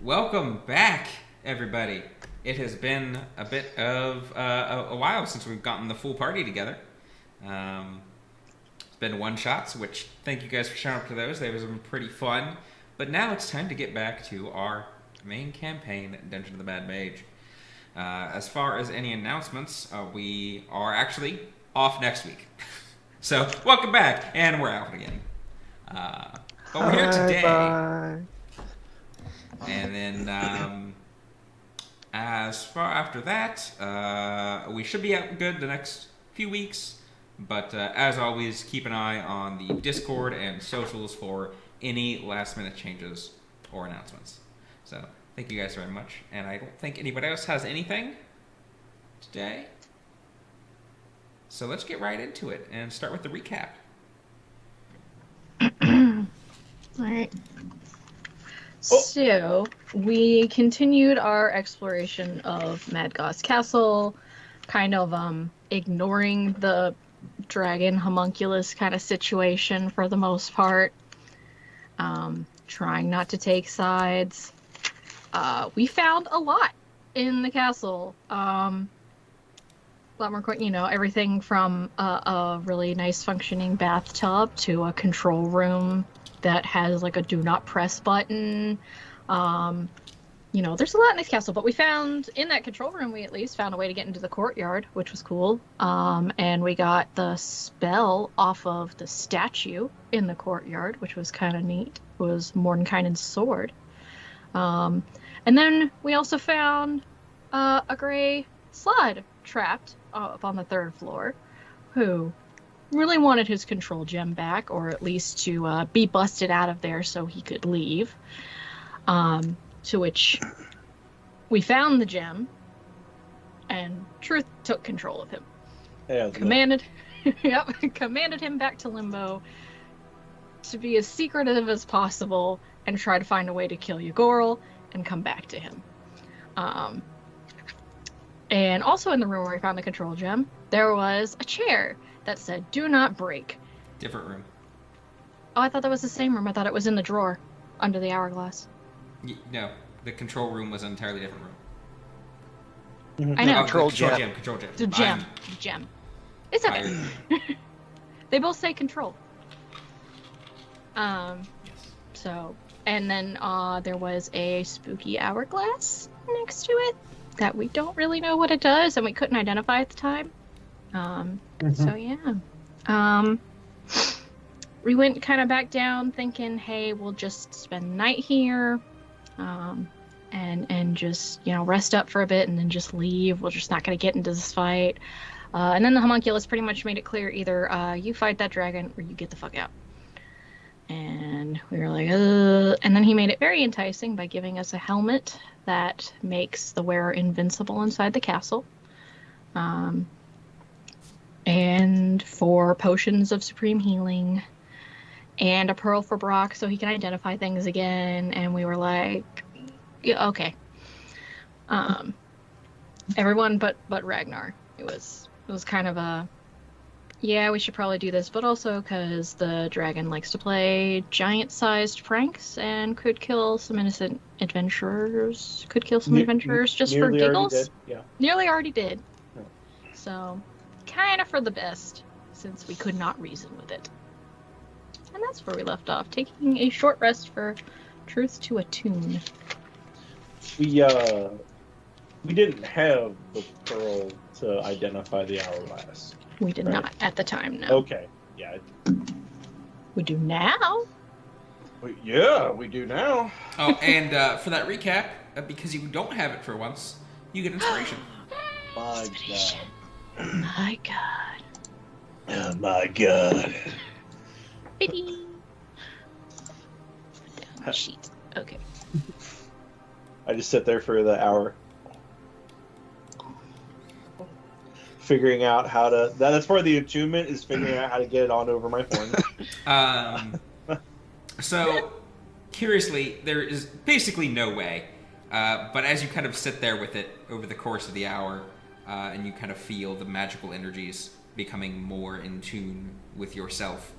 Welcome back, everybody. It has been a bit of a while since we've gotten the full party together. It's been one shots, which thank you guys for showing up to those. They was pretty fun. But now it's time to get back to our main campaign, Dungeon of the Mad Mage. As far as any announcements, we are actually off next week. So welcome back, and we're out again. But we're here today. Bye. And then, as far after that, we should be out good the next few weeks. But as always, keep an eye on the Discord and socials for any last-minute changes or announcements. So, thank you guys very much. And I don't think anybody else has anything today. So let's get right into it and start with the recap. Alright. So, we continued our exploration of Maddgoth's castle, kind of ignoring the dragon homunculus kind of situation for the most part. Trying not to take sides. We found a lot in the castle. A lot more, everything from a really nice functioning bathtub to a control room that has like a do not press button. There's a lot in this castle, but we found in that control room, we at least found a way to get into the courtyard, which was cool. And we got the spell off of the statue in the courtyard, which was kind of neat. It was Mordenkainen's sword. And then we also found a gray slud trapped up on the third floor, who really wanted his control gem back, or at least to be busted out of there so he could leave. To which we found the gem, and Truth took control of him. Yeah, commanded him back to Limbo to be as secretive as possible and try to find a way to kill Yagorl and come back to him. And also in the room where we found the control gem, there was a chair that said, "Do not break." Different room. Oh, I thought that was the same room. I thought it was in the drawer under the hourglass. No, the control room was an entirely different room. I know. Control gem. The gem. It's okay. They both say control. Yes. So, and then there was a spooky hourglass next to it that we don't really know what it does, and we couldn't identify at the time. So yeah. We went kind of back down thinking, hey, we'll just spend the night here, and just, rest up for a bit and then just leave. We're just not going to get into this fight. And then the homunculus pretty much made it clear, either you fight that dragon or you get the fuck out. And we were like, and then he made it very enticing by giving us a helmet that makes the wearer invincible inside the castle. And 4 potions of supreme healing, and a pearl for Brock so he can identify things again. And we were like, yeah, okay. Everyone but Ragnar. It was kind of a, yeah, we should probably do this, but also because the dragon likes to play giant-sized pranks and could kill some innocent adventurers. Just for giggles. Nearly already did. Yeah. So, kind of for the best, since we could not reason with it. And that's where we left off, taking a short rest for Truth to attune. We didn't have the pearl to identify the hourglass. We did Right. not at the time, no. Okay. Yeah. We do now. We do now. Oh, and for that recap, because you don't have it for once, you get inspiration. My God. My God. Oh my God. Bitty. Down the sheet. Okay. I just sit there for the hour, figuring out how to. That's part of the attunement, is figuring out how to get it on over my horn. So, curiously, there is basically no way. But as you kind of sit there with it over the course of the hour, and you kind of feel the magical energies becoming more in tune with yourself,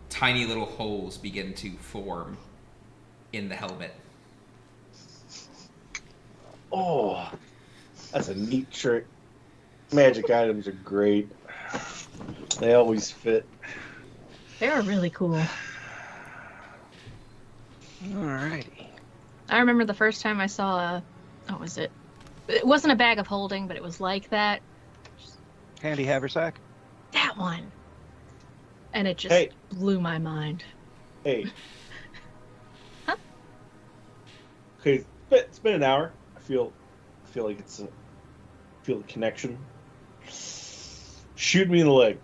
tiny little holes begin to form in the helmet. Oh, that's a neat trick. Magic items are great. They always fit. They are really cool. Alrighty. I remember the first time I saw what was it? It wasn't a bag of holding, but it was like that. Handy haversack. That one. And it just Hey. blew my mind. Hey. Huh? Okay, it's been an hour. I feel like feel a connection. Shoot me in the leg.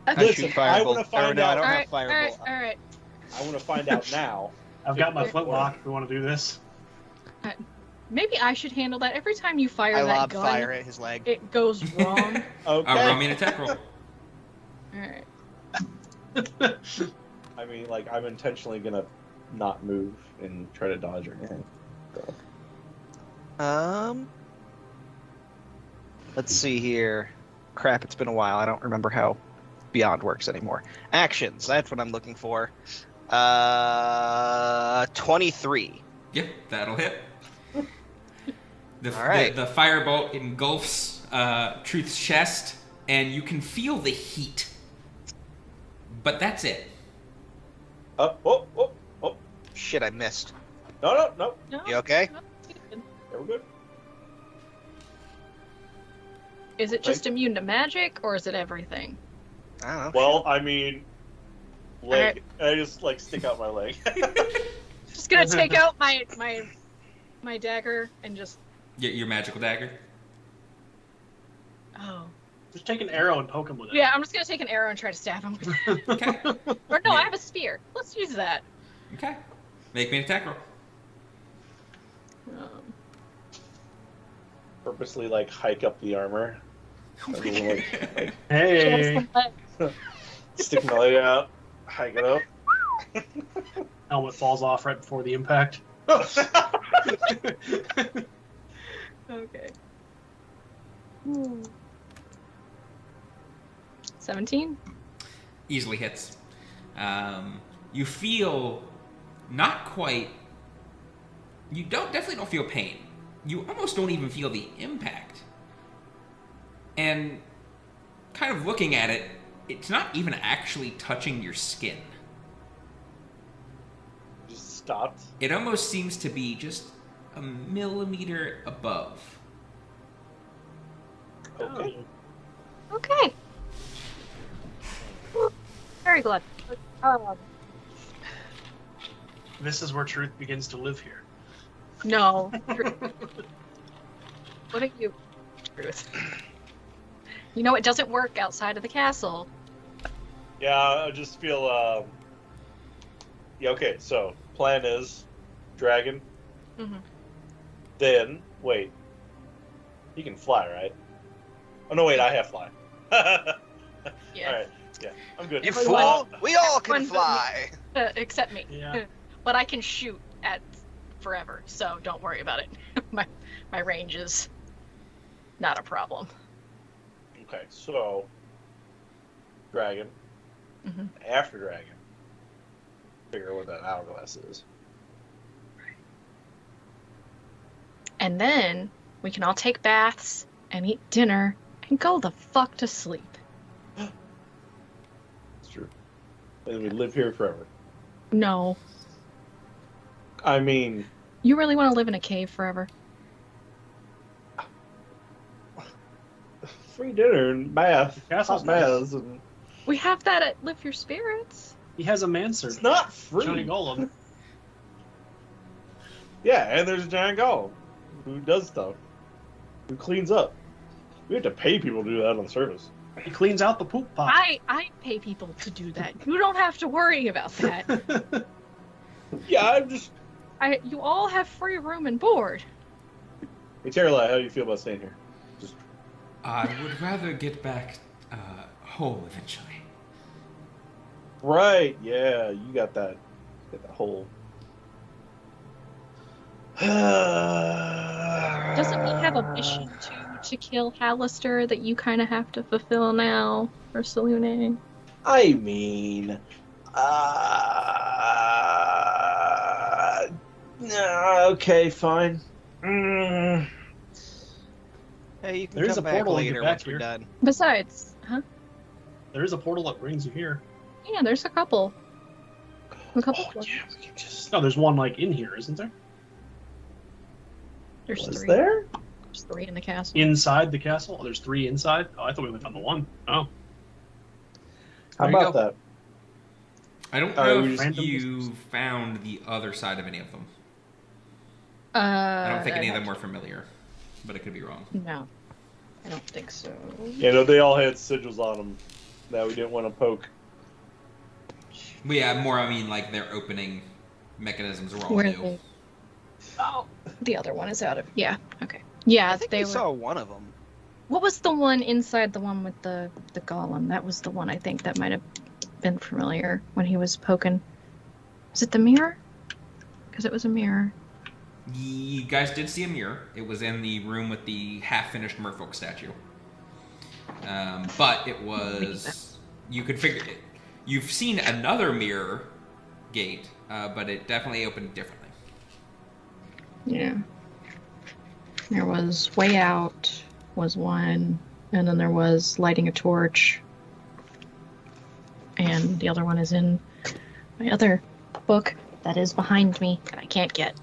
I Listen, shoot I firebolt. wanna find no, I out- don't Alright, have firebolt. alright. I want to find out now. I've got my flintlock if we want to do this. Maybe I should handle that. Every time you fire I that lob gun, fire at his leg. it goes wrong. Okay. Roll me an attack roll. Alright. I mean, like, I'm intentionally gonna not move and try to dodge or anything. So. Let's see here. Crap, it's been a while. I don't remember how Beyond works anymore. Actions, that's what I'm looking for. 23. Yep, that'll hit. All right. The firebolt engulfs Truth's chest, and you can feel the heat. But that's it. Oh. Shit, I missed. No. No, You okay? no, it's good. There we go. Is it just immune to magic, or is it everything? I don't know. Well, I mean, leg. I just, like, stick out my leg. Just gonna take out my dagger and just. Your magical dagger. Oh. Just take an arrow and poke him with it. Yeah, I'm just gonna take an arrow and try to stab him. Okay. Or no, I have a spear. Let's use that. Okay. Make me an attack roll. Purposely, like, hike up the armor. Like, Hey! stick my leg out, hike it up. Helmet falls off right before the impact. Okay. 17? Easily hits. You feel not quite. You definitely don't feel pain. You almost don't even feel the impact. And kind of looking at it, it's not even actually touching your skin. Just stopped. It almost seems to be just a millimeter above. Okay. Okay. Very glad. This is where truth begins to live here. No. What are you? Truth. You know, it doesn't work outside of the castle. Yeah, I just feel. Yeah. Okay. So plan is, dragon. Mm-hmm. Then wait. He can fly, right? Oh no! Wait, I have fly. Yeah. All right. Yeah, I'm good. You Everyone- fool! We all can everyone but fly! Except me. Yeah. But I can shoot at forever, so don't worry about it. my range is not a problem. Okay, so dragon. Mhm. After dragon. Figure out what that hourglass is. And then we can all take baths and eat dinner and go the fuck to sleep. It's true. And we live here forever. No. I mean, You really want to live in a cave forever? free dinner and bath. Castle's Hot nice. baths. And We have that at Lift Your Spirits. He has a it's manservant. not free. Johnny Golem. Yeah, and there's a giant golem who does stuff, who cleans up. We have to pay people to do that on service. He cleans out the poop pot. I pay people to do that. You don't have to worry about that. Yeah, I'm just. You all have free room and board. Hey, Terrell, how do you feel about staying here? Just I would rather get back whole eventually. right. Yeah, you got that. Got that whole. Doesn't he have a mission to kill Hallister that you kind of have to fulfill now for Salune? I mean, Okay, fine. Mm. Hey, you can There is come a back portal to get later back once we're here. done. Besides, huh? There is a portal that brings you here. Yeah, there's a couple. A couple. Oh, yeah, we can just. No, there's one like in here, isn't there? There's Was 3. there? There's 3 in the castle. Inside the castle? Oh, there's 3 inside? Oh, I thought we only found the one. Oh. How There you about go. that? I don't All know right, we if just- you found the other side of any of them. I I don't think any of them were familiar, but it could be wrong. No, I don't think so. You know, they all had sigils on them that we didn't want to poke. But yeah, more I mean like their opening mechanisms were all Where new. they... Oh, the other one is out of. Yeah. Okay. Yeah, I think they we were. saw one of them. What was the one inside the one with the golem? That was the one I think that might have been familiar when he was poking. Was it the mirror? Because it was a mirror. You guys did see a mirror. It was in the room with the half-finished merfolk statue. But it was... You could figure it. You've seen another mirror gate, but it definitely opened differently. Yeah. There was way out was one, and then there was lighting a torch. And the other one is in my other book that is behind me that I can't get.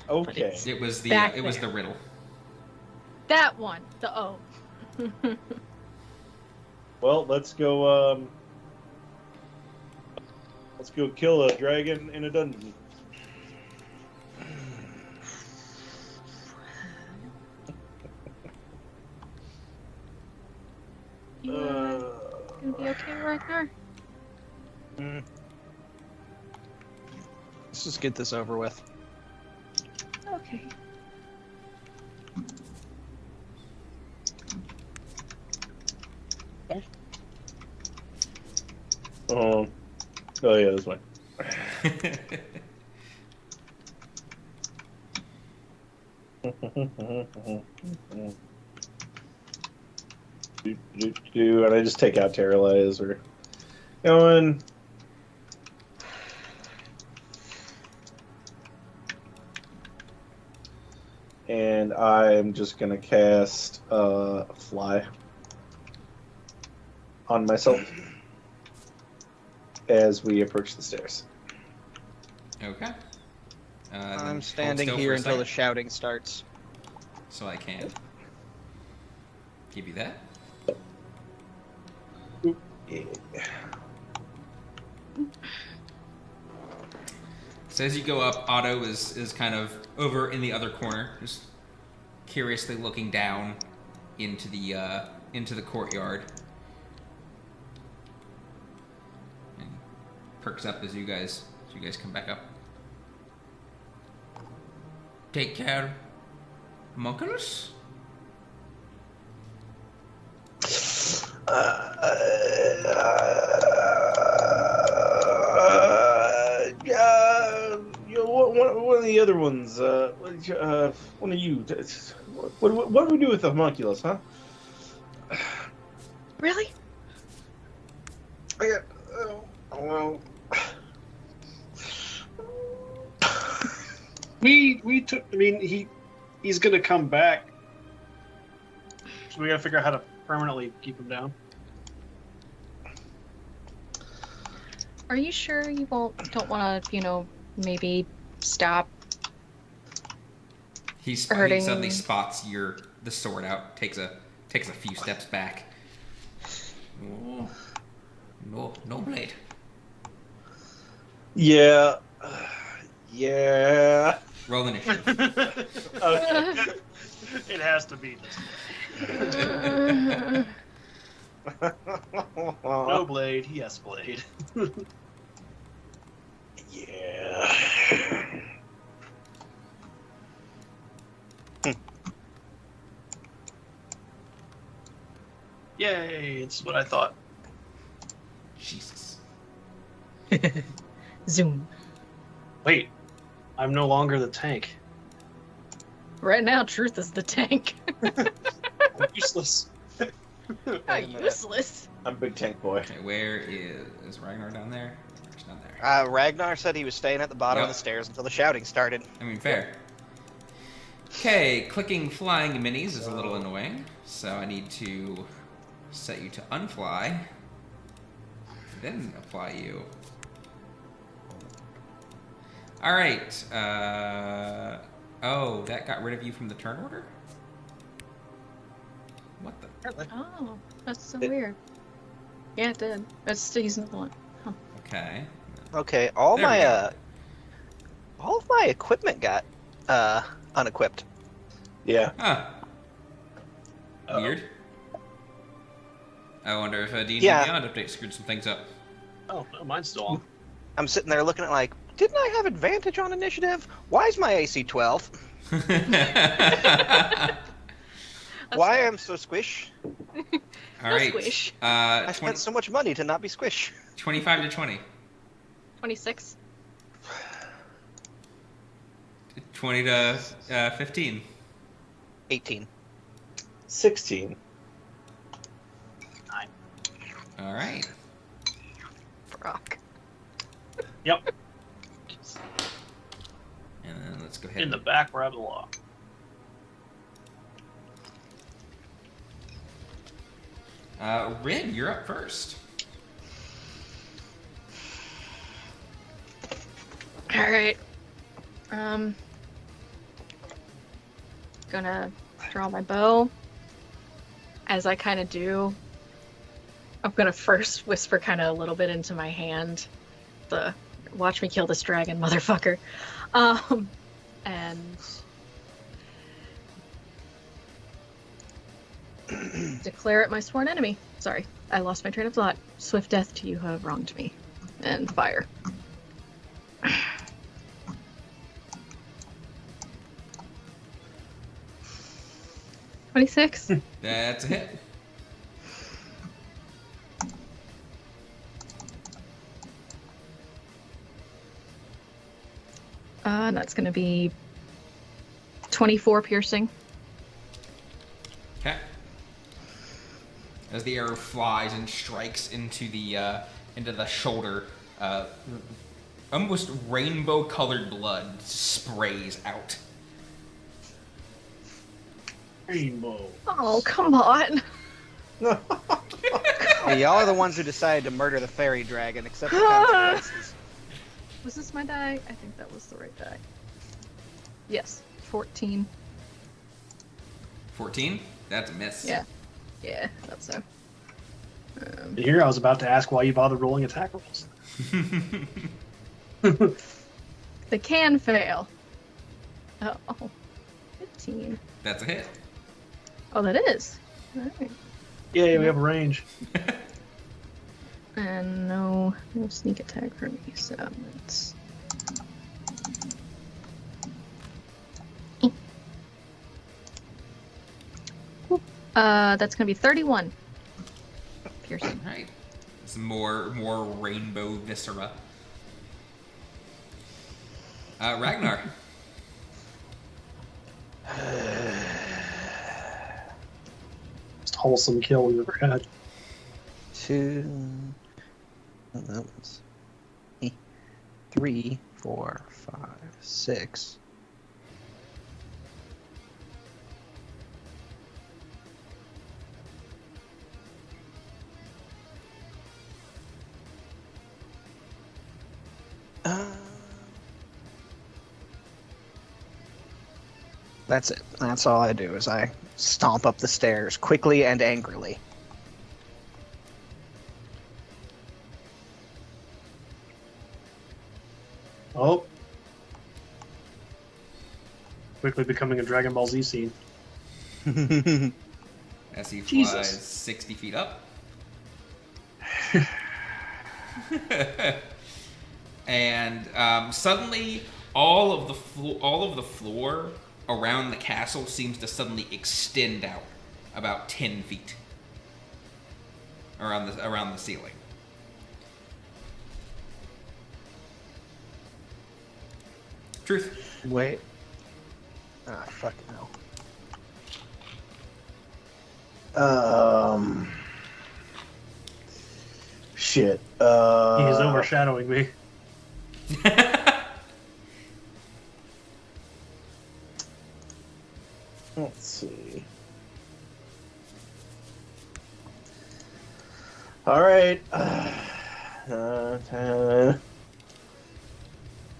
Okay. it's- It was the Back it was there. the riddle. That one, the O. Well, let's go. Let's go kill a dragon in a dungeon. You gonna be okay, Ragnar? Let's just get this over with. Okay. Oh yeah, this way. And I just take out Terralize as we're going. And I'm just gonna cast Fly on myself as we approach the stairs. Okay. Then I'm hold standing still here for a until the second, shouting starts. so I can give you that. Yeah. So as you go up, Otto is kind of over in the other corner, just curiously looking down into the courtyard. And perks up as you guys come back up. Take care, Monkelus. One of the other ones. One of you. What do we do with the homunculus, huh? Really? I got. Well. We took. I mean, he's gonna come back. So we gotta figure out how to permanently keep him down. Are you sure you don't want to, maybe stop? He Hurting. suddenly spots the sword out, takes a few steps back. Oh, no blade. Yeah. Yeah. Roll initiative. Okay. It has to be this. No blade, yes blade. Yeah. Yay, it's what I thought. Jesus. Zoom. Wait, I'm no longer the tank. Right now, Truth is the tank. I'm useless. How useless. I'm big tank boy. Okay, where is Ragnar down there? Ragnar down there. Ragnar said he was staying at the bottom Yep. of the stairs until the shouting started. I mean, fair. Okay, clicking flying minis is a little annoying, so I need to set you to unfly, then apply you. All right. Oh, that got rid of you from the turn order? What the? Oh, that's so weird. Yeah, it did. That's seasonal. Huh. Okay. Okay, all There we of my equipment got unequipped. Yeah. Huh. Uh-oh. Weird. I wonder if D&D Yeah. Beyond update screwed some things up. Oh, no, mine's still on. I'm sitting there looking at like, didn't I have advantage on initiative? Why is my AC 12? Why am I so squish? All right. Squish. I 20, spent so much money to not be squish. 25 to 20. 26. 20 to 15. 18. 16. All right. Brock. Yep. And then let's go ahead. In the back where I belong. Rin, you're up first. All right. Gonna draw my bow. As I kind of do, I'm gonna first whisper kind of a little bit into my hand, the "Watch me kill this dragon, motherfucker," and declare it my sworn enemy. Sorry, I lost my train of thought. Swift death to you who have wronged me, and fire. 26. That's a hit. And that's going to be 24 piercing. Okay. As the arrow flies and strikes into the shoulder, almost rainbow-colored blood sprays out. Rainbow. Oh, come on. Hey, y'all are the ones who decided to murder the fairy dragon, accept the consequences. Was this my die? I think that was the right die. Yes, 14. 14? That's a miss. Yeah. Yeah, that's so. Here, I was about to ask why you bothered rolling attack rolls. They can fail. Oh, 15. That's a hit. Oh, that is. Alright. Yeah, we have a range. And no sneak attack for me, so that's. That's gonna be 31. Piercing. Alright. Some more rainbow viscera. Ragnar. Most wholesome kill we've ever had. 2, 3, 4, 5, 6. That's it. That's all I do is I stomp up the stairs quickly and angrily. Oh. Quickly becoming a Dragon Ball Z scene. As he flies Jesus. 60 feet up. And suddenly, all of the floor around the castle seems to suddenly extend out about 10 feet around the ceiling. Truth. Wait. Ah, fuck no. Shit. He is overshadowing me. Let's see. All right.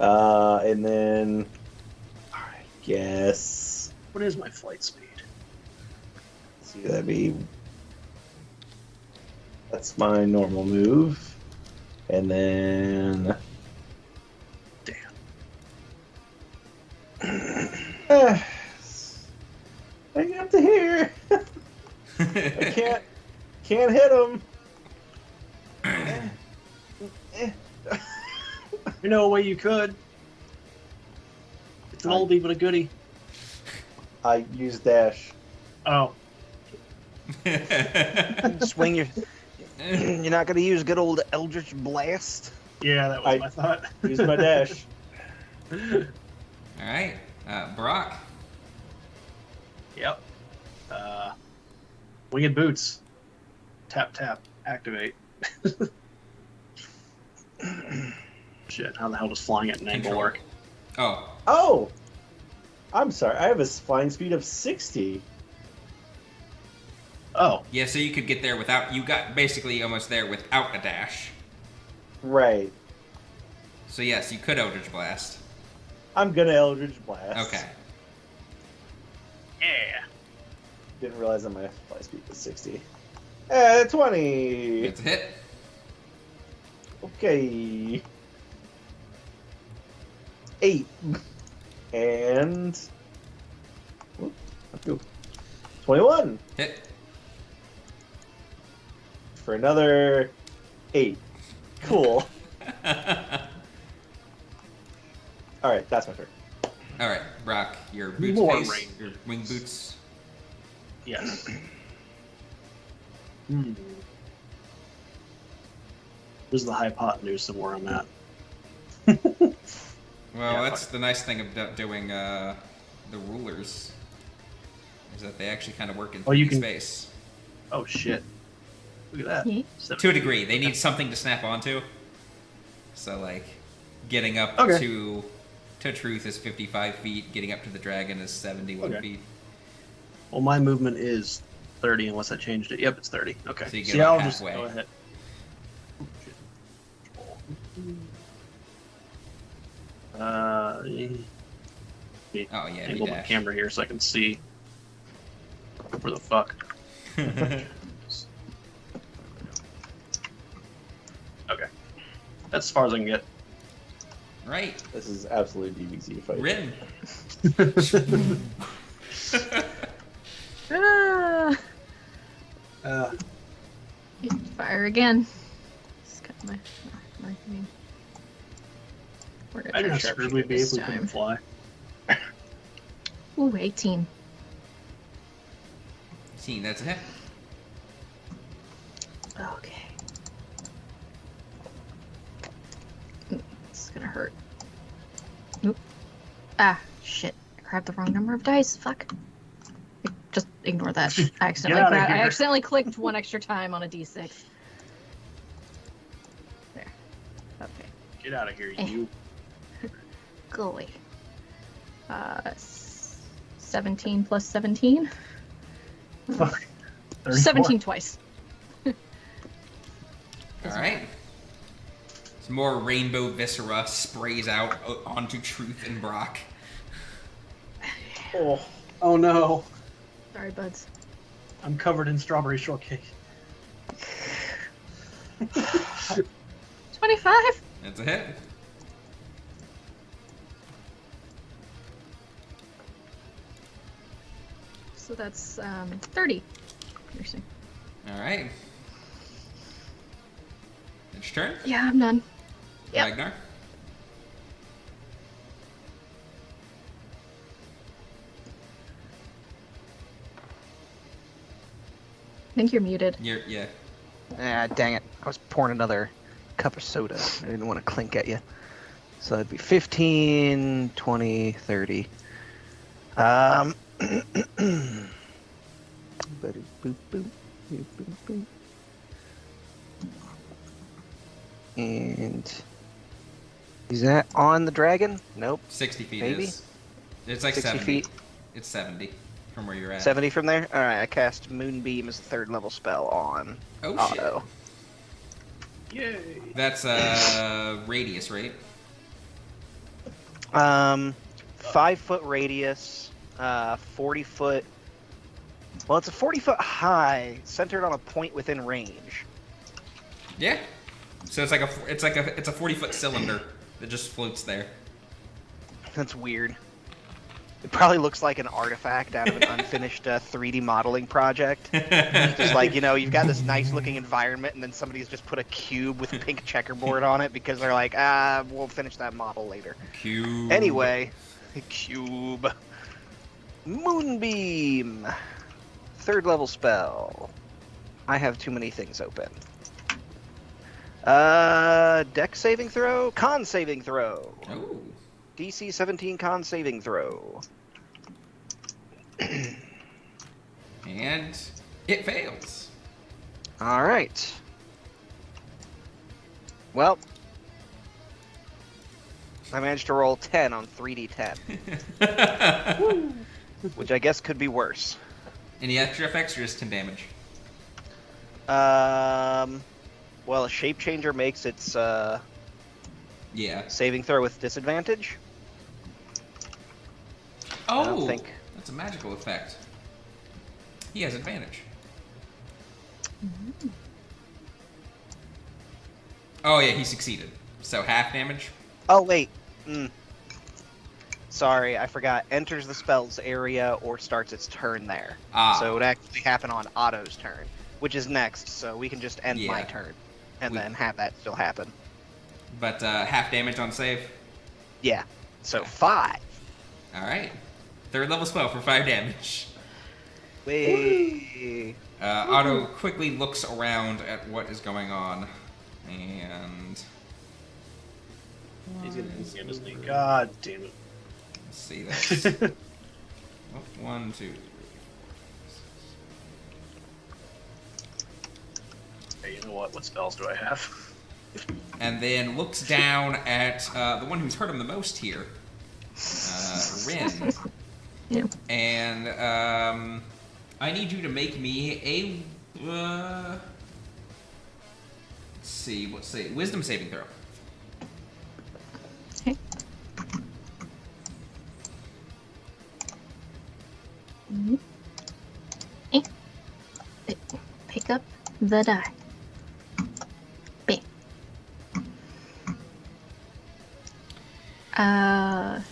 And then I guess. What is my flight speed? Let's see, that's my normal move, and then. Damn. I get up to here. I can't hit him. You know a way you could. It's an oldie but a goodie. I use dash. Oh. Swing your. You're not gonna use good old Eldritch Blast. Yeah, that was my thought. Use my dash. All right, Brock. Yep. Winged Boots. Tap, tap, activate. Shit, how the hell does flying at an angle Control. work? Oh, Oh, I'm sorry. I have a flying speed of 60. Oh, yeah. So you could get there without. You got basically almost there without a dash. Right. So yes, you could Eldritch Blast. I'm gonna Eldritch Blast. Okay. yeah. Didn't realize that my fly speed was 60. 20. It's a hit. Okay. 8. And. Whoop, let's go. 21. Hit. For another 8. Cool. Alright, that's my turn. All right, Brock. Your boots More face. range. Your wing boots. Yes. There's the hypotenuse of where I'm at. Well, Yeah, that's the nice thing about doing the rulers, is that they actually kind of work in Oh, you 3D can- space. Oh shit. Look at that. Yeah. To a degree, they need something to snap onto. So, like, getting up Okay. to Truth is 55 feet. Getting up to the dragon is 71 Okay. feet. Well, my movement is 30 unless I changed it. Yep, it's 30. Okay. So you get See, about I'll just halfway. go ahead. Oh yeah, Angle be my dash. camera here so I can see. Where the fuck? Okay. That's as far as I can get. Right, This is absolutely DBZ fight. Rin. Ah, fire again. Just cut my thing. We're gonna I try didn't screw sharpshooter we'd be if this we couldn't time. fly. Ooh, 18. See, that's a hit. Okay. It's gonna hurt. Oop. Ah, shit. I grabbed the wrong number of dice. Fuck. Just ignore that. I accidentally, Get outta I here. accidentally clicked one extra time on a d6. There. Okay. Get out of here, Eh. you. Go away. 17 plus 17? Fuck. 34. 17 twice. All right. Some more rainbow viscera sprays out onto Truth and Brock. Oh, Oh no. Sorry, buds. I'm covered in strawberry shortcake. 25? That's a hit. So that's 30. Piercing. All right. It's your turn. Yeah, I'm done. Yep. Ragnar. I think you're muted. Yeah. Ah, dang it. I was pouring another cup of soda. I didn't want to clink at you. So it'd be 15, 20, 30. Boop, boop, boop, boop, boop, boop. And Is that on the dragon? Nope. 60 feet Maybe? is. It's like 60 70. feet. It's 70 from where you're at. 70 from there? Alright, I cast Moonbeam as a 3rd level spell on Oh, Otto. Yay! That's radius, right? 5-foot radius, 40-foot. Well, it's a 40-foot high, centered on a point within range. Yeah. So it's a 40-foot cylinder that just floats there. That's weird. It probably looks like an artifact out of an unfinished 3D modeling project. Just like, you've got this nice-looking environment, and then somebody's just put a cube with a pink checkerboard on it because they're like, we'll finish that model later. Cube. Anyway, cube. Moonbeam. 3rd level spell. I have too many things open. Dex saving throw? Con saving throw. Oh. DC 17 con saving throw. And it fails. Alright. Well, I managed to roll 10 on 3d10. Which I guess could be worse. Any extra effects or just 10 damage? Well, a shape changer makes its Yeah. saving throw with disadvantage. Oh, don't think- that's a magical effect. He has advantage. Oh yeah, he succeeded. So half damage. Oh, wait. Sorry, I forgot. Enters the spell's area or starts its turn there. Ah. So it would actually happen on Otto's turn, which is next, so we can just end my Yeah. turn and We- then have that still happen. But half damage on save. Yeah. So 5. All right. 3rd level spell for 5 damage. Wait. Otto quickly looks around at what is going on, and He's gonna be in his knee. God damn it. let's see that. 1, 2, 3, 4. Hey, you know what? What spells do I have? And then looks down at the one who's hurt him the most here, Rin. Yeah. And I need you to make me a let's say wisdom saving throw. Okay. Mhm. Pick up the die. Bam. I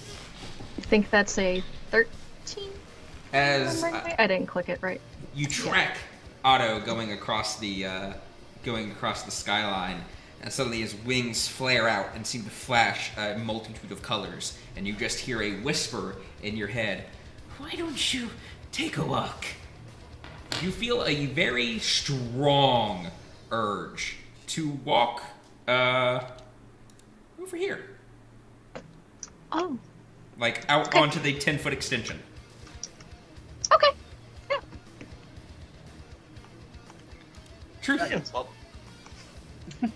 think that's a 13. As I didn't click it right. you track Otto going across the skyline, and suddenly his wings flare out and seem to flash a multitude of colors, and you just hear a whisper in your head, "Why don't you take a look?" You feel a very strong urge to walk over here, Oh, like out Okay. onto the 10-foot extension. okay. Truth. Well,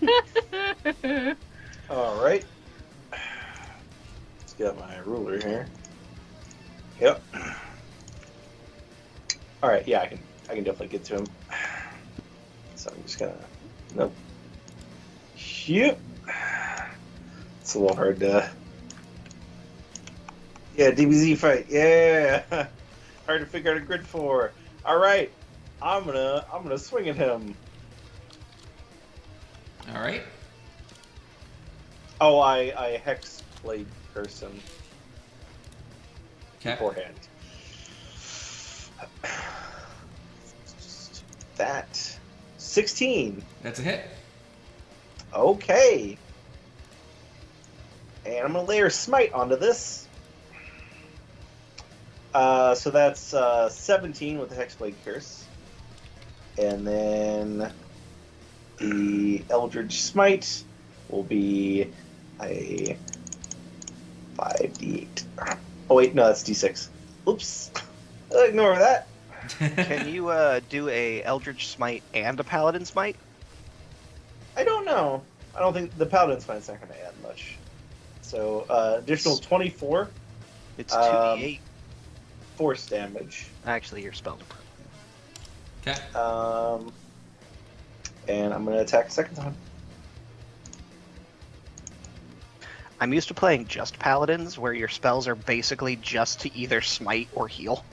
Yeah. All right. Let's get my ruler here. Yep. All right. Yeah, I can definitely get to him. So I'm just gonna. Nope. Yep. It's a little hard to. Yeah, DBZ fight. Yeah. Hard to figure out a grid for. All right. I'm gonna swing at him. All right. Oh, I hex blade curse him Okay. beforehand. That 16. That's a hit. Okay. And I'm gonna layer smite onto this. So that's 17 with the hexblade curse, and then the Eldritch Smite will be a 5d8. Oh wait, no, that's d6. Oops. Ignore that. Can you do a Eldritch Smite and a Paladin Smite? I don't know. I don't think the Paladin Smite's not going to add much. So additional 24 It's 2d8. force damage. Actually, your spells are perfect. Okay. And I'm going to attack a second time. I'm used to playing just paladins, where your spells are basically just to either smite or heal.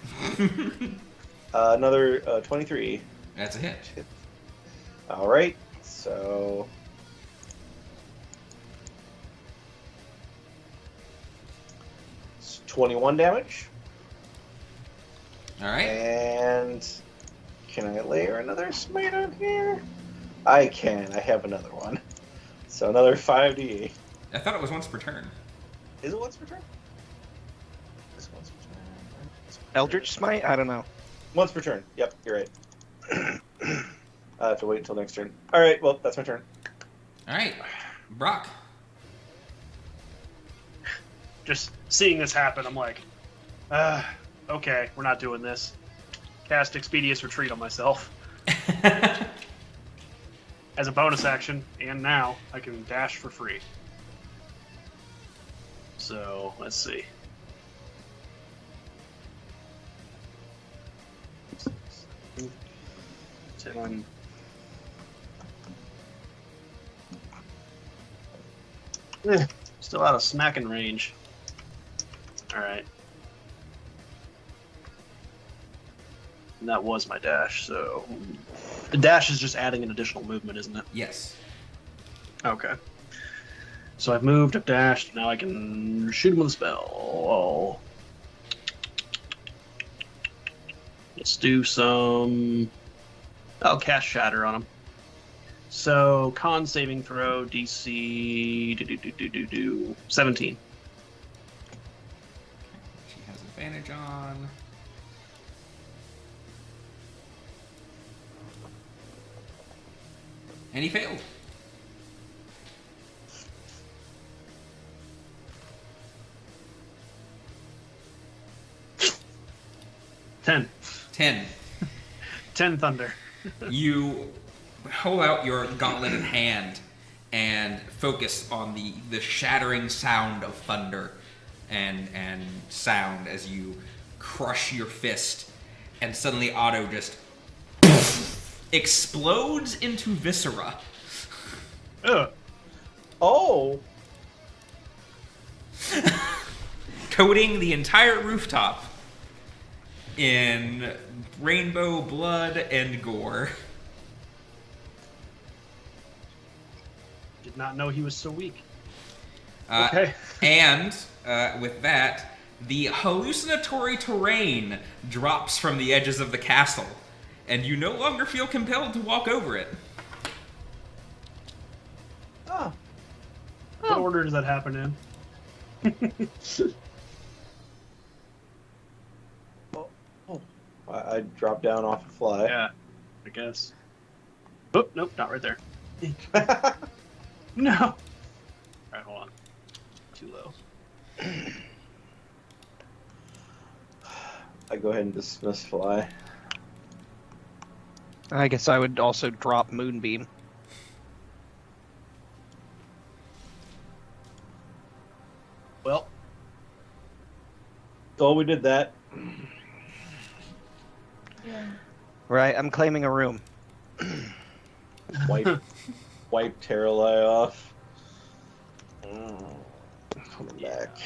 Another 23. That's a hit. All right. So it's 21 damage. All right. And can I layer another smite on here? I can. I have another one. So another 5d8. I thought it was once per turn. Is it once per turn? Is it once per turn? Eldritch Smite? I don't know. Once per turn. Yep, you're right. I have to wait until next turn. All right. Well, that's my turn. All right, Brock. Just seeing this happen, I'm like, okay, we're not doing this. Cast Expeditious Retreat on myself. As a bonus action, and now I can dash for free. So, let's see. Seven. Still out of smacking range. Alright. And that was my dash, so... The dash is just adding an additional movement, isn't it? Yes. Okay. So I've moved, I've dashed, now I can shoot him with a spell. Oh. Let's do some... I'll cast Shatter on him. So, con saving throw, DC... 17. She has advantage on. And he failed. Ten. 10 thunder. You hold out your gauntleted hand and focus on the shattering sound of thunder and sound as you crush your fist, and suddenly Otto just explodes into viscera. Ugh. Oh. Coating the entire rooftop in rainbow blood and gore. Did not know he was so weak. Uh, Okay. And with that, the hallucinatory terrain drops from the edges of the castle, and you no longer feel compelled to walk over it. Oh. What order does that happen in? I dropped down off a fly. Yeah, I guess. Oh, nope, not right there. No. Alright, hold on. Too low. I go ahead and dismiss fly. I guess I would also drop Moonbeam. Well, So we did that. Yeah. Right, I'm claiming a room. Wipe Terralai off. Coming back.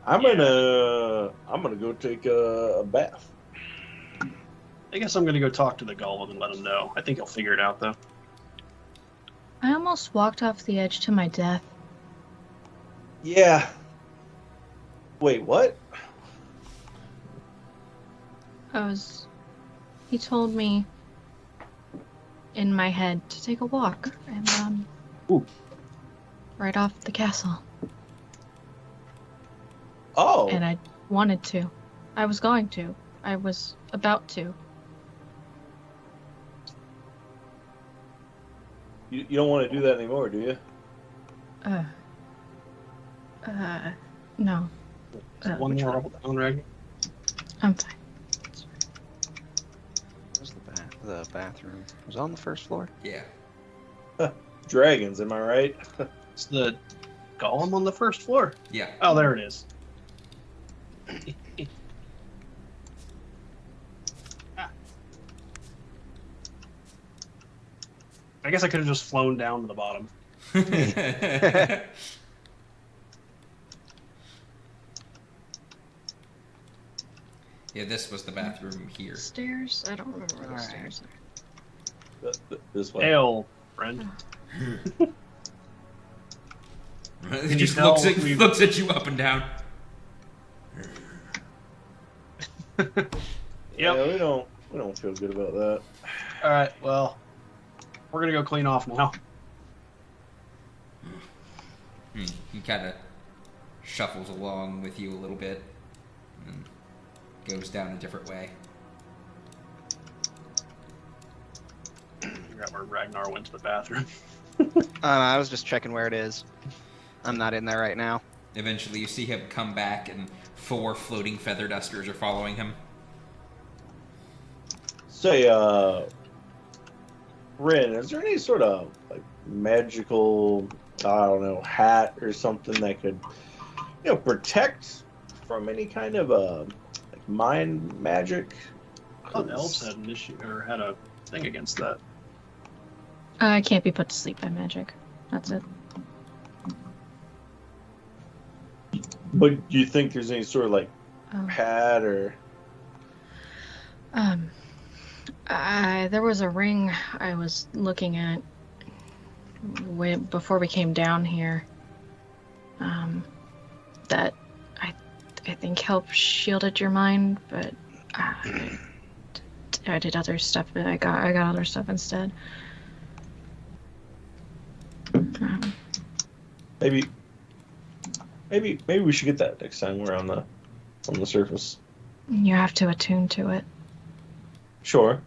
I'm gonna go take a bath. I guess I'm gonna go talk to the golem and let him know. I think he'll figure it out, though. I almost walked off the edge to my death. Yeah. Wait, what? He told me in my head to take a walk and Ooh. right off the castle. Oh. And I wanted to. I was going to. I was about to. You don't want to do that anymore, do you? No. One which more one? on Ragnar. I'm fine. Where's the bathroom? Was it on the first floor? Yeah. Dragons, am I right? It's the golem on the first floor? Yeah. Oh, there it is. Ah. I guess I could have just flown down to the bottom. Yeah, this was the bathroom here. Stairs? I don't remember where the Alright. stairs are. This way. Hail, friend. He just looks at you up and down. Yeah, we don't feel good about that. All right, well, we're gonna go clean off now. He kind of shuffles along with you a little bit and goes down a different way. Figure out where Ragnar went to the bathroom. I was just checking where it is. I'm not in there right now. Eventually, you see him come back, and 4 floating feather dusters are following him. Say, Rin, is there any sort of like magical, I don't know, hat or something that could, protect from any kind of like mind magic? I thought elves had an issue or had a thing against that. I can't be put to sleep by magic. That's it. But do you think there's any sort of like Oh. hat or? There was a ring I was looking at before we came down here. That I think helped shielded your mind, but I did other stuff. I got other stuff instead. Maybe we should get that next time we're on the surface. You have to attune to it. Sure.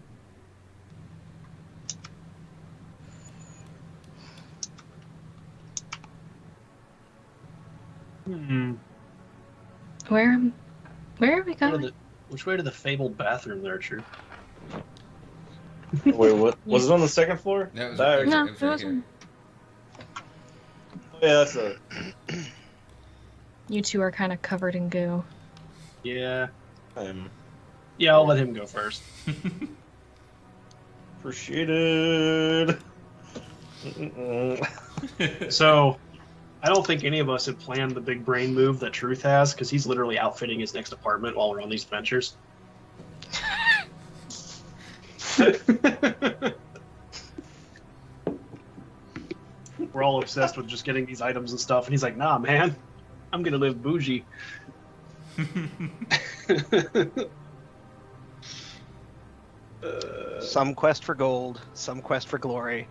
Where are we going? Which way to the fabled bathroom there, True? Wait, what? Was it on the second floor? That was That- No, it was it right wasn't. Yeah, that's a. You two are kind of covered in goo. Yeah. I'm Yeah, I'll let him go first. appreciated. So, I don't think any of us had planned the big brain move that Truth has, because he's literally outfitting his next apartment while we're on these adventures. We're all obsessed with just getting these items and stuff, and he's like, nah, man, I'm gonna live bougie. Some quest for gold, some quest for glory.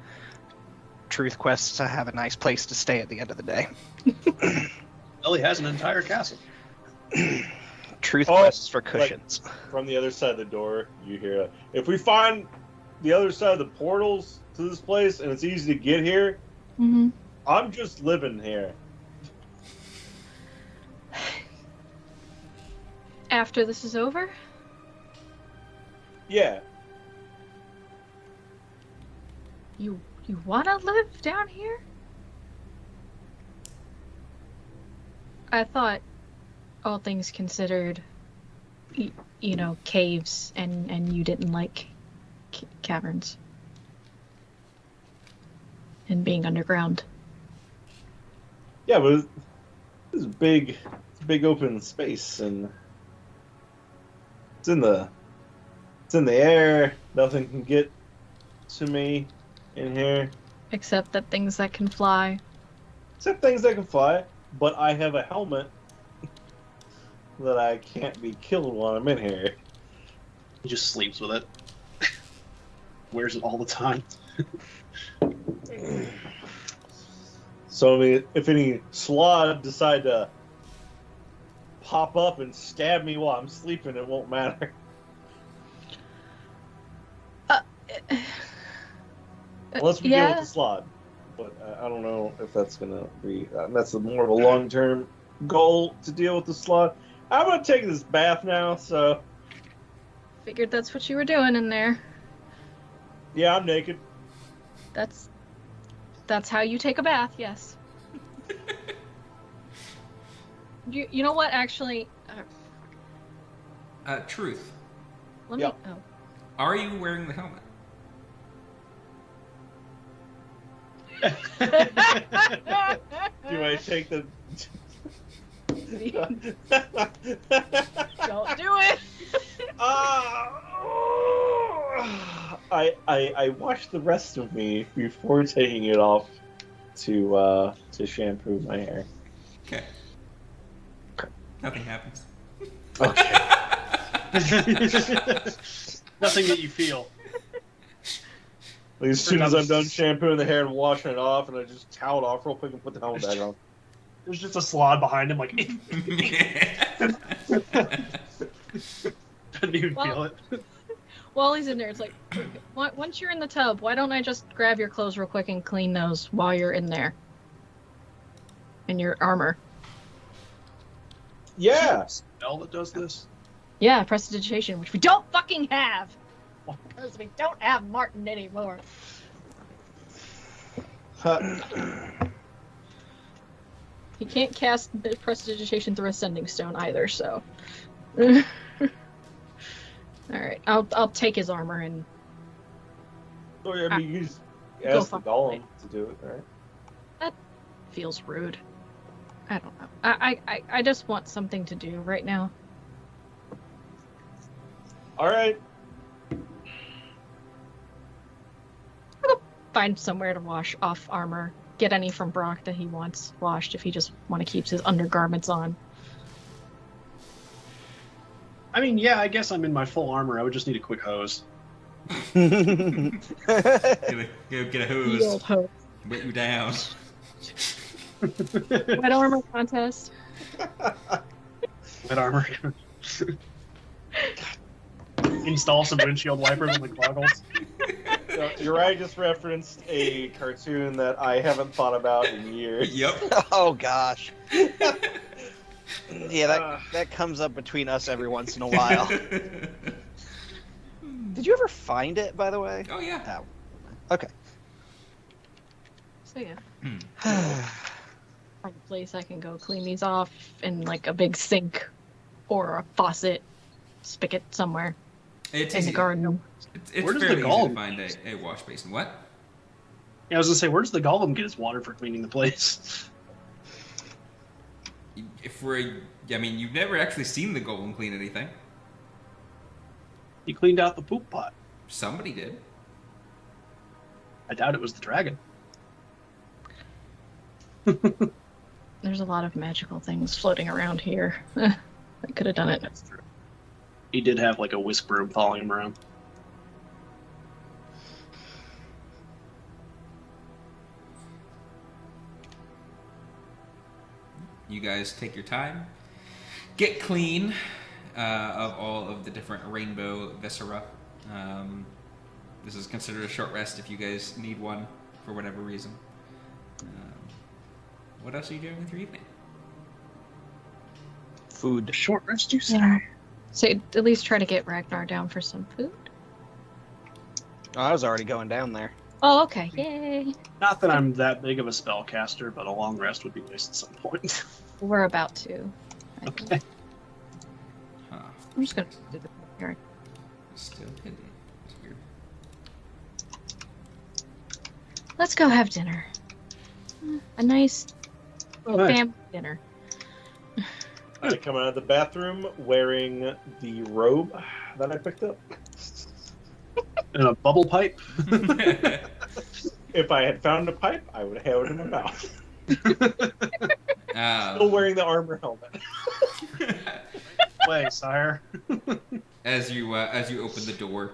Truth quests to have a nice place to stay at the end of the day. Well, he has an entire castle. Truth Oh, quests for cushions. From the other side of the door, you hear, if we find the other side of the portals to this place and it's easy to get here, Mm-hmm. I'm just living here. After this is over? Yeah. You want to live down here? I thought, all things considered, caves, and you didn't like caverns and being underground. Yeah, but this is big. It's a big open space, and it's in the air. Nothing can get to me in here, Except that things that can fly. except things that can fly. But I have a helmet that I can't be killed while I'm in here. He just sleeps with it. Wears it all the time. So I mean, if any slod decide to pop up and stab me while I'm sleeping, it won't matter. Unless we deal with the slod. But I don't know if that's gonna be. That's more of a long-term goal to deal with the slod. I'm gonna take this bath now, so Figured that's what you were doing in there. yeah, I'm naked. That's how you take a bath, yes. You know what? Actually, Truth. let Yep. me. Oh. Are you wearing the helmet? Do I take the? Don't do it. I washed the rest of me before taking it off to shampoo my hair. Okay. Nothing happens. Okay. Nothing that you feel. Like, as soon as I'm done shampooing the hair and washing it off, and I just towel it off real quick and put the helmet back on. There's just a slot behind him, like doesn't even feel it. While he's in there, it's like, once you're in the tub, why don't I just grab your clothes real quick and clean those while you're in there? In your armor. Yeah. Spell that does this. Yeah, prestidigitation, which we don't fucking have. Because we don't have Martin anymore. He can't cast the prestidigitation through a sending stone either, so. Alright, I'll take his armor and So, I mean, you just Go ask the fuck golem to do it, right? feels rude. I don't know. I just want something to do right now. All right. Find somewhere to wash off armor. Get any from Brock that he wants washed if he just want to keep his undergarments on. I mean, yeah, I guess I'm in my full armor. I would just need a quick hose. Go get a hose. The old hope. Wet you down. Wet armor contest. Wet armor. Install some windshield wipers on the goggles. Uriah just referenced a cartoon that I haven't thought about in years. Yep. Oh gosh. Yeah, that comes up between us every once in a while. Did you ever find it, by the way? Oh yeah. Oh. Okay. So yeah. Find a place I can go clean these off in like a big sink or a faucet spigot somewhere It's in the easy. garden. It's Where does fairly the easy to golem- find a wash basin. What? Yeah, I was gonna say, where does the golem get his water for cleaning the place? If we're, I mean, you've never actually seen the golem clean anything. He cleaned out the poop pot. Somebody did. I doubt it was the dragon. There's a lot of magical things floating around here. I could have done it. That's true. He did have like a whisk broom following him around. You guys take your time, get clean of all of the different rainbow viscera. This is considered a short rest if you guys need one for whatever reason. What else are you doing with your evening? Food. The short rest, you say? Yeah. So at least try to get Ragnar down for some food. Oh, I was already going down there. Oh, okay. Yay. Not that I'm that big of a spellcaster, but a long rest would be nice at some point. We're about to. I think. Okay. Huh. I'm just gonna do the yard. Still hidden. That's weird. Let's go have dinner. A nice little Nice. family dinner. I come out of the bathroom wearing the robe that I picked up. And a bubble pipe. If I had found a pipe, I would have it in my mouth. Um, Still wearing the armor helmet. Way, sire. as you open the door,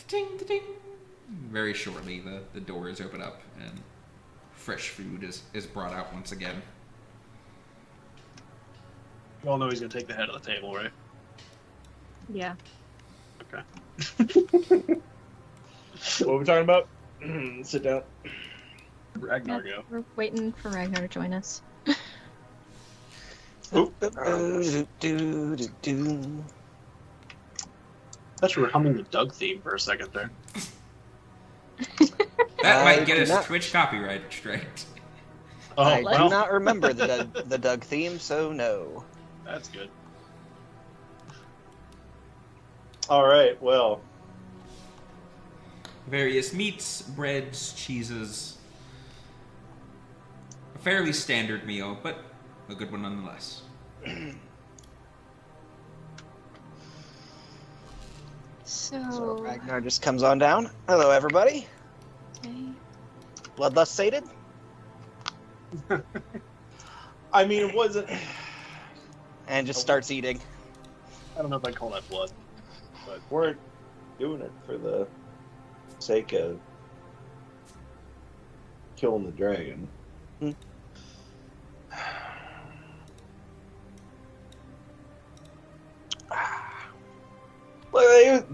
ting, ting, very shortly the doors open up and fresh food is brought out once again. You all know he's gonna take the head of the table, right? Yeah. Okay. What are we talking about? Sit down. Ragnar go. We're waiting for Ragnar to join us. Oh, Thought you were humming the Doug theme for a second there. That I might get do us not- Twitch copyright straight. Oh, I well, do not remember the Doug theme, so no. that's good. All right. Well, Various meats, breads, cheeses. A fairly standard meal, but a good one nonetheless. So Ragnar just comes on down. Hello, everybody. Okay. Bloodlust sated? I mean, it wasn't. And just starts eating. I don't know if I'd call that blood. Weren't doing it for the sake of killing the dragon. Hmm. Well,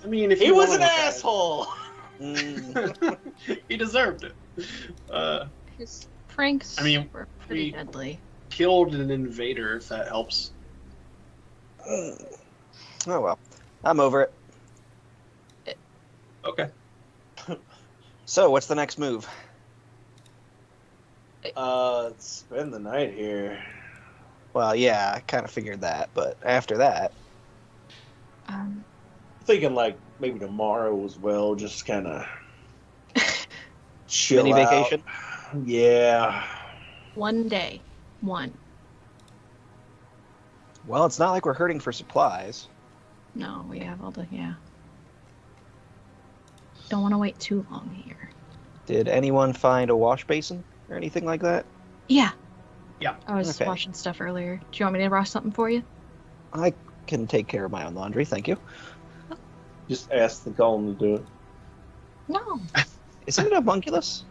I mean, if he you was wanna an look at it, asshole. he deserved it. His pranks I mean, were pretty we- deadly. Killed an invader, if that helps. Oh well. I'm over it. Okay. So, what's the next move? Spend the night here. Well, yeah, I kind of figured that, but after that, Thinking like maybe tomorrow as well, just kind of chill mini out. vacation. Yeah. One day. One. Well, it's not like we're hurting for supplies. No, we have all the, yeah. Don't want to wait too long here. Did anyone find a wash basin or anything like that? Yeah. Yeah. I was Okay. washing stuff earlier. Do you want me to wash something for you? I can take care of my own laundry, thank you. Just ask the golem to do it. No. Isn't it a homunculus?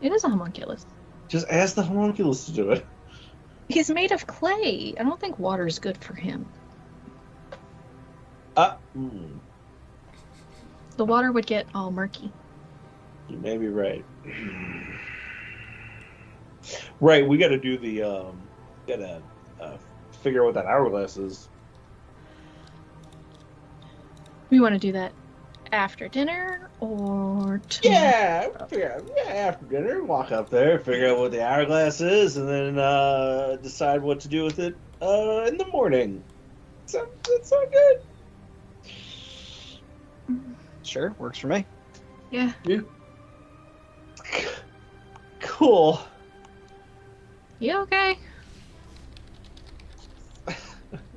It is a homunculus. Just ask the homunculus to do it. He's made of clay. I don't think water's good for him. The water would get all murky. You may be right. Right, we got to do the gotta figure out what that hourglass is. We want to do that after dinner or tomorrow? Yeah, after dinner, walk up there, figure out what the hourglass is, and then decide what to do with it in the morning. That sound good? Sure, works for me. Yeah. Cool. You okay?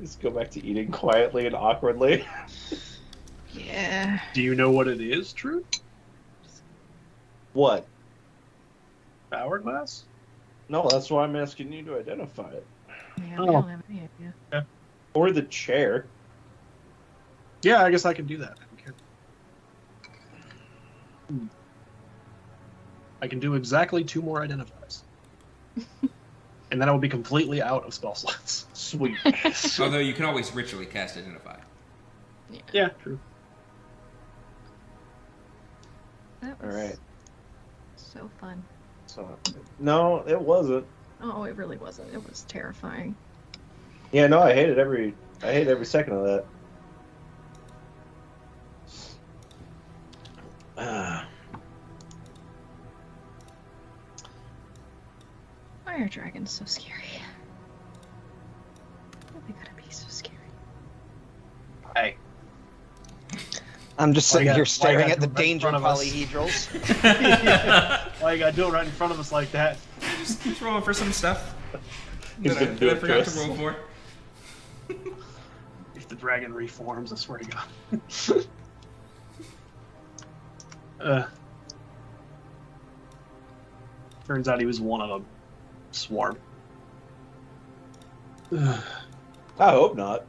Just go back to eating quietly and awkwardly. Yeah. Do you know what it is, True? What? Hourglass? No, that's why I'm asking you to identify it. Yeah, Oh. we don't have any idea. Or the chair. Yeah, I guess I can do that. Okay. I can do exactly 2 more identifies. And then I will be completely out of spell slots. Sweet. Although you can always ritually cast Identify. Yeah, true. That was Alright. so fun. So, no, it wasn't. Oh, it really wasn't. It was terrifying. Yeah, no, I hated every second of that. Why are dragons so scary? Why they gotta be so scary? Hey. I'm just Why you sitting here gotta- staring why you at the gotta do it right in danger front of us? polyhedrals. Why you gotta do it right in front of us like that? Just rolling for some stuff He's that I, gonna do that I it forgot to to us. roll for. If the dragon reforms, I swear to God. Turns out he was one of a swarm. I hope not.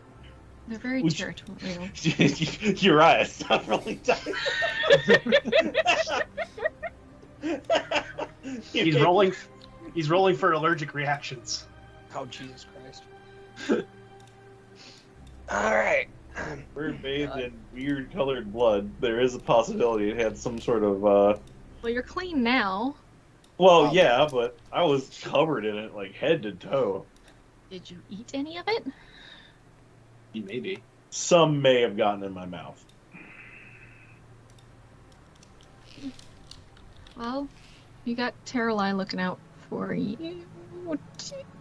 They're very Which- territorial. Uriah, stop rolling dice. He's rolling. He's rolling for allergic reactions. Oh, Jesus Christ. Alright. We're bathed in weird colored blood. There is a possibility it had some sort of, Well, you're clean now. well, yeah, but I was covered in it, like, head to toe. Did you eat any of it? He may be. Some may have gotten in my mouth. Well, you got Terralai looking out for you.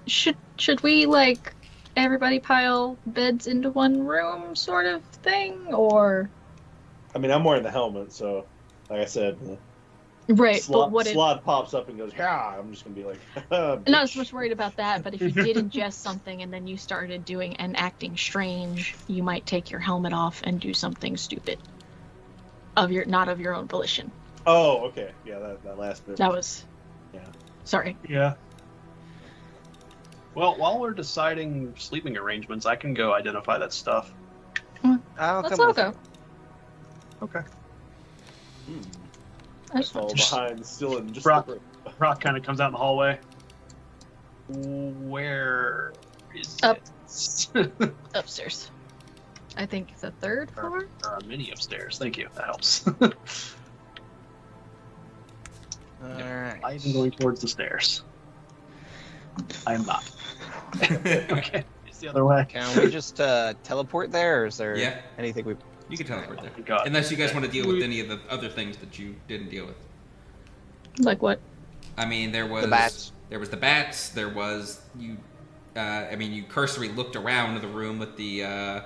Should we like everybody pile beds into one room sort of thing, or? I mean, I'm wearing the helmet, so like I said, Right, but what if Slot pops up and goes, yeah, I'm just gonna be like, I'm not as much worried about that, but if you did ingest something and then you started doing and acting strange, you might take your helmet off and do something stupid. Not of your own volition. oh, okay, yeah, that last bit. That was yeah. sorry. Yeah. Well, while we're deciding sleeping arrangements, I can go identify that stuff. I'll Let's come all with go. you. Okay. I just Fall want behind, still in just Rock. the Rock kind of comes out in the hallway. Where is Up. it? upstairs. I think the third floor. There are many upstairs. Thank you. That helps. Alright. I am going towards the stairs. I am not. Okay. It's the other way. Can we just teleport there, or is there Yeah. anything we... You can teleport there. Thank God. Unless you guys want to deal with any of the other things that you didn't deal with. Like what? I mean, there was The bats. There was the bats. There was you. I mean, you cursory looked around the room with the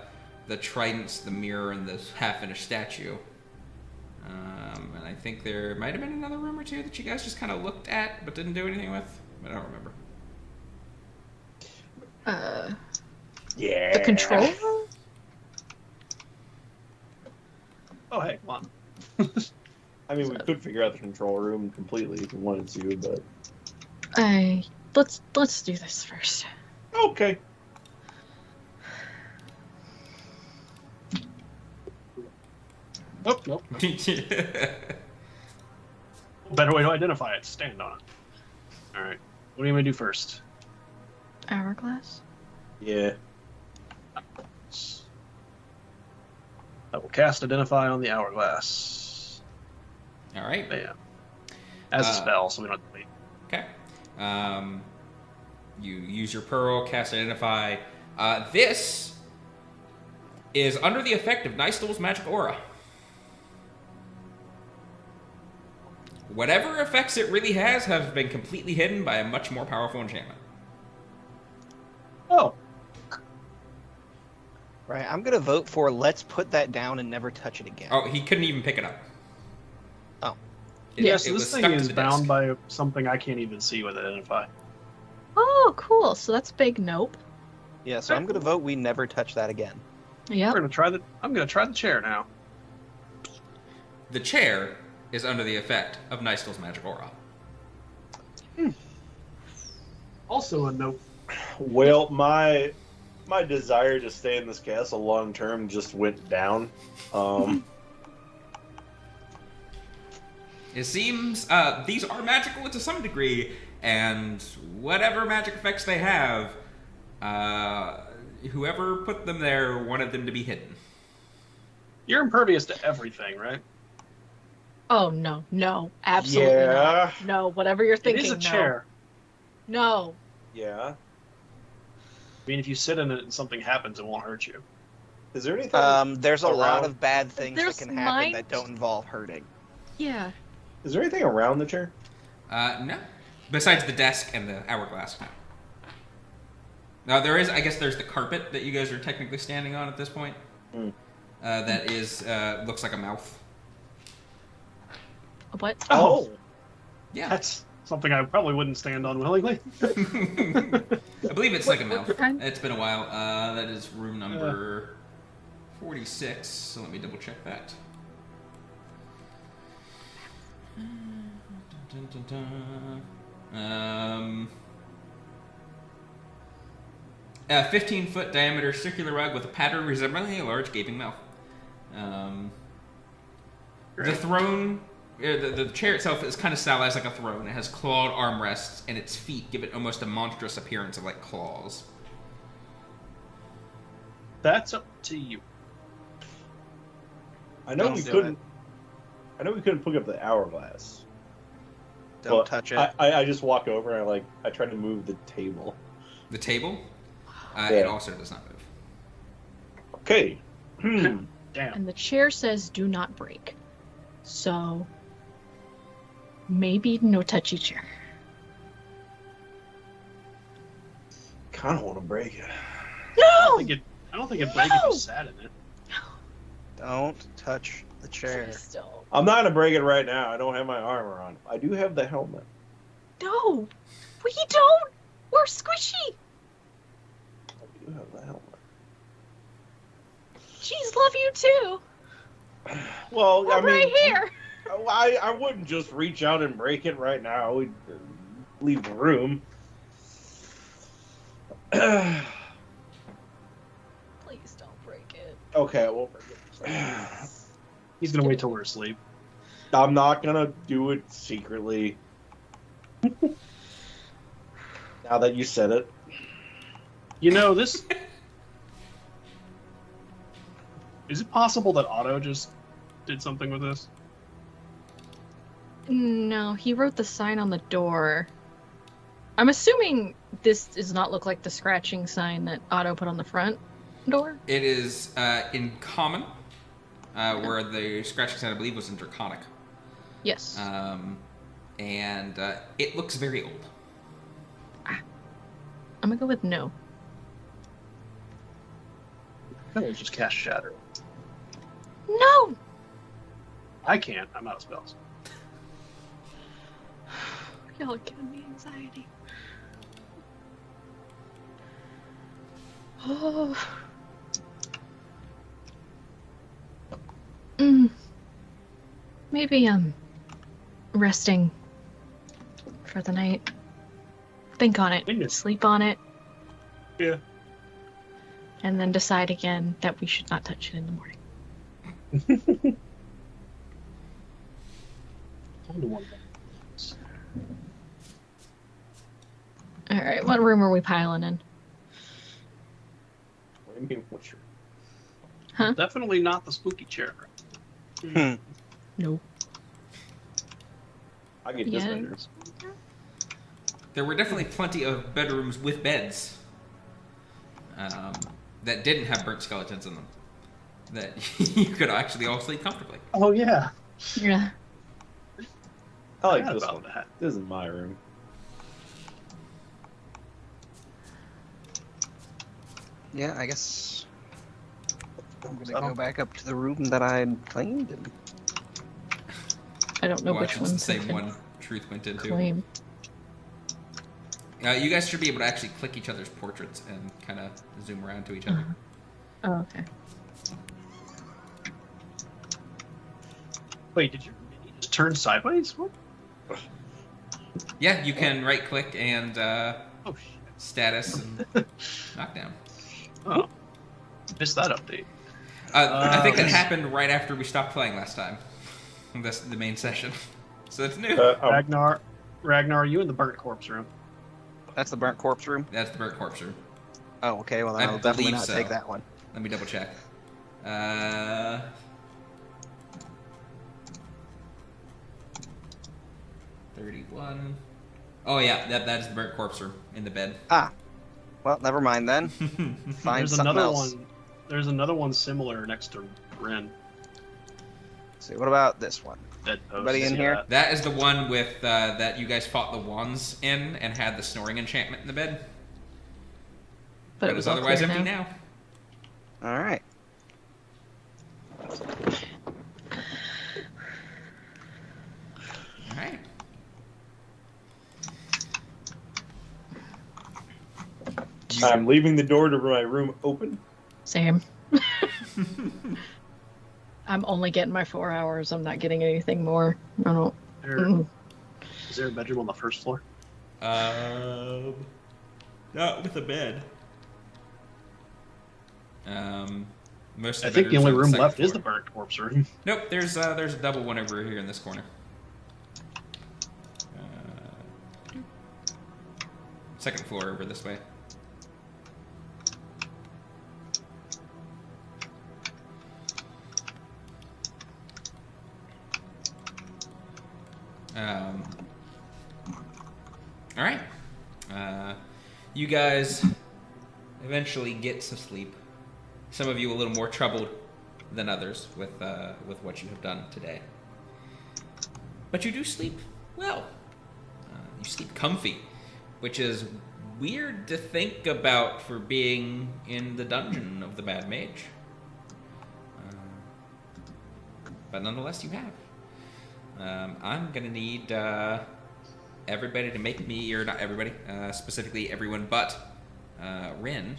tridents, the mirror, and the half-finished statue. And I think there might have been another room or two that you guys just kind of looked at but didn't do anything with. I don't remember. Yeah. The control room? Oh, hey, come on. I mean, we could figure out the control room completely if we wanted to, but Let's do this first. okay. Oh, nope. Better way to identify it. Stand on it. All right. What do you want to do first? Hourglass? Yeah. I will cast Identify on the hourglass. All right. Bam. As a spell, so we don't have to wait. Okay. You use your pearl, cast Identify. This is under the effect of Nystul's magic aura. Whatever effects it really has have been completely hidden by a much more powerful enchantment. Oh, Right, I'm gonna vote for let's put that down and never touch it again. Oh, he couldn't even pick it up. Oh. yeah. It So was this thing stuck to is the bound desk. by something I can't even see with Identify. Oh, cool. So that's big nope. Yeah, so I'm gonna vote we never touch that again. Yep. We're gonna try the. I'm gonna try the chair now. The chair is under the effect of Nystul's magic aura. Also a nope. Well, my desire to stay in this castle long term just went down. It seems these are magical to some degree, and whatever magic effects they have, whoever put them there wanted them to be hidden. You're impervious to everything, right? Oh no, absolutely Yeah. not. No, whatever you're thinking. It is a no. chair. No. Yeah. I mean, if you sit in it and something happens, it won't hurt you. Is there anything? There's a lot around- of bad things There's that can happen mine- that don't involve hurting. Yeah. Is there anything around the chair? No. Besides the desk and the hourglass. No. Now there is, I guess, there's the carpet that you guys are technically standing on at this point. That is looks like a mouth. What? Oh. Yeah. That's something I probably wouldn't stand on willingly. I believe it's like a mouth. what kind? It's been a while. That is room number 46. So let me double check that. 15-foot diameter circular rug with a pattern resembling a large gaping mouth. The throne, the chair itself is kind of stylized like a throne. It has clawed armrests, and its feet give it almost a monstrous appearance of like claws. That's up to you. I know Don't we do couldn't. I know we couldn't pick up the hourglass. Don't But touch it. I just walk over and I try to move the table. The table, Yeah. it also does not move. Okay. Damn. And the chair says do not break. So maybe no touchy chair. I don't want to break it. No! I don't think it'd break if you sat in it. Don't touch the chair. Please don't. I'm not gonna break it right now. I don't have my armor on. I do have the helmet. No! We don't! We're squishy! I do have the helmet. Jeez, love you too! Well, We're I mean, right here! I wouldn't just reach out and break it right now. We'd leave the room. Please don't break it. Okay, I won't break it. He's gonna wait till we're asleep. I'm not gonna do it secretly. Now that you said it. You know, this... Is it possible that Otto just did something with this? No, he wrote the sign on the door. I'm assuming this does not look like the scratching sign that Otto put on the front door. It is in common, where the scratching sign, I believe, was in Draconic. Yes. And it looks very old. I'm gonna go with no. Let's just cast Shatter. No! I can't. I'm out of spells. Y'all are giving me anxiety. Oh. Maybe resting for the night. Think on it. Goodness. Sleep on it. Yeah. And then decide again that we should not touch it in the morning. Only one. Alright, what room are we piling in? What do you mean, what's your... Huh? Definitely not the spooky chair. No. I get Yeah. this better. There were definitely plenty of bedrooms with beds that didn't have burnt skeletons in them. That you could actually all sleep comfortably. Oh yeah. Yeah. I like Forgot this about one. that. This is my room. Yeah, I guess I'm gonna go back up to the room that I claimed. And... I don't know Well, which it's one. the same one Truth went into. Claim. You guys should be able to actually click each other's portraits and kind of zoom around to each other. Oh, okay. Wait, did you just turn sideways? What? Yeah, you can right click and Oh shit. status and knockdown. Oh. Missed that update. I think that yes. happened right after we stopped playing last time. That's the main session. So it's new. Ragnar, are you in the burnt corpse room? That's the burnt corpse room? That's the burnt corpse room. Oh, okay, well then I I'll definitely believe not so. take that one. Let me double check. 31. Oh yeah, that is the burnt corpse room in the bed. Ah, well, never mind then. Find There's something another else. one. There's another one similar next to Ren. Let's see, what about this one? Dead post. Anybody in Yeah. here? That is the one with that you guys fought the wands in and had the snoring enchantment in the bed. But it is was all otherwise clear empty now. now. All right. All right. I'm leaving the door to my room open. Same. I'm only getting my 4 hours. I'm not getting anything more. I don't. Is there a bedroom on the first floor? Not with a bed. Most I of the think the bedrooms only on room second left is floor. the burnt corpse room. Nope, there's a double one over here in this corner. Second floor over this way. All right. You guys eventually get some sleep. Some of you a little more troubled than others with what you have done today. But you do sleep well. You sleep comfy, which is weird to think about for being in the dungeon of the Bad Mage. But nonetheless, you have. I'm gonna need everybody to make me, or not everybody, specifically everyone but Rin,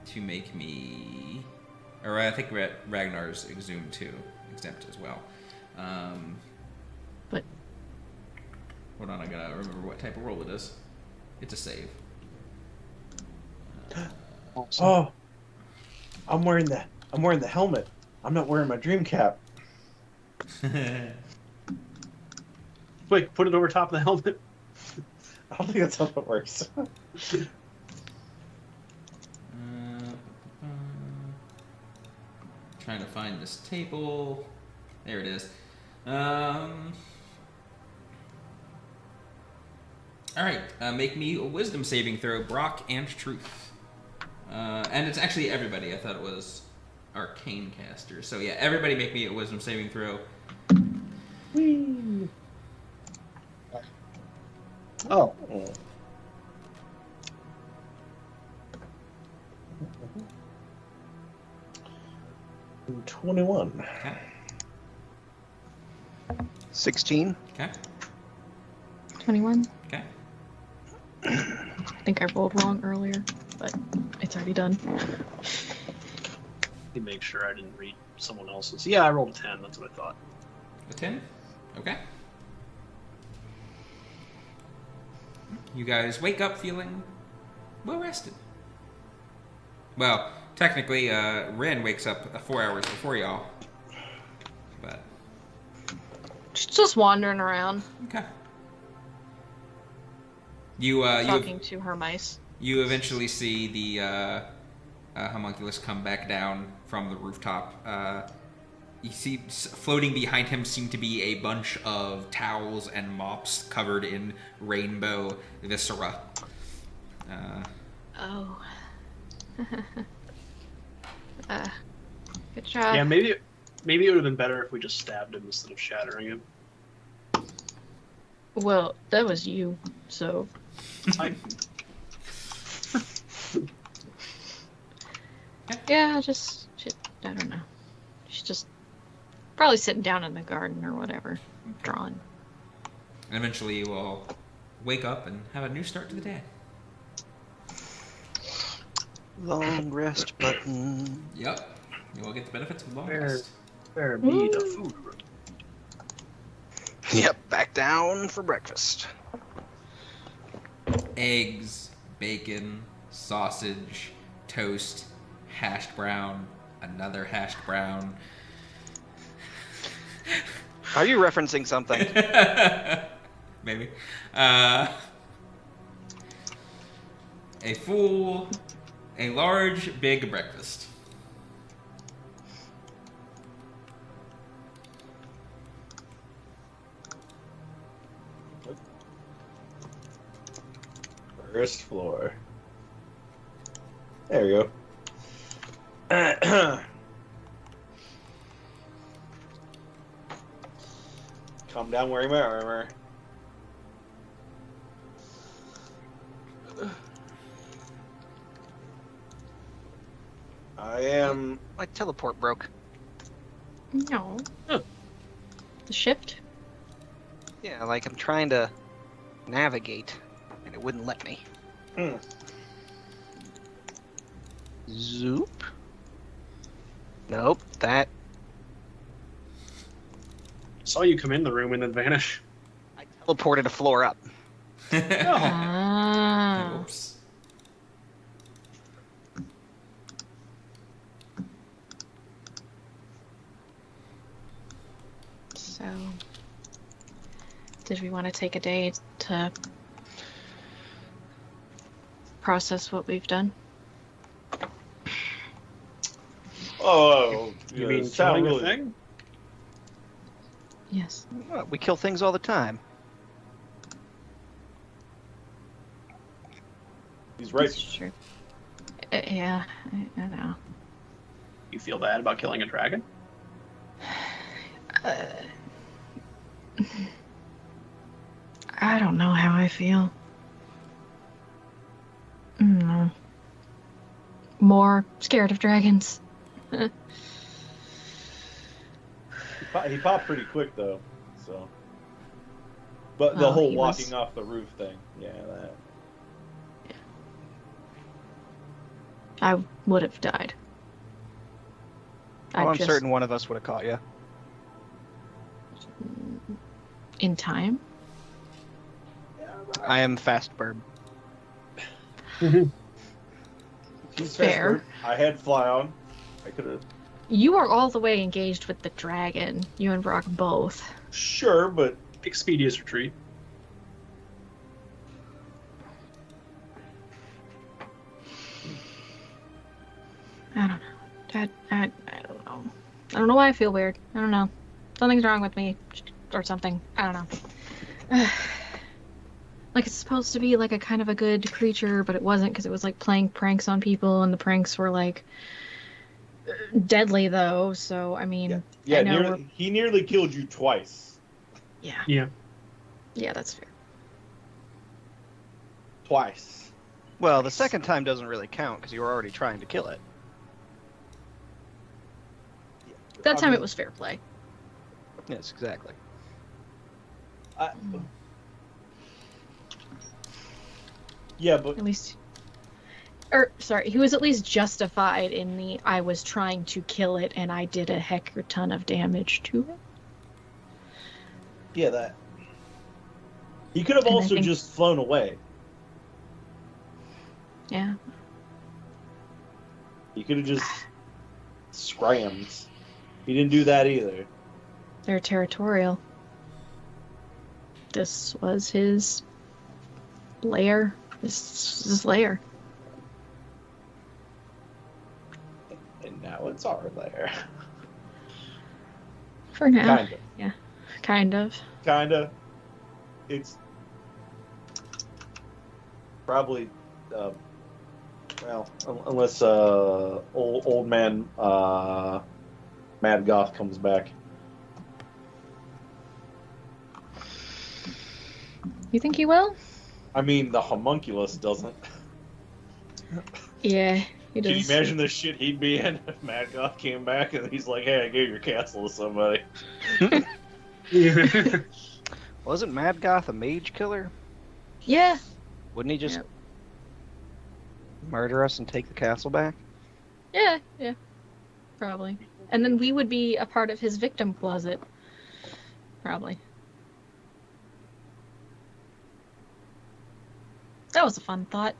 to make me, or I think Ragnar's exhumed too, exempt as well. But hold on, I gotta remember what type of roll it is. It's a save. Oh, I'm wearing the helmet. I'm not wearing my dream cap. Wait, put it over top of the helmet. I don't think that's how it works. Trying to find this table. There it is. Alright, make me a wisdom saving throw, Brock and Truth. And it's actually everybody. I thought it was arcane casters. So yeah, everybody make me a wisdom saving throw. Whee! Oh. 21. Okay. 16. Okay. 21. Okay. I think I rolled wrong earlier, but it's already done. Let me make sure I didn't read someone else's. Yeah, I rolled a 10. That's what I thought. A 10? Okay. You guys wake up feeling well rested. Well, technically, Ren wakes up 4 hours before y'all. But She's just wandering around, okay. You talking to her mice. you eventually see the homunculus come back down from the rooftop. You see floating behind him seem to be a bunch of towels and mops covered in rainbow viscera. Oh. Good job. Yeah, maybe it would have been better if we just stabbed him instead of shattering him. Well, that was you, so. I, Yeah, I don't know. She's just probably sitting down in the garden or whatever, drawing. And eventually you all wake up and have a new start to the day. Long rest button. Yep. You all get the benefits of long Fair. rest. there be the food room. Yep, back down for breakfast. Eggs, bacon, sausage, toast, hashed brown, another hashed brown. Are you referencing something? Maybe. A large, big breakfast. First floor. There we go. Calm down wearing my armor. I am... My teleport broke. No. Huh. The shift? Yeah, like I'm trying to navigate, and it wouldn't let me. Zoop. Nope, that. Saw you come in the room and then vanish. I teleported a floor up. Ah. Oops. So, did we want to take a day to process what we've done? Oh, You mean sound killing really... a thing? Yes. Well, we kill things all the time. He's right. That's true. Yeah, I know. You feel bad about killing a dragon? I don't know how I feel. No. More scared of dragons. He popped pretty quick though, so. But the Well, whole he walking was- off the roof thing, yeah, that. I would have died. Oh, I I'm just certain one of us would have caught you. in time. I am fast bird. He's Fair. fast bird. I had fly on. I could have. You are all the way engaged with the dragon. You and Brock both. Sure, but Expedious retreat. I don't know. I don't know. I don't know why I feel weird. I don't know. Something's wrong with me. Or something. I don't know. Like it's supposed to be like a kind of a good creature, but it wasn't because it was like playing pranks on people, and the pranks were like deadly though. So I mean, yeah, I know he nearly killed you twice. yeah, Yeah. that's fair. Twice. Well, the second time doesn't really count because you were already trying to kill it. That time it was fair play. Yes, exactly. Yeah, but At least, or sorry, he was at least justified in the I was trying to kill it and I did a heck of a ton of damage to it. yeah, that. He could have And I also think- just flown away. Yeah. He could have just scrammed. He didn't do that either. They're territorial. This was his lair. This is his lair. And now it's our lair. For now. Kind of. Yeah. Kind of. Kinda. It's probably, well, unless old man Maddgoth comes back. You think he will? I mean, the homunculus doesn't. Yeah, he does. Can you imagine the shit he'd be in if Maddgoth came back and he's like, "Hey, I gave your castle to somebody." Wasn't Maddgoth a mage killer? Yeah. Wouldn't he just Yep. murder us and take the castle back? Yeah. Probably. And then we would be a part of his victim closet. Probably. That was a fun thought.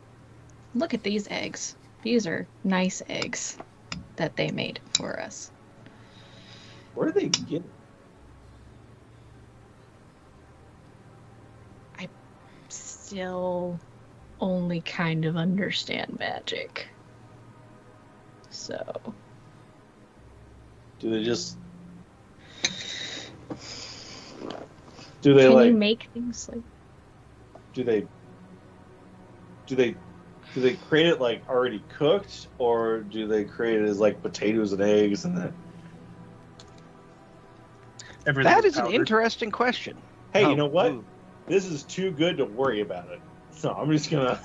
Look at these eggs. These are nice eggs that they made for us. Where do they get it? Still only kind of understand magic. So, Do they just? Do they can like? you make things like Do they create it like already cooked, or do they create it as like potatoes and eggs and then? Everything That is an powdered. interesting question. Hey, Oh, you know what? ooh. This is too good to worry about it. So I'm just gonna.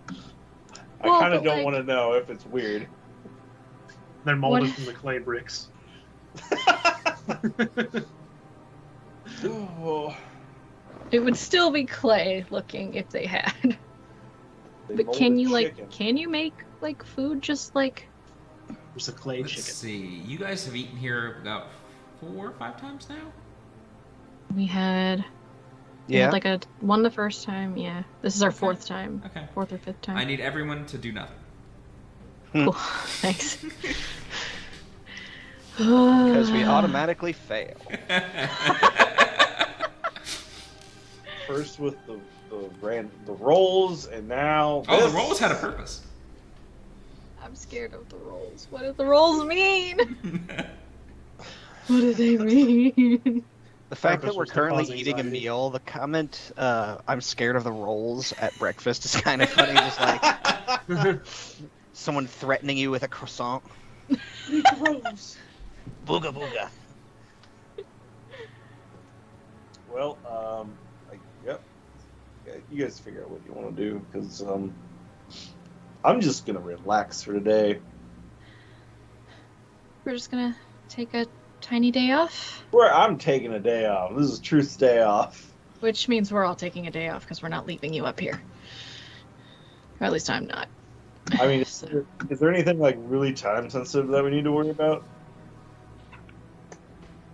I Well, kind of but, don't like- want to know if it's weird. They're molded What- from the clay bricks. Oh, it would still be clay looking if they had. they But molded can you chicken. can you make like food just like There's a clay Let's chicken. see. You guys have eaten here about 4 or 5 times now? we had? We Yeah. had like a one the first time, yeah. This is our Okay. 4th time. Okay. 4th or 5th time. I need everyone to do nothing. Cool. Thanks. Because we automatically fail. First with the rolls, and now Oh, this. the rolls had a purpose. I'm scared of the rolls. What do the rolls mean? What do they mean? The fact Purpose that we're was to currently cause eating a anxiety. meal, the comment, I'm scared of the rolls at breakfast is kind of funny. Just like someone threatening you with a croissant. Gross. Booga booga. Well, yep. you guys figure out what you want to do, because I'm just gonna relax for today. We're just gonna take a tiny day off, Where I'm taking a day off. This is Truth's day off. which means we're all taking a day off because we're not leaving you up here. Or at least I'm not. I mean, So, is there anything like really time sensitive that we need to worry about?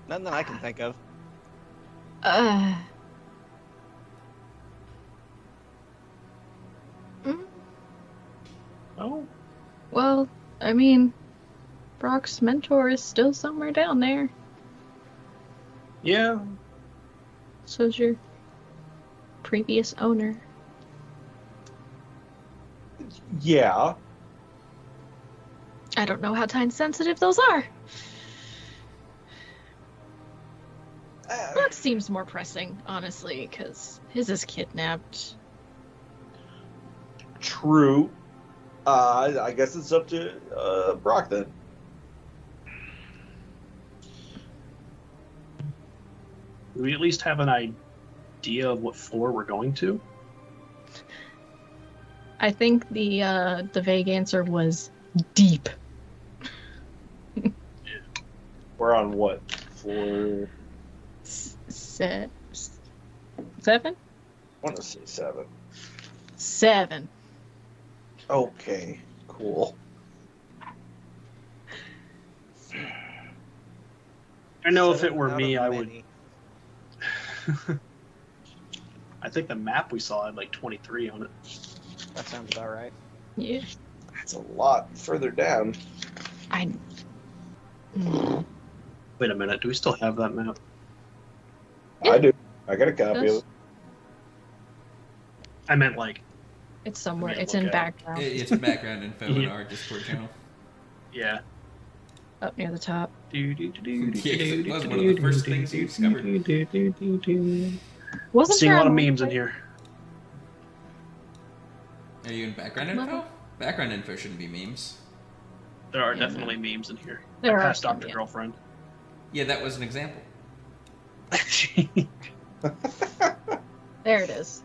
Nothing that I can think of. mm, Oh, well, I mean, Brock's mentor is still somewhere down there. yeah. So's your previous owner. Yeah. I don't know how time sensitive those are. That seems more pressing, honestly, because his is kidnapped. True. I guess it's up to Brock then. Do we at least have an idea of what floor we're going to? I think the vague answer was deep. We're on what floor? Seven? I want to say 7. 7. Okay, cool. I know if it Seven were out me, of I would. many. I think the map we saw had like 23 on it. That sounds about right. Yeah. It's a lot further down. I. Mm. Wait a minute, do we still have that map? Yeah. I do. I got a copy of Yes. it. I meant like, It's somewhere. Let me It's look in at it. background. It's background info in Yeah. our Discord channel. yeah. Up near the top. Yes, it was one of the first things you discovered. Wasn't Seeing a there lot of a memes in here. Are you in background info? Background info shouldn't be memes. There are Yeah, definitely memes in here. There I are passed some, Dr. yeah. Girlfriend. Yeah, that was an example. There it is.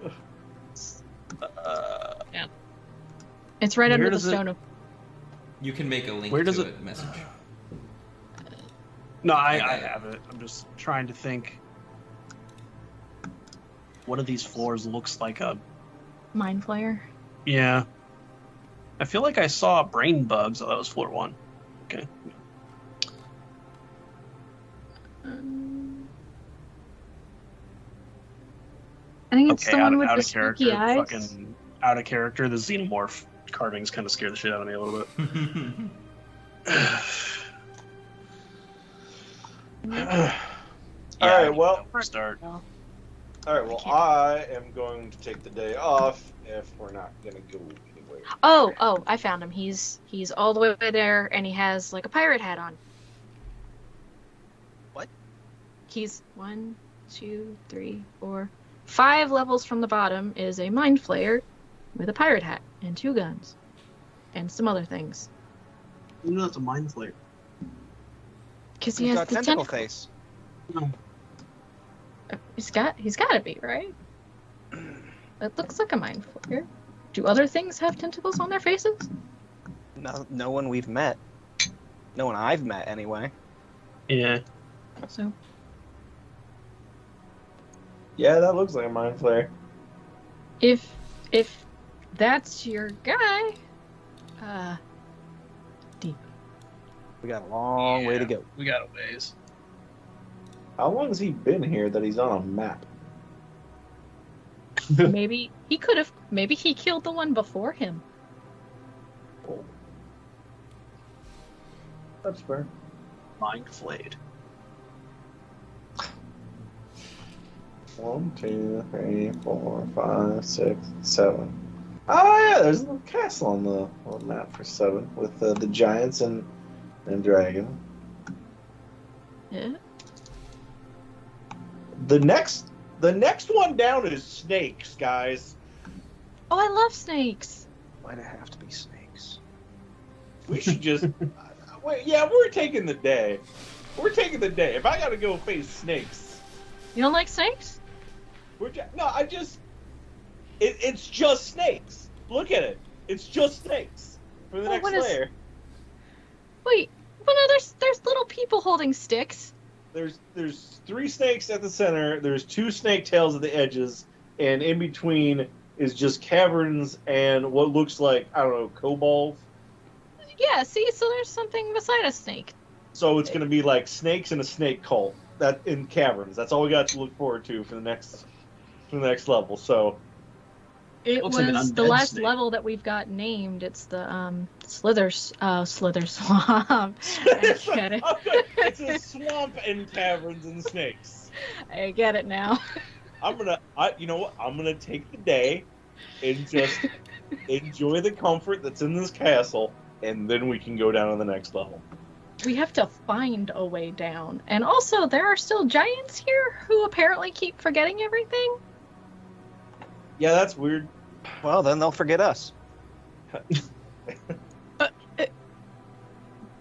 It's right Where under the does it- stone of. You can make a link Where does to it- it message. No, I got it. have it. I'm just trying to think. One of these floors looks like a. Mind Flayer. Yeah. I feel like I saw brain bugs. Oh, that was floor 1. Okay. I think it's Okay, the one with out the of character. spooky eyes. Fucking out of character. The xenomorph carvings kind of scared the shit out of me a little bit. All right, well, Start. all right, well, I am going to take the day off if we're not gonna go anywhere. Oh, I found him. He's all the way there, and he has like a pirate hat on. What? He's 1, 2, 3, 4, 5 levels from the bottom is a mind flayer with a pirate hat and 2 guns and some other things. You know that's a mind flayer. Because he He's has got the tentacle tentacle. face. He's got to be right. It looks like a mind flayer. Do other things have tentacles on their faces? No one we've met. No one I've met, anyway. Yeah. So Yeah, that looks like a mind flare. if that's your guy, deep. We got a long way to go. We got a ways. How long has he been here that he's on a map? Maybe he could have. Maybe he killed the one before him. Oh. That's fair. Mind flayed. 1, 2, 3, 4, 5, 6, 7. Oh yeah, there's a little castle on the map for 7 with the giants and dragon. Yeah. The next one down is snakes, guys. Oh, I love snakes. Why'd it have to be snakes? We should just wait. Yeah, we're taking the day. We're taking the day. If I gotta go face snakes, You don't like snakes? no. I just It's just snakes. Look at it. It's just snakes for the next layer. Wait, well, no, there's little people holding sticks. There's 3 snakes at the center. There's 2 snake tails at the edges, and in between is just caverns and what looks like, I don't know, kobolds. Yeah, see, so there's something beside a snake. So it's going to be like snakes and a snake cult that in caverns. That's all we got to look forward to for the next level. So It Looks was like an the undead last snake. level that we've got named. It's the Slither Swamp. I get it. Okay, it's a swamp and caverns and snakes. I get it now. You know what? I'm gonna take the day and just enjoy the comfort that's in this castle, and then we can go down to the next level. We have to find a way down. And also, there are still giants here who apparently keep forgetting everything. Yeah, that's weird. Well, then they'll forget us.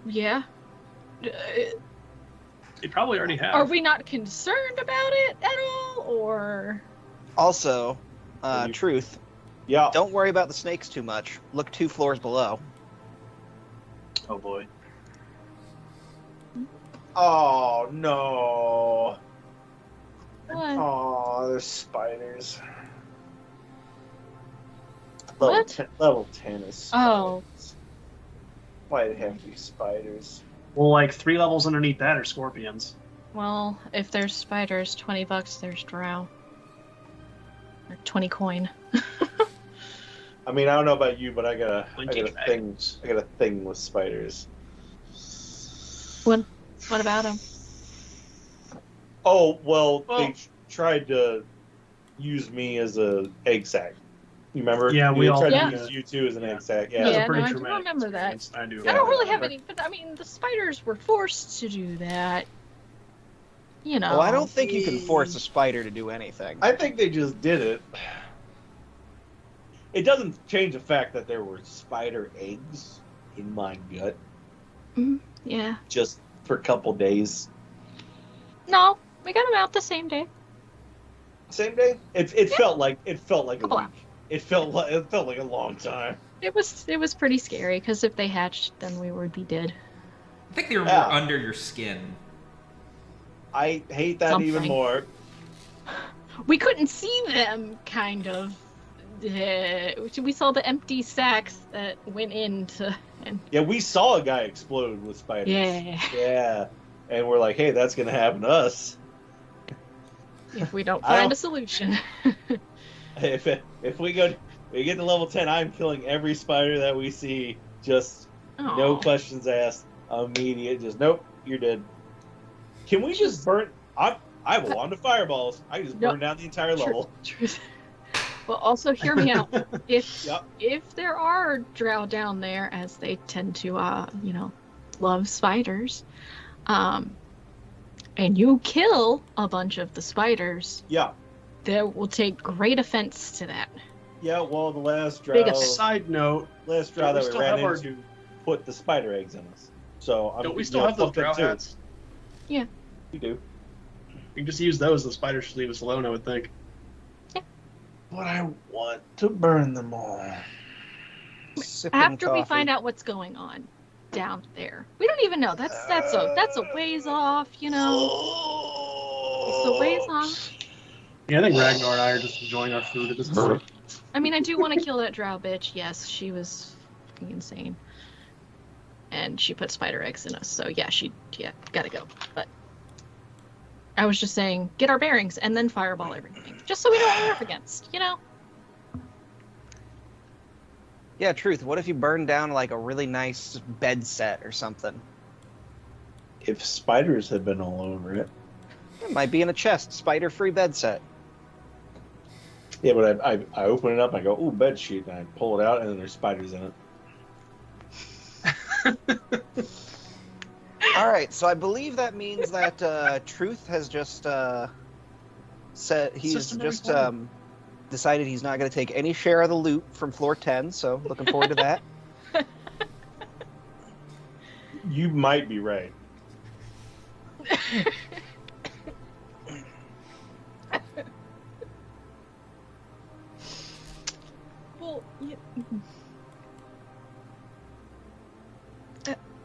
Yeah. They probably already have. Are we not concerned about it at all, or? Also, You- truth. Yeah. Don't worry about the snakes too much. Look 2 floors below. Oh boy. Oh no. What? Oh, there's spiders. What? Level 10 is spiders. Oh. Why'd it have to be spiders? Well, like 3 levels underneath that are scorpions. Well, if there's spiders, $20, there's drow. Or 20 coin. I mean, I don't know about you, but I got a thing. Dragons. I got a thing with spiders. What about them? Oh well, Well- they tried to use me as a egg sac. You remember? Yeah, we They all- tried Yeah. to use you too as an egg sac. That was Yeah, a pretty no, I do traumatic remember that. experience. I do. I don't really have remember. any, but I mean, the spiders were forced to do that. You know. Well, I don't think you can force a spider to do anything. I think they just did it. It doesn't change the fact that there were spider eggs in my gut Yeah. just for a couple days. No, we got them out the same day. Same day. It felt like a Couple week. hours. It felt like a long time. It was pretty scary because if they hatched, then we would be dead. I think they were Yeah. more under your skin. I hate that even Something. more. We couldn't see them, kind of. We saw the empty sacks that went into. And Yeah, we saw a guy explode with spiders. yeah, Yeah. And we're like, hey, that's gonna happen to us. if we don't I find don't- a solution. If we get to level 10, I'm killing every spider that we see. Just no Aw. questions asked. Immediate. Just nope, you're dead. Can we just burn? I have a wand of fireballs. I can just burn down the entire level. Truth. Well, also hear me out. If Yep. if there are drow down there, as they tend to, love spiders, and you kill a bunch of the spiders, Yeah. they will take great offense to that. Yeah. Well, the last drow, Biggest- Side note: last drow Don't we that we still ran have our- into put the spider eggs in us. So I'm don't we still have those drow hats? We do. We can just use those. The spiders should leave us alone, I would think. But I want to burn them all. After we find out what's going on down there, we don't even know. That's a ways off, you know. It's a ways off. Yeah, I think Ragnar and I are just enjoying our food at this point. I mean, I do want to kill that drow bitch. Yes, she was fucking insane. And she put spider eggs in us, so yeah, gotta go. But I was just saying, get our bearings and then fireball everything. Just so we know what we're up against, you know? Yeah, truth. What if you burn down like a really nice bed set or something? If spiders had been all over it. It might be in a chest. Spider-free bed set. Yeah, but I open it up, I go, ooh, bed sheet, and I pull it out, and then there's spiders in it. All right, so I believe that means that Truth has just said he's System just required. decided he's not going to take any share of the loot from floor 10. So looking forward to that. You might be right.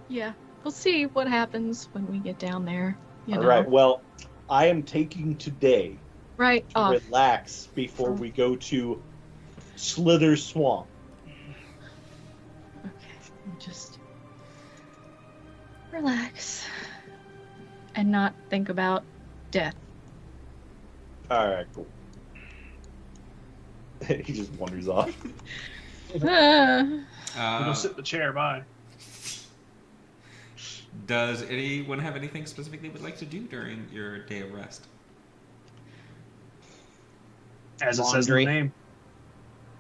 Yeah, we'll see what happens when we get down there. You All know. right. Well, I am taking today Right. to relax before we go to Slither Swamp. Okay. Just relax and not think about death. All right, cool. He just wanders off. Ah. We'll go sit in the chair. Bye. Does anyone have anything specific they would like to do during your day of rest? As it says in the Laundry. name.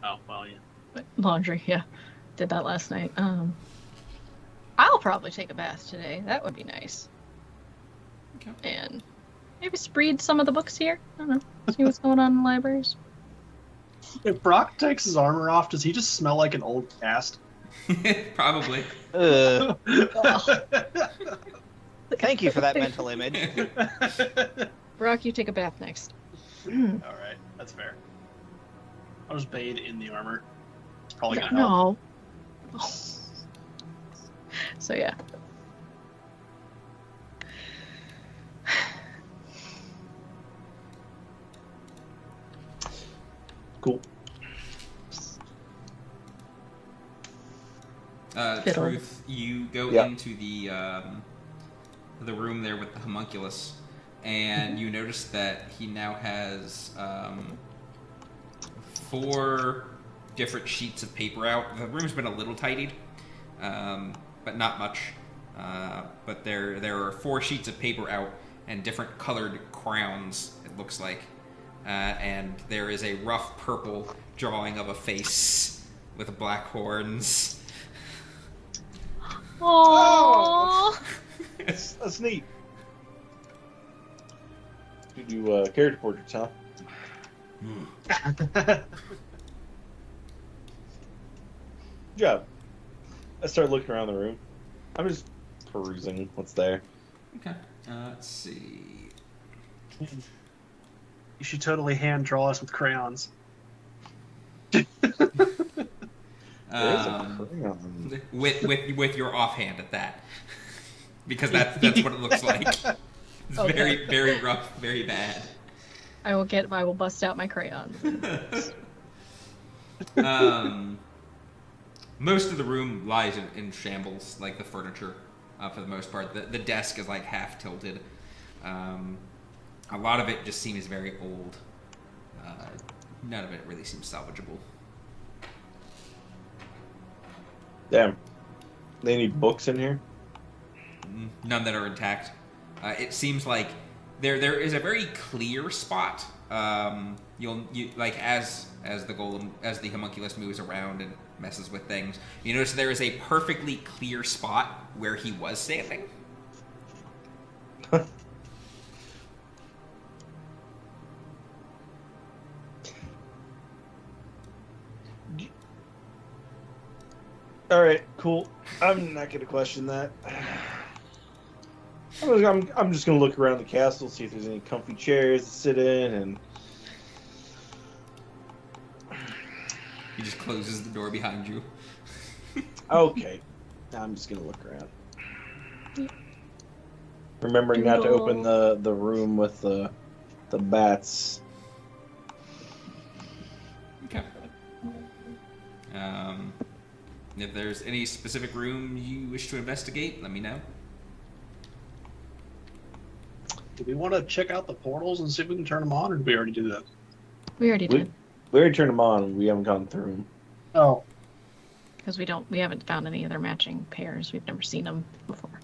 Oh, well, yeah. But laundry, yeah. Did that last night. I'll probably take a bath today. That would be nice. Okay. And maybe read some of the books here. I don't know. See what's going on in the libraries. If Brock takes his armor off, does he just smell like an old cast? Probably. Thank you for that mental image. Brock, you take a bath next. All right, that's fair. I'll just bathe in the armor. It's probably gonna help. No. So yeah. Cool. Fiddle. Truth, you go Yeah. into the room there with the homunculus, and you notice that he now has 4 different sheets of paper out. The room's been a little tidied, but not much. But there are 4 sheets of paper out and different colored crowns, it looks like. And there is a rough purple drawing of a face with black horns. Aww. That's neat. You do character portraits, huh? Good job. I start looking around the room. I'm just perusing what's there. Okay. Let's see. You should totally hand draw us with crayons. There's a crayon. With your offhand at that, because that's what it looks like. It's Okay. very, very rough, very bad. I will bust out my crayon. Most of the room lies in shambles, like the furniture, for the most part. The desk is like half tilted. A lot of it just seems very old. None of it really seems salvageable. Damn. They any books in here? None that are intact. It seems like there is a very clear spot. You like as the homunculus moves around and messes with things, you notice there is a perfectly clear spot where he was standing. All right, cool. I'm not gonna question that. I'm just gonna look around the castle, see if there's any comfy chairs to sit in, and He just closes the door behind you. okay. I'm just gonna look around. Remembering not to open the room with the bats. Okay. If there's any specific room you wish to investigate, let me know. Do we want to check out the portals and see if we can turn them on, or did we already do that? We already did. We already turned them on. We haven't gone through them. Oh, Because we haven't found any other matching pairs. We've never seen them before.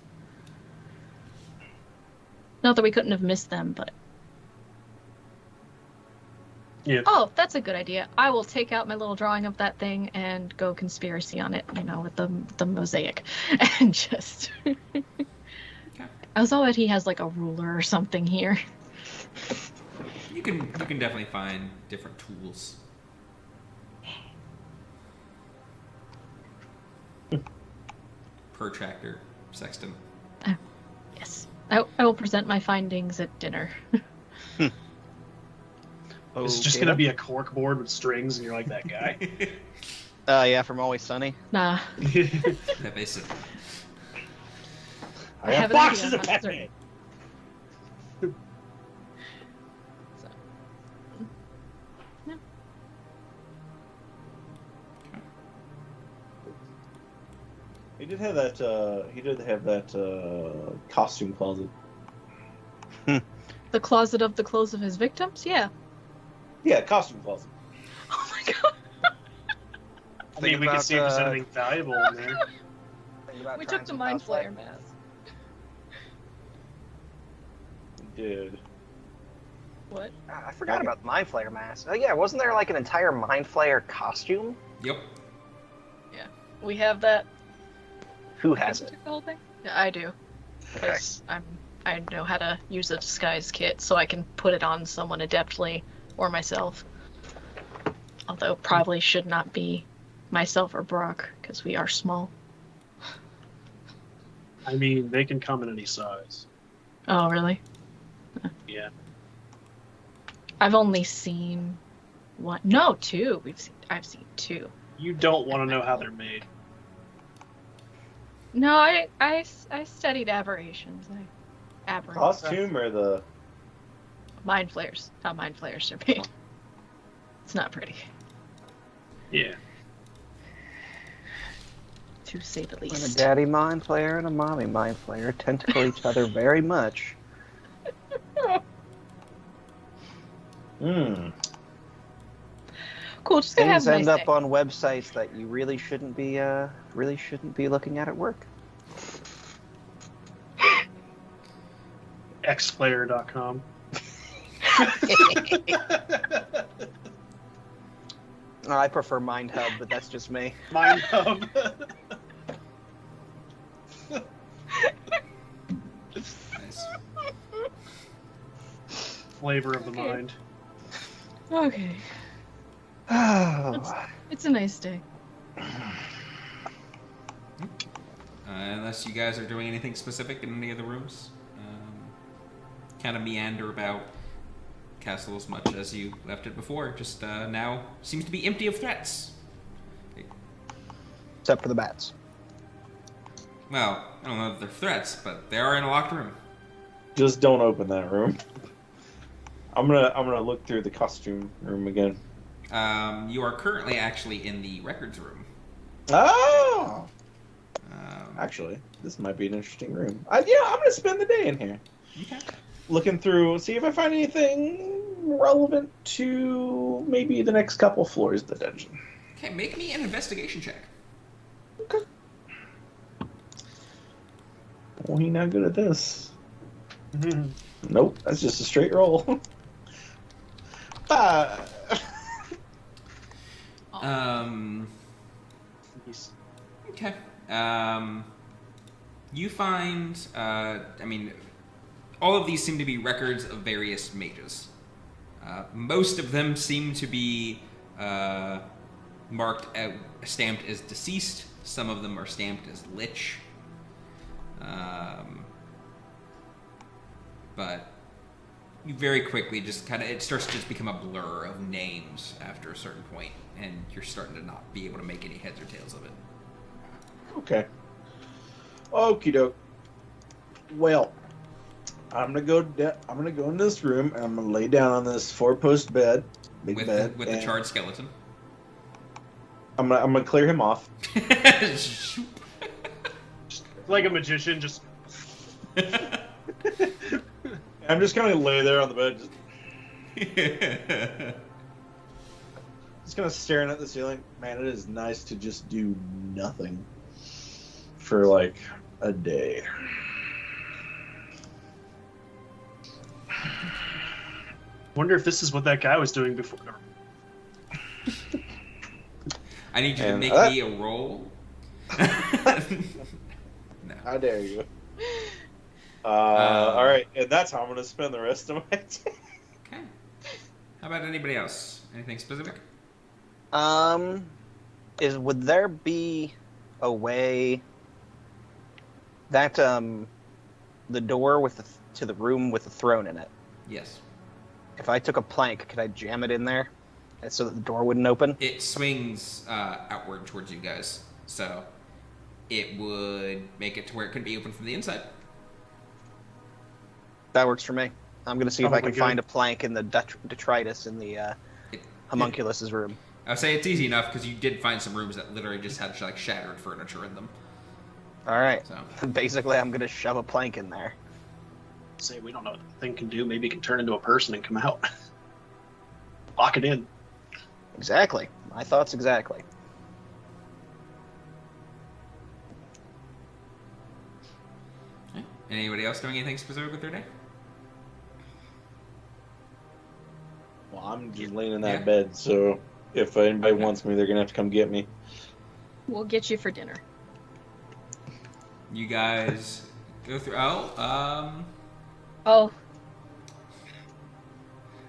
Not that we couldn't have missed them, but yeah. oh, that's a good idea. I will take out my little drawing of that thing and go conspiracy on it, with the mosaic, and just. I was always he has like a ruler or something here. You can definitely find different tools. Protractor, sextant. Yes, I will present my findings at dinner. It's just going to be a cork board with strings, and you're like that guy. Yeah, from Always Sunny. Nah, Yeah, basically. I have have an boxes idea, of I'm not Pepe. So, yeah. He did have that. He did have that costume closet. The closet of the clothes of his victims? Yeah. Yeah, costume closet. Oh my god. I mean, we can see if there's anything valuable in there. We took the Mind Flayer mask. Dude. What? I forgot about the Mind Flayer mask. Oh yeah, wasn't there like an entire Mind Flayer costume? Yep. Yeah. We have that. Who has We it? took the whole thing? Yeah, I do. Because I know how to use a disguise kit, so I can put it on someone adeptly or myself. Although probably should not be myself or Brock, because we are small. I mean, they can come in any size. Oh, really? Yeah. I've only seen one. No, two. I've seen two. You don't want to know how they're made. No, I studied aberrations. Aberrant. Costume or the Mind flares. How mind flares are made. It's not pretty, Yeah. to say the When a least. daddy Mind Flayer and a mommy Mind Flayer tentacle each other very much. Hmm. Cool. Just gonna have Things a end nice up day. on websites that you really shouldn't be looking at work. Xplayer.com. I prefer Mind Hub, but that's just me. Mind Hub. Nice. Flavor of the Okay. mind. Okay. Oh. It's a nice day. Unless you guys are doing anything specific in any of the rooms. Kind of meander about castle as much as you left it before. Just now seems to be empty of threats. Except for the bats. Well, I don't know if they're threats, but they are in a locked room. Just don't open that room. I'm gonna look through the costume room again. You are currently actually in the records room. Oh, Um, actually, this might be an interesting room. I'm gonna spend the day in here, okay. looking through, see if I find anything relevant to maybe the next couple floors of the dungeon. Okay, make me an investigation check. Okay. Well, he's not good at this. Nope, that's just a straight roll. Okay. You find, all of these seem to be records of various mages. Most of them seem to be stamped as deceased. Some of them are stamped as lich. But you very quickly it starts to just become a blur of names after a certain point, and you're starting to not be able to make any heads or tails of it. Okay. Okie doke. Well, I'm gonna go into this room and I'm gonna lay down on this 4-post bed, big With bed, the and charred skeleton. I'm gonna clear him off. Like a magician, just I'm just gonna lay there on the bed, just kind of staring at the ceiling. Man, it is nice to just do nothing for like a day. wonder if this is what that guy was doing before. I need you to And make that- me a roll. No. How dare you? All right, and that's how I'm gonna spend the rest of my day. Okay. How about anybody else? Anything specific? Would there be a way that the door to the room with the throne in it? Yes. If I took a plank, could I jam it in there so that the door wouldn't open? It swings outward towards you guys, so it would make it to where it could be open from the inside. That works for me. I'm going to see if I Probably can good. find a plank in the detritus in the homunculus's room. I would say it's easy enough because you did find some rooms that literally just had like shattered furniture in them. All right. So Basically, I'm going to shove a plank in there. Say we don't know what the thing can do. Maybe it can turn into a person and come out. Lock it in. Exactly. My thoughts exactly. okay. Anybody else doing anything specific with their day? Well, I'm just laying in that Yeah. bed, so if anybody wants me, they're gonna have to come get me. We'll get you for dinner. You guys go through. Oh,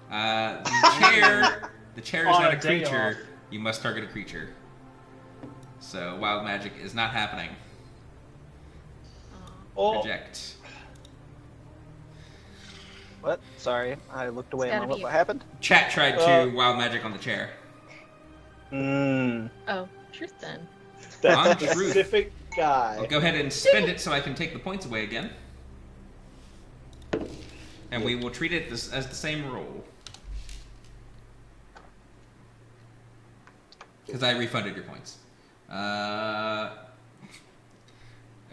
The chair. The chair is On not a a day creature. You must target a creature. So wild magic is not happening. Oh, Reject. What? Sorry, I looked away It's a gotta moment. be- What happened? Chat tried to wild magic on the chair. oh, truth then. On that truth. specific guy. I'll go ahead and spend it so I can take the points away again. And we will treat it as the same roll. Because I refunded your points.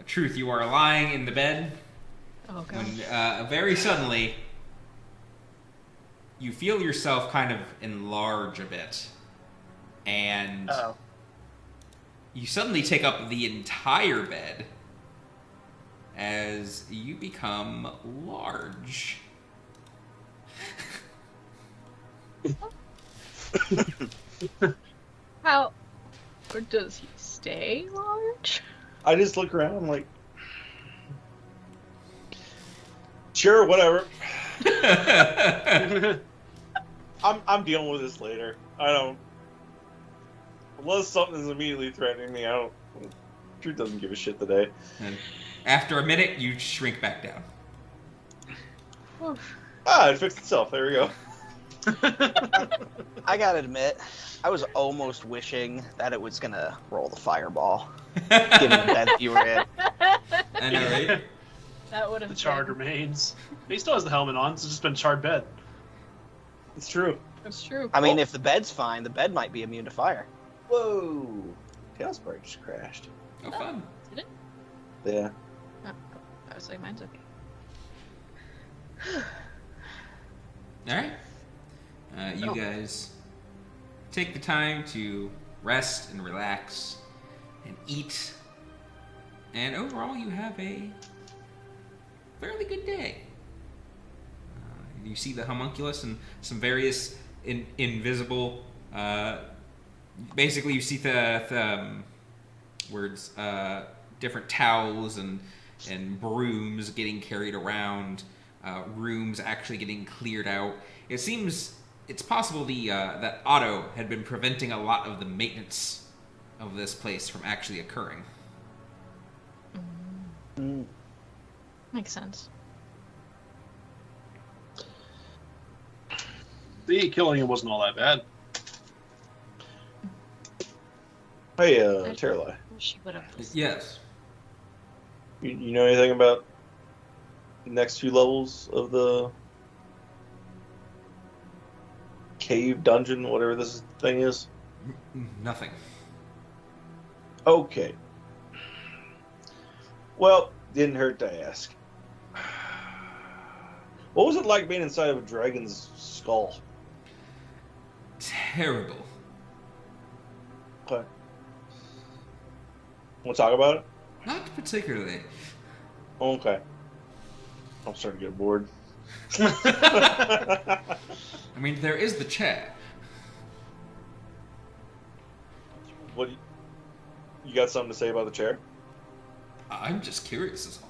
Truth, you are lying in the bed Oh when god. very suddenly you feel yourself kind of enlarge a bit. And Oh. you suddenly take up the entire bed as you become large. How? Or does he stay large? I just look around. I'm like, sure, whatever. I'm dealing with this later. I don't. Unless something is immediately threatening me, I don't. Truth doesn't give a shit today. And after a minute, you shrink back down. Oof. Ah, it fixed itself. There we go. I gotta admit, I was almost wishing that it was gonna roll the fireball, given the bed that you were in. I know, right? That would The have charred been. remains. He still has the helmet on. It's just been charred bed. It's true. That's true. I mean, if the bed's fine, the bed might be immune to fire. Whoa. Chaos Spark just crashed. Oh, fun. Did it? Yeah. Oh, I was like, mine's okay. Alright. You Oh. guys take the time to rest and relax and eat. And overall, you have a fairly good day. You see the homunculus and some various invisible. Basically, you see the words, different towels and brooms getting carried around, rooms actually getting cleared out. It seems it's possible that Otto had been preventing a lot of the maintenance of this place from actually occurring. Makes sense. The killing him wasn't all that bad. Hey, Terrali, She would have. Yes. you know anything about the next few levels of the cave dungeon, whatever this thing is? Nothing. Okay. Well, didn't hurt to ask. What was it like being inside of a dragon's skull? Terrible. Okay. Want to talk about it? Not particularly. Okay. I'm starting to get bored. I mean, there is the chair. What? You got something to say about the chair? I'm just curious as all.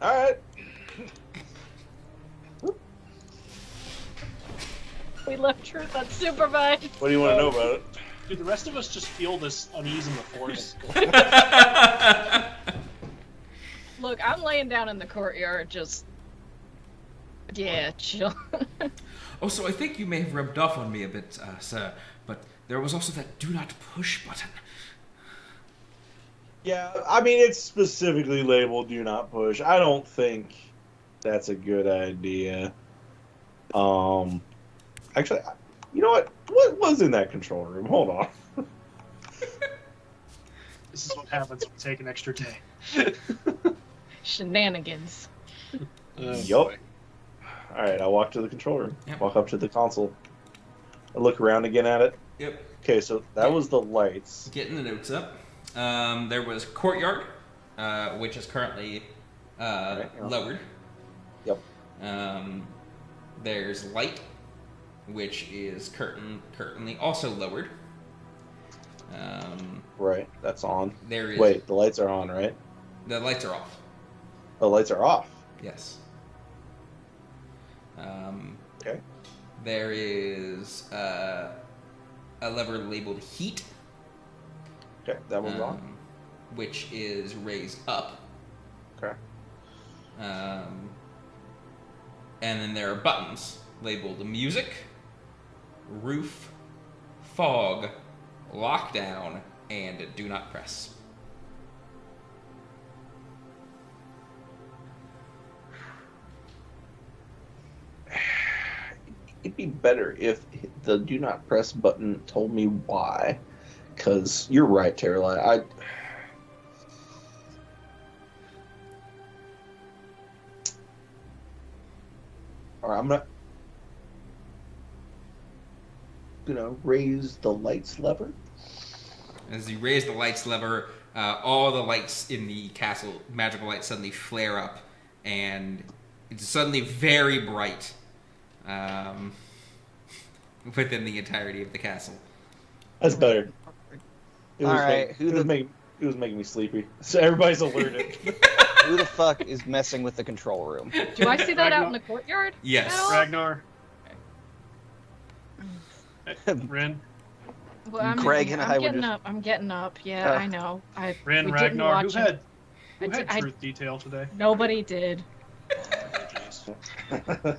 All right. We left Truth unsupervised. What do you want to know about it? Dude, the rest of us just feel this unease in the force. Look, I'm laying down in the courtyard, just. Yeah, chill. Oh, so I think you may have rubbed off on me a bit, sir, but there was also that do not push button. Yeah, I mean, it's specifically labeled "Do Not Push." I don't think that's a good idea. Actually, you know what? What was in that control room? Hold on. This is what happens when we take an extra day. Shenanigans. Yup. All right, I walk to the control room. Yep. Walk up to the console. I look around again at it. Yep. Okay, so that was the lights. Getting the notes up. There was courtyard, which is currently Right, yeah. lowered. Yep. There's light, which is currently also lowered. Right, that's on. There is Wait, the lights are on, right? the lights are off. The lights are off. Yes. Okay. There is a lever labeled heat, Okay, that one's on. which is raised up. Okay. And then there are buttons labeled music, roof, fog, lockdown, and do not press. It'd be better if the "Do Not Press" button told me why. Because you're right, Terrell. All right, I'm gonna raise the lights lever. As you raise the lights lever, all the lights in the castle, magical lights, suddenly flare up, and it's suddenly very bright within the entirety of the castle. That's better. It was, All right, it was making me sleepy. So everybody's alerted. Who the fuck is messing with the control room? Do I see that out in the courtyard? Yes. at all? Ragnar. Hey, Rin. Well, I'm Craig and I were getting just- up. I'm getting up. Yeah, I know. Rin, we didn't Ragnar. Who watch had, it. who had I- truth detail today? Nobody did. I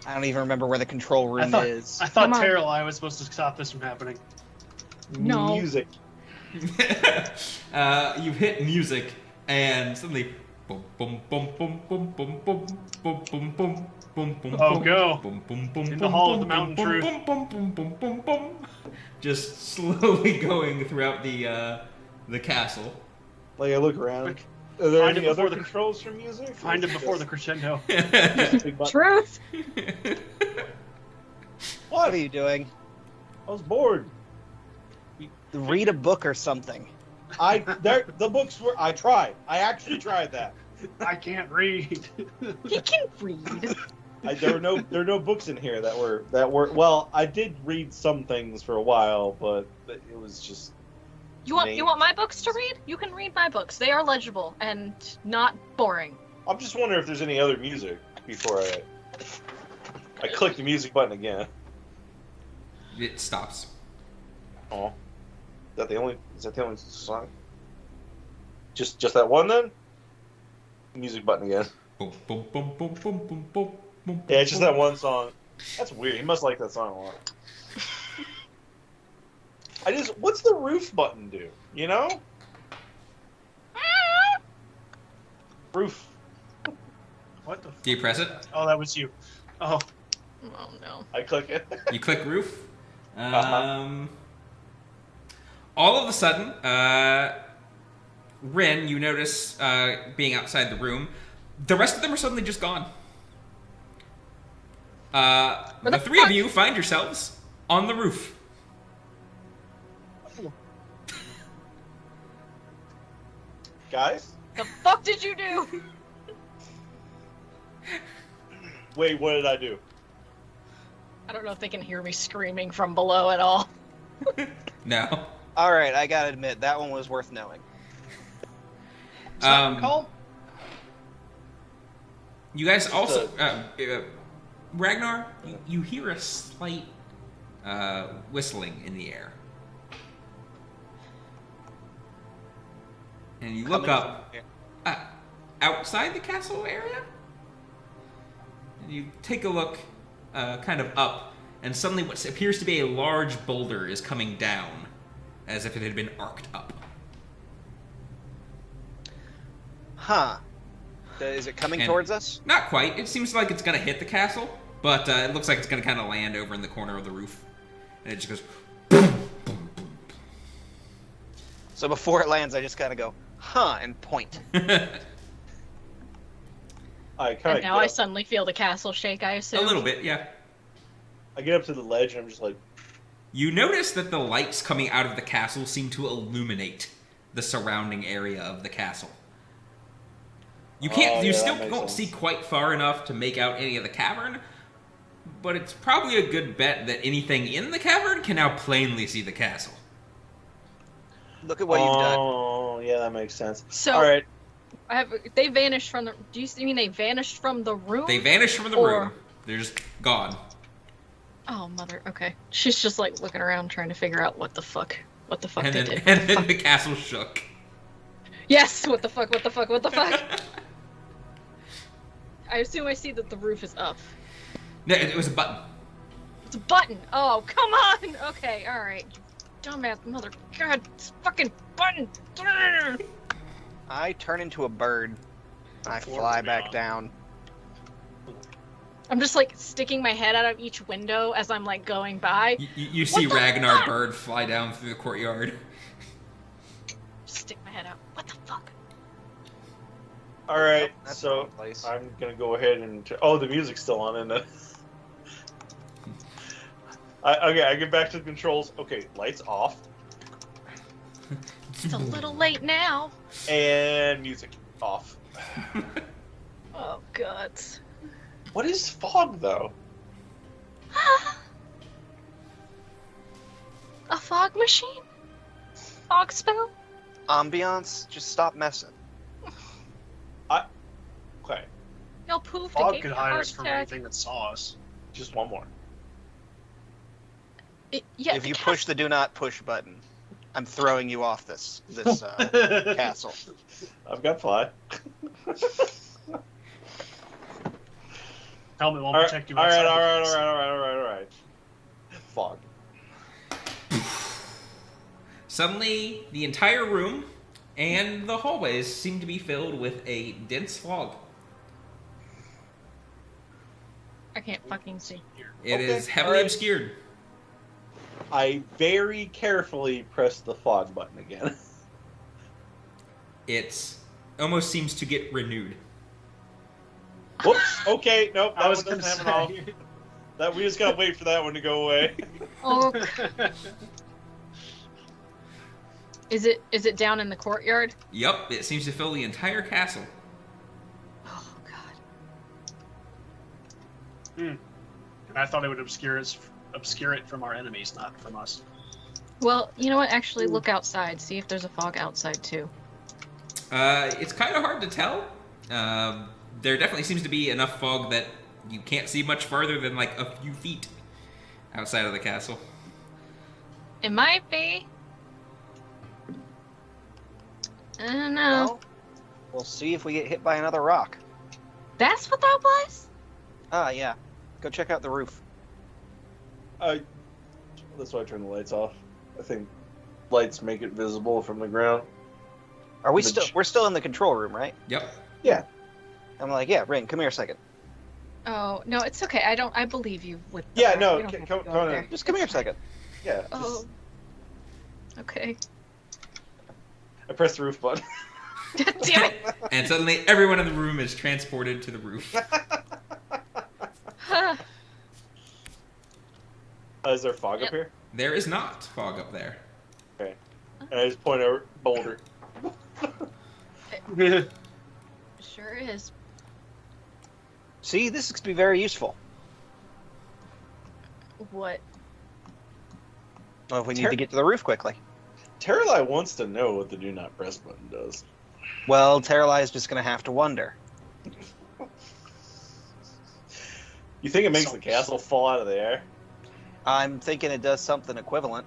don't even remember where the control room is. I thought Come on. Terrell I was supposed to stop this from happening. No. Music. You hit music, and suddenly, boom, boom, boom, boom, boom, boom, boom, boom, boom, boom, boom, boom. Oh, go. Boom, boom, boom, In the boom, Hall of boom, the Mountain boom, Truth. Boom, boom, boom, boom, boom, boom. Just slowly going throughout the castle. Like I look around. Quick, Are there find any it other before the- controls for music? Find it before the crescendo. Big button. Truth. What are you doing? I was bored. Read a book or something. The books were. I tried. I actually tried that. I can't read. He can read. There were no books in here that were. Well, I did read some things for a while, but it was just. You want my books to read? You can read my books. They are legible and not boring. I'm just wondering if there's any other music before I click the music button again. It stops. Oh, is that the only song? Just that one then? Music button again. Boom, boom, boom, boom, boom, boom, boom, boom. Yeah, it's just that one song. That's weird. He must like that song a lot. What's the roof button do? You know? Roof. What the? Do you press it? Oh, that was you. Oh, Oh no. I click it. You click roof. Uh-huh. All of a sudden, Rin, you notice being outside the room. The rest of them are suddenly just gone. The three of you find yourselves on the roof. Guys? The fuck did you do? Wait, what did I do? I don't know if they can hear me screaming from below at all. No. All right, I gotta admit that one was worth knowing. call. You guys also, Ragnar, you hear a slight whistling in the air, and you look Coming up outside the castle area, and you take a look, kind of up, and suddenly what appears to be a large boulder is coming down, as if it had been arced up. Huh. Is it coming And- towards us? Not quite. It seems like it's gonna hit the castle, but it looks like it's gonna kind of land over in the corner of the roof, and it just goes. Boom, boom, boom. So before it lands, I just kind of go, huh, and point. I kind And of now I suddenly feel the castle shake, I A assume. little bit, yeah. I get up to the ledge and I'm just like, You notice that the lights coming out of the castle seem to illuminate the surrounding area of the castle. You can't. Oh, you yeah, still that makes don't sense. see quite far enough to make out any of the cavern, but it's probably a good bet that anything in the cavern can now plainly see the castle. Look at what you've done. oh, yeah, that makes sense. So, All right, they vanished from the. Do you mean they vanished from the room? They vanish from the Or- room. They're just gone. Oh, mother. Okay. She's just like looking around trying to figure out what the fuck And they then, did. and then the castle shook. Yes! What the fuck? I assume I see that the roof is up. No, it was a button. It's a button! Oh, come on! Okay, alright. Dumbass mother. God, it's fucking button! I turn into a bird. I Before fly we back go. down. I'm just like sticking my head out of each window as I'm like going by. You see the Ragnar fuck? Bird fly down through the courtyard. Stick my head out. What the fuck? all right. Nope, that's the So wrong place. I'm gonna go ahead and. Oh, the music's still on, isn't it? Okay, I get back to the controls. Okay, lights off It's a little late now. and music off. Oh, God. What is fog though? A fog machine? Fog spell? Ambiance, just stop messing. Okay, Y'all poofed and Fog gave could me a hide heart us from attack. anything that saw us. just one more. Yeah, If the you cas- push the do not push button, I'm throwing you off this castle. I've got fly. Helmet won't All right, protect you. all right, outside all the right, place. all right. Fog. Suddenly, the entire room and the hallways seem to be filled with a dense fog. I can't fucking see. It Okay, is heavily alright. obscured. I very carefully press the fog button again. It almost seems to get renewed. Whoops. Okay, nope. That I was one gonna doesn't happen say. all. That we just gotta wait for that one to go away. Oh, is it down in the courtyard? Yup, it seems to fill the entire castle. Oh, God. And I thought it would obscure it from our enemies, not from us. Well, you know what? Actually, look outside. See if there's a fog outside, too. It's kind of hard to tell. There definitely seems to be enough fog that you can't see much farther than like a few feet outside of the castle. It might be. I don't know. Well, we'll see if we get hit by another rock. That's what that was? Ah, yeah. Go check out the roof. That's why I turn the lights off. I think lights make it visible from the ground. Are we The still? ch- We're still in the control room, right? Yep. Yeah. I'm like, yeah, Ring, come here a second. Oh, no, it's okay. I believe you with the Yeah, fact no, we don't c- have come- to go come there. in. Just come here a It's fine. second. Yeah. Oh. Okay. I press the roof button. God damn it. And suddenly everyone in the room is transported to the roof. Huh. Is there fog Yep. up here? There is not fog up there. Okay. And I just point over boulder. Sure is. See, this could be very useful. What? Well, if we need to get to the roof quickly. Terralai wants to know what the do not press button does. Well, Terralai is just going to have to wonder. You think it makes So- the castle fall out of the air? I'm thinking it does something equivalent.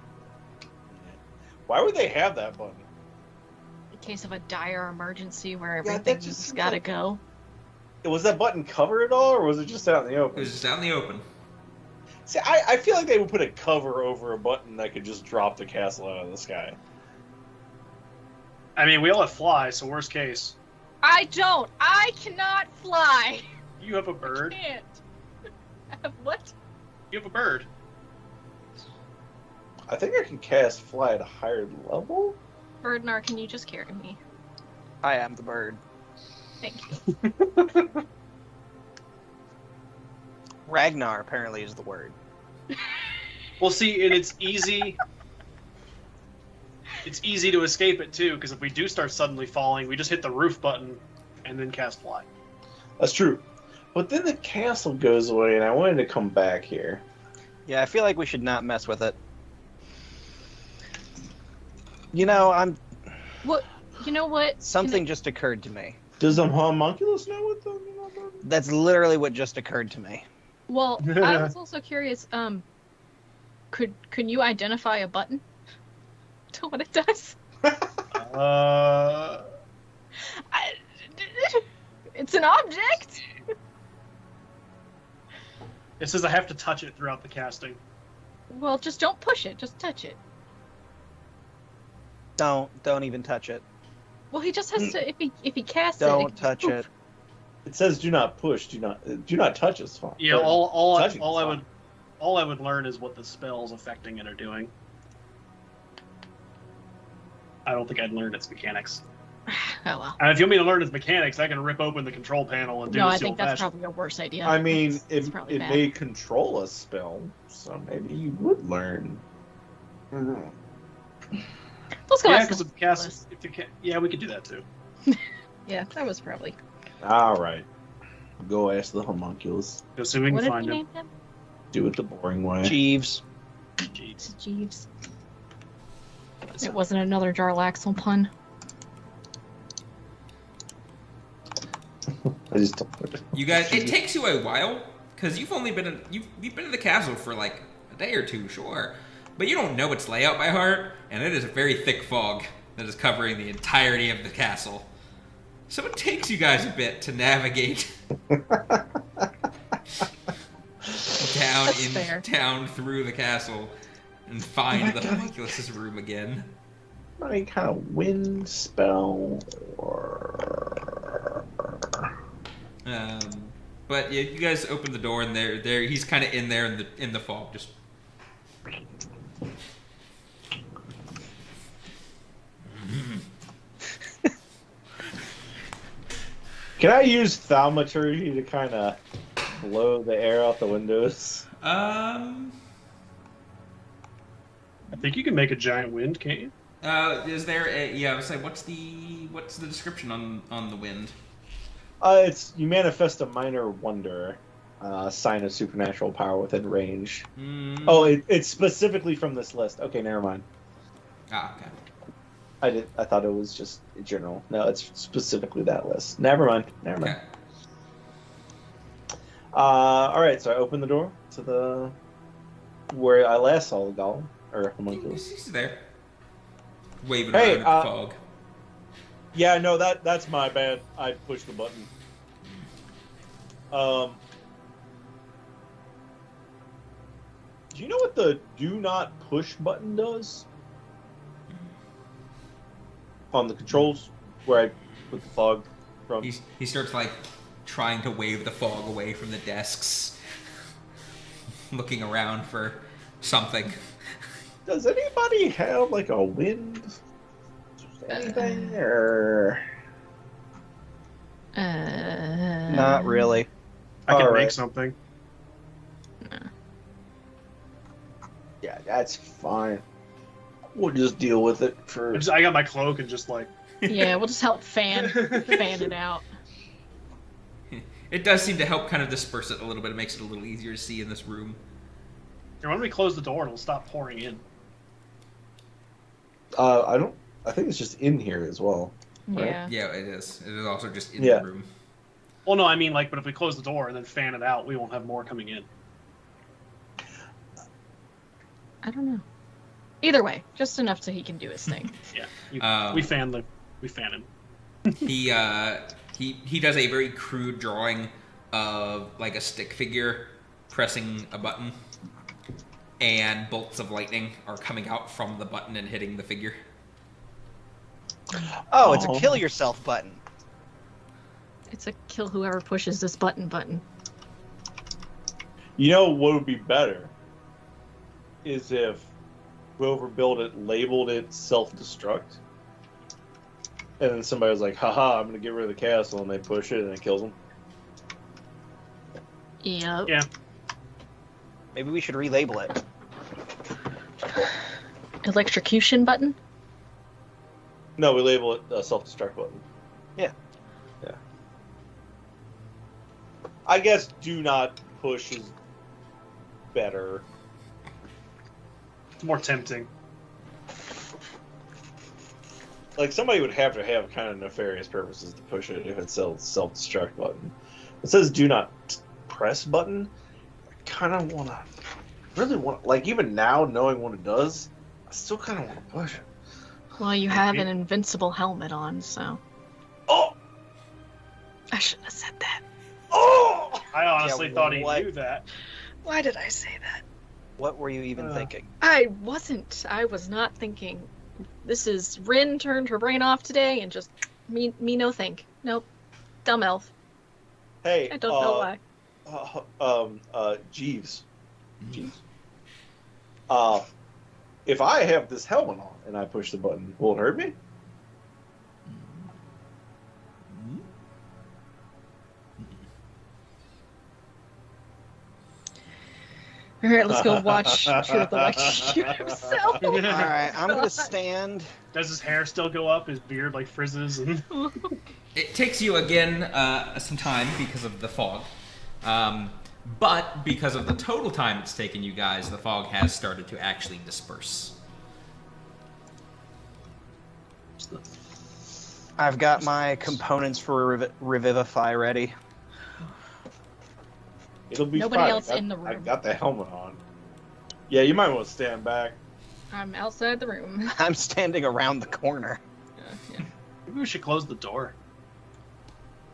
Why would they have that button? In case of a dire emergency where that everything's just seems gotta like- go. Was that button covered at all, or was it just out in the It open? was just out in the open. See, I feel like they would put a cover over a button that could just drop the castle out of the sky. I mean, we all have fly, so worst case. I don't. I cannot fly. You have a bird. I can't. I have what? You have a bird. I think I can cast fly at a higher level. Birdnar, can you just carry me? I am the bird. Thank you. Ragnar apparently is the word. Well, see, and it's easy. It's easy to escape it too, because if we do start suddenly falling, we just hit the roof button and then cast fly. That's true. But then the castle goes away, and I wanted to come back here. Yeah, I feel like we should not mess with it. You know, What? You know what? something just occurred to me. Does the homunculus know what the... That's literally what just occurred to me. Well, I was also curious. Can you identify a button to what it does? It's an object. It says I have to touch it throughout the casting. Well, just don't push it. Just touch it. Don't even touch it. Well, he just has to. If he casts it, Don't it touch poof. it. It says do not push, do not touch is fine. Yeah, Or all touching is I fine. would learn is what the spells affecting it are doing. I don't think I'd learn its mechanics. Oh well. And if you want me to learn its mechanics, I can rip open the control panel and do No, this I think old that's fashioned. probably a worse idea. I mean, It's it probably bad. may control a spell, so maybe you would learn. Let's go Yeah, ask because the if cast, list. if you can, yeah, we could do that too. Yeah, that was probably. All right. Go ask the homunculus. Go see if we What can did find we him. name him? Do it the boring way. Jeeves. Jeez. It's Jeeves. It wasn't another Jarlaxle pun. I just don't. You guys, it takes you a while because you've only been you've been in the castle for like a day or two, sure, but you don't know its layout by heart, and it is a very thick fog that is covering the entirety of the castle. So it takes you guys a bit to navigate fair. down through the castle and find the homunculus's room again. Any kind of wind spell or But yeah, you guys open the door and there he's kind of in there in the fog, just. Can I use thaumaturgy to kind of blow the air out the windows? I think you can make a giant wind, can't you? Is there a yeah? I was like, what's the description on the wind? It's you manifest a minor wonder, sign of supernatural power within range. Oh, it's specifically from this list. Okay, never mind. Ah, okay. I thought it was just general. No, it's specifically that list. Never mind. Never mind. Okay. All right, so I open the door to the where I last saw the golem or homunculus. He's there, waving Hey, around in the fog. Yeah, no, that's my bad. I pushed the button. Do you know what the do not push button does? On the controls, where I put the fog from. He starts like trying to wave the fog away from the desks, looking around for something. Does anybody have like a wind? Anything or? Not really. I can All make right. something. Yeah, that's fine. We'll just deal with it for. I got my cloak and just like. Yeah, we'll just help fan it out. It does seem to help kind of disperse it a little bit. It makes it a little easier to see in this room. Why don't we close the door and it'll stop pouring in? I don't. I think it's just in here as well. Right. Yeah. Yeah, it is. It is also just in Yeah. the room. Well, no, I mean like, but if we close the door and then fan it out, we won't have more coming in. I don't know. Either way, just enough so he can do his thing. Yeah, we fan him. He does a very crude drawing of like a stick figure pressing a button, and bolts of lightning are coming out from the button and hitting the figure. Oh, it's a Oh. kill yourself button. It's a kill whoever pushes this button. You know what would be better is if whoever built it labeled it self-destruct, and then somebody was like, "Haha, I'm gonna get rid of the castle," and they push it and it kills them. Yep. Yeah. Maybe we should relabel it. Electrocution button? No, we label it a self-destruct button. Yeah. Yeah. I guess do not push is better. It's more tempting. Like, somebody would have to have kind of nefarious purposes to push it if it's a self-destruct button. It says do not press button. I kind of want to, really want, like, even now knowing what it does, I still kind of want to push it. Well, you have an invincible helmet on, so... Oh! I shouldn't have said that. Oh! I honestly thought he what? knew that. Why did I say that? What were you even thinking? I wasn't. I was not thinking. This is Rin turned her brain off today and just me no think. Nope. Dumb elf. Hey, I don't know why. Jeeves. Jeeves. If I have this helmet on and I push the button, will it hurt me? All right, let's go watch Truth electrocute himself. All right, I'm gonna stand. Does his hair still go up? His beard like frizzes and It takes you again some time because of the fog. But because of the total time it's taken you guys, the fog has started to actually disperse. I've got my components for Revivify ready. It'll be Nobody fine. else in the room. I got the helmet on. Yeah, you might want to stand back. I'm outside the room. I'm standing around the corner. Yeah. maybe we should close the door.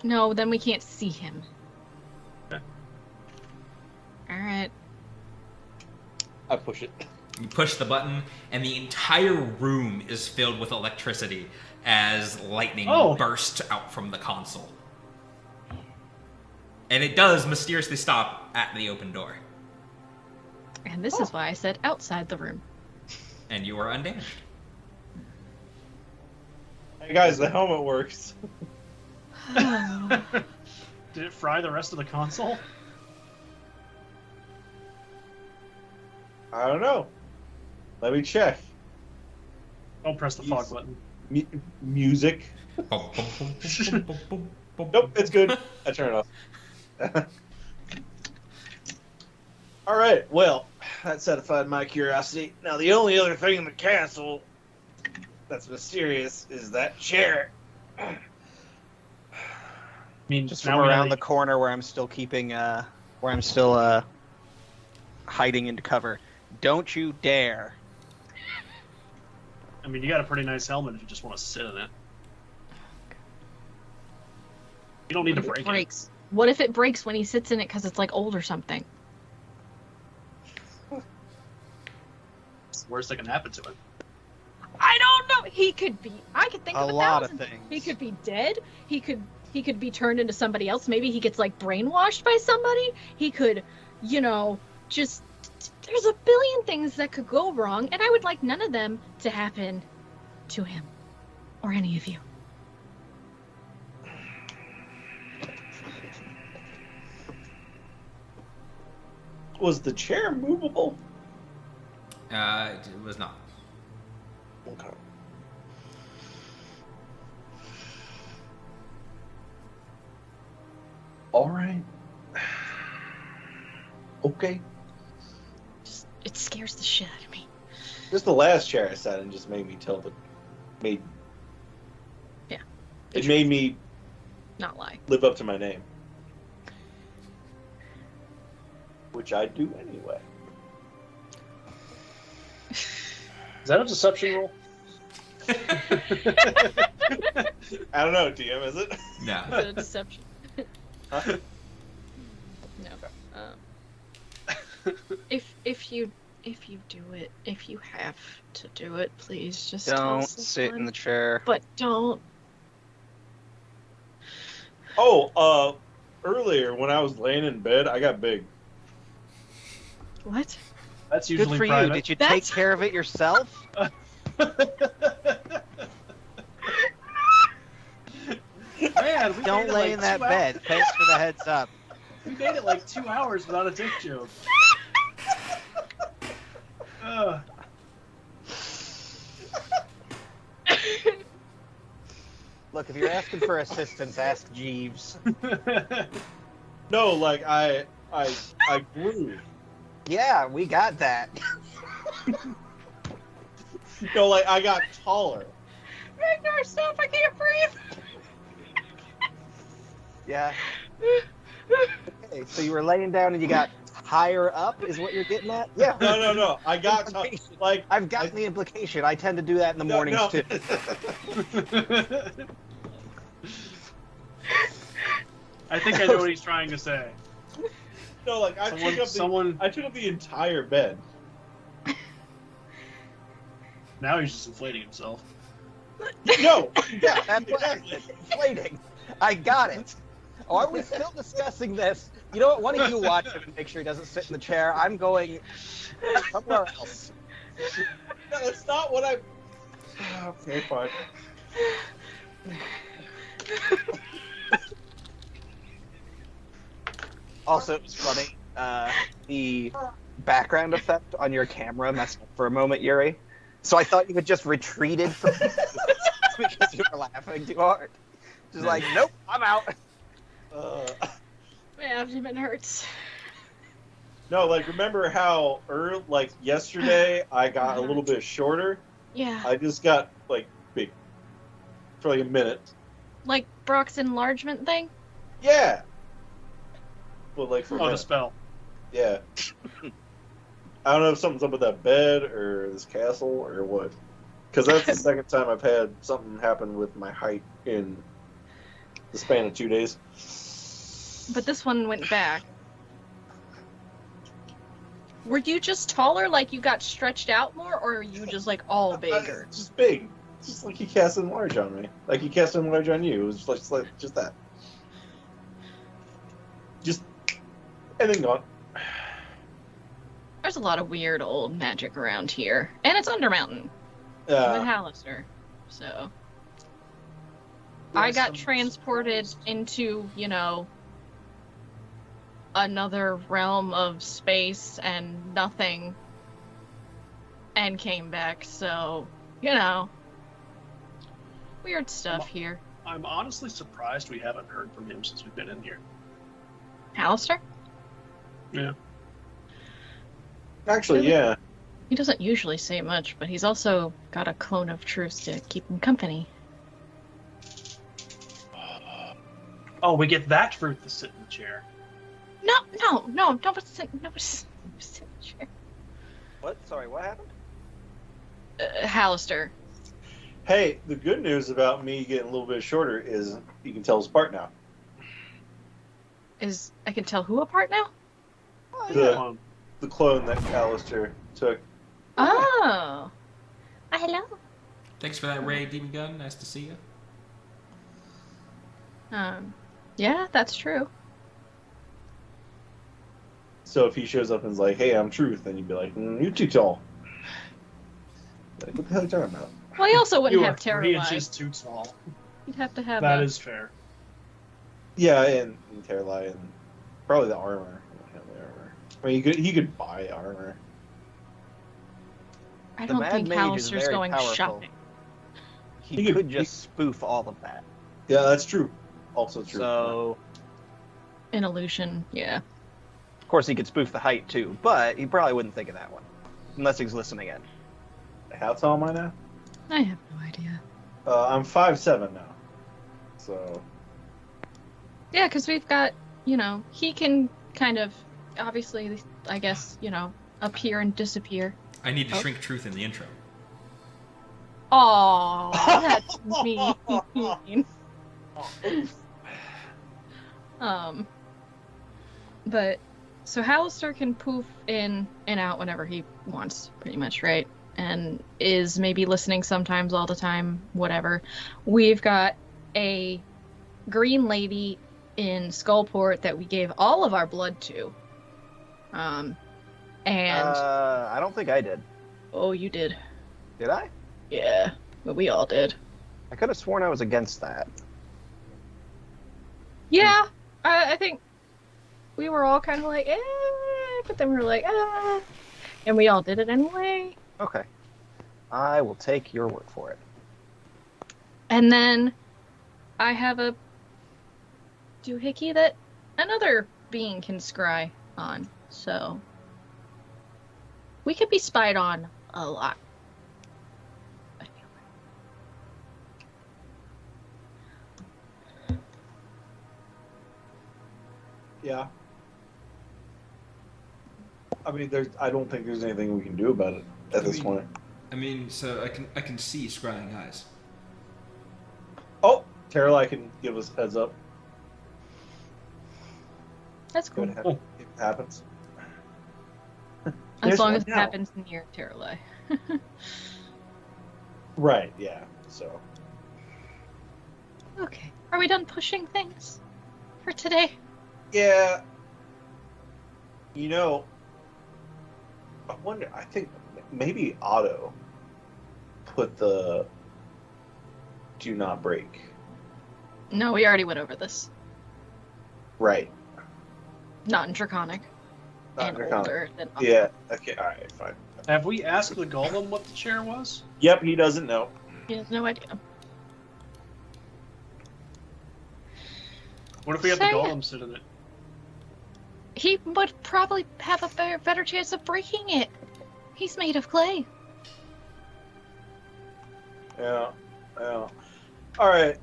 No, then we can't see him. Okay. All right. I push it. You push the button, and the entire room is filled with electricity as lightning bursts out from the console. And it does mysteriously stop at the open door. And this is why I said outside the room. And you are undamaged. Hey guys, the helmet works. Did it fry the rest of the console? I don't know. Let me check. Don't press the fog button. Music. Boom, boom, boom, boom, boom, boom, boom. Nope, it's good. I turn it off. All right. Well, that satisfied my curiosity. Now, the only other thing in the castle that's mysterious is that chair. I mean, Just now from we around know the corner where I'm still keeping, where I'm still hiding into cover. Don't you dare! I mean, you got a pretty nice helmet if you just want to sit in it. You don't need to break it. Breaks. What if it breaks when he sits in it because it's like old or something? It's the worst that can happen to it. I don't know. He could be. I could think A of a lot of thousand. things. He could be dead. He could be turned into somebody else. Maybe he gets like brainwashed by somebody. He could, just there's a billion things that could go wrong, and I would like none of them to happen to him or any of you. Was the chair movable? It was not. Okay. All right. Okay. It scares the shit out of me. Just the last chair I sat in just made me Yeah. It made me Not lie. live up to my name. Which I do anyway. Is that a deception roll? I don't know, DM, is it? No. Is it a deception? Huh? No. If you do it, if you have to do it, please just Don't toss us sit one. in the chair. But don't. Oh, earlier when I was laying in bed, I got big. What? That's Good usually for you. private. Did you That's- take care of it yourself? Man, we Don't made it lay like in that 2 hours. bed. Thanks for the heads up. We made it like 2 hours without a dick joke. Ugh. Look, if you're asking for assistance, ask Jeeves. No, like I grew. Yeah, we got that. No, like I got taller. Ragnar, stop! I can't breathe. Yeah. Okay, so you were laying down and you got higher up, is what you're getting at? Yeah. No. I got like I've gotten the implication. I tend to do that in the mornings no. too. I think I know what he's trying to say. No, like I took up the entire bed. Now he's just inflating himself. No. Yeah, that's exactly. Inflating. I got it. Oh, are we still discussing this? You know what? One of you watch him and make sure he doesn't sit in the chair. I'm going somewhere else. No, that's not what I. Okay, fine. Also, it was funny. The background effect on your camera messed up for a moment, Yuri. So I thought you had just retreated from because you were laughing too hard. Just like, nope, I'm out. My abdomen hurts. No, like remember how yesterday I got a little bit shorter? Yeah. I just got like big for like a minute. Like Brock's enlargement thing? Yeah. But like for a Oh, the minute. spell. Yeah. I don't know if something's up with that bed or this castle or what. Because that's the second time I've had something happen with my height in the span of 2 days. But this one went back. Were you just taller, like you got stretched out more, or are you just like all bigger? It's just big. It's just like he cast enlarge on me. Like he cast enlarge on you. It was just that. Just and then gone. There's a lot of weird old magic around here. And it's Undermountain with Hallister. So I Yes, got I'm transported surprised. into, another realm of space and nothing and came back, so weird stuff here. I'm honestly surprised we haven't heard from him since we've been in here. Hallister? Yeah. Actually, yeah. He doesn't usually say much, but he's also got a clone of truce to keep him company. Oh, we get that fruit to sit in the chair. No, nobody sit in the chair. What? Sorry, what happened? Hallister. Hey, the good news about me getting a little bit shorter is you can tell us apart now. I can tell who apart now? The clone that Alistair took. Oh. Hello. Thanks for that, Ray Demon Gun. Nice to see you. Yeah, that's true. So if he shows up and is like, "Hey, I'm Truth," then you'd be like, "You're too tall." Like, what the hell are you talking about? Well, he also wouldn't You have are terror 3 life. inches too tall. He'd have to have That is fair. Yeah, and Terrali and probably the armor. I mean, he could buy armor. I The don't Mad think Mage is Hallister's very going powerful. shopping. He could just spoof all of that. Yeah, that's true. Also true. So, An illusion, yeah. of course, he could spoof the height too, but he probably wouldn't think of that one. Unless he's listening in. How tall am I now? I have no idea. I'm 5'7" now. So Yeah, because we've got, he can kind of, obviously, I guess, appear and disappear. I need to shrink truth in the intro. Oh, that's mean. But so Hallister can poof in and out whenever he wants, pretty much, right? And is maybe listening sometimes, all the time, whatever. We've got a green lady in Skullport that we gave all of our blood to. And I don't think I did. oh, you did. Did I? Yeah, but we all did. I could have sworn I was against that. Yeah, I think we were all kind of like, but then we were like, and we all did it anyway. Okay. I will take your word for it. And then I have a doohickey that another being can scry on, so we could be spied on a lot. I feel like. Yeah. I mean, I don't think there's anything we can do about it at this point. I mean, so I can see scrying eyes. Oh, Terrell, can give us a heads up. That's cool. If it happens. As There's long one as it now. happens near Terralai. Right, yeah. So. Okay. Are we done pushing things for today? Yeah. You know, I think maybe Otto put the do not break. No, we already went over this. Right. Not in Draconic. Not and Draconic. older than Yeah, okay, alright, fine. Have we asked the golem what the chair was? Yep, he doesn't know. He has no idea. What if we have the Say it. golem sit in it? He would probably have a better chance of breaking it. He's made of clay. Yeah, yeah. Alright,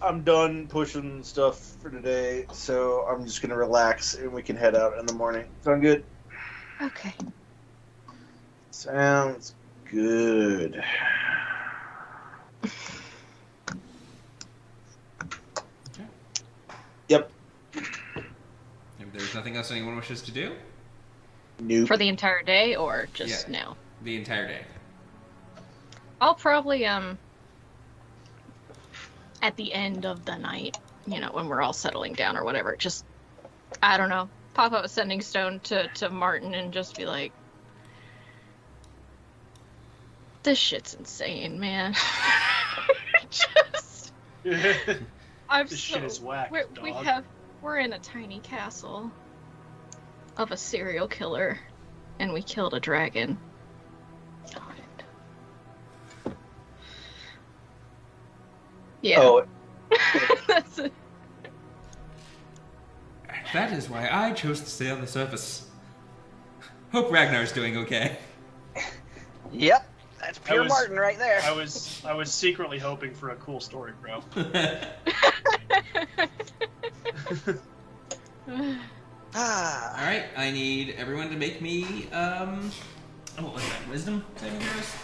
I'm done pushing stuff for today, so I'm just gonna relax and we can head out in the morning. Sound good? Okay. Sounds good. Okay. Yep. If there's nothing else anyone wishes to do, Nope. For the entire day or just Yeah. now? the entire day. I'll probably, at the end of the night, when we're all settling down or whatever, just, I don't know, pop up a sending stone to Martin and just be like, this shit's insane, man. Just, I'm This so, shit is whack, dog. we're in a tiny castle of a serial killer, and we killed a dragon. Darn it. Yeah. Oh, That's it. That is why I chose to stay on the surface. Hope Ragnar's doing okay. Yep, that's pure was- Martin right there. I was secretly hoping for a cool story, bro. Ah, Alright, I need everyone to make me, what was that? Wisdom saving throws?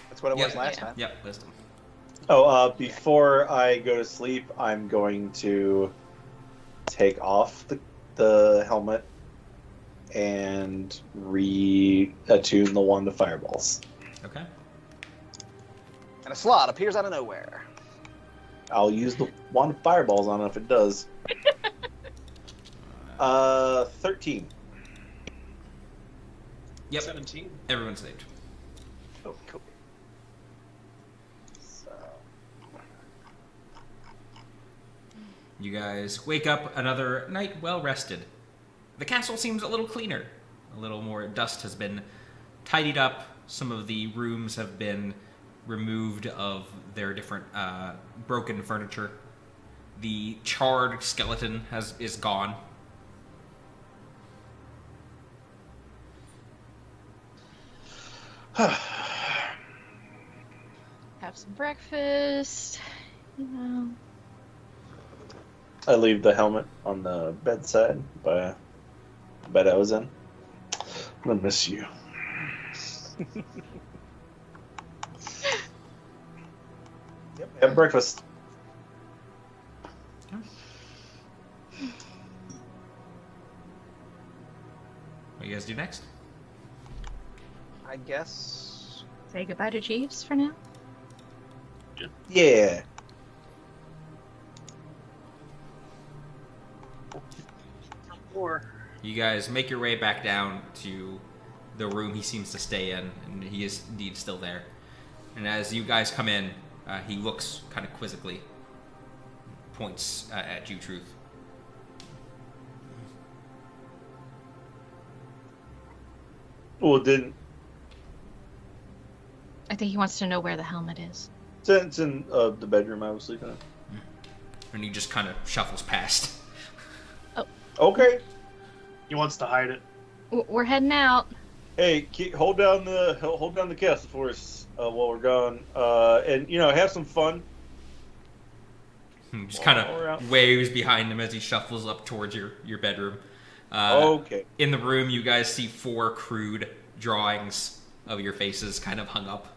that's what it was Yeah. last Yeah. time. Yep, wisdom. before I go to sleep, I'm going to take off the helmet and reattune the wand to fireballs. Okay. And a slot appears out of nowhere. I'll use the wand of fireballs on it if it does. 13. Yep, 17. everyone's saved. Oh, cool. So, You guys wake up another night well rested. The castle seems a little cleaner. A little more dust has been tidied up. Some of the rooms have been removed of their different broken furniture. The charred skeleton is gone. Have some breakfast. I leave the helmet on the bedside by the bed I was in. I'm gonna miss you. Yep, have breakfast. What do you guys do next? I guess. Say goodbye to Jeeves for now. Yeah. floor. You guys make your way back down to the room he seems to stay in, and he is indeed still there. And as you guys come in, he looks kind of quizzically, points at you, Truth. Well, didn't. I think he wants to know where the helmet is. It's in the bedroom I was sleeping in. And he just kind of shuffles past. Okay. He wants to hide it. We're heading out. Hey, hold down the castle for us while we're gone, and have some fun. Just kind of waves behind him as he shuffles up towards your bedroom. Okay. In the room, you guys see 4 crude drawings of your faces kind of hung up.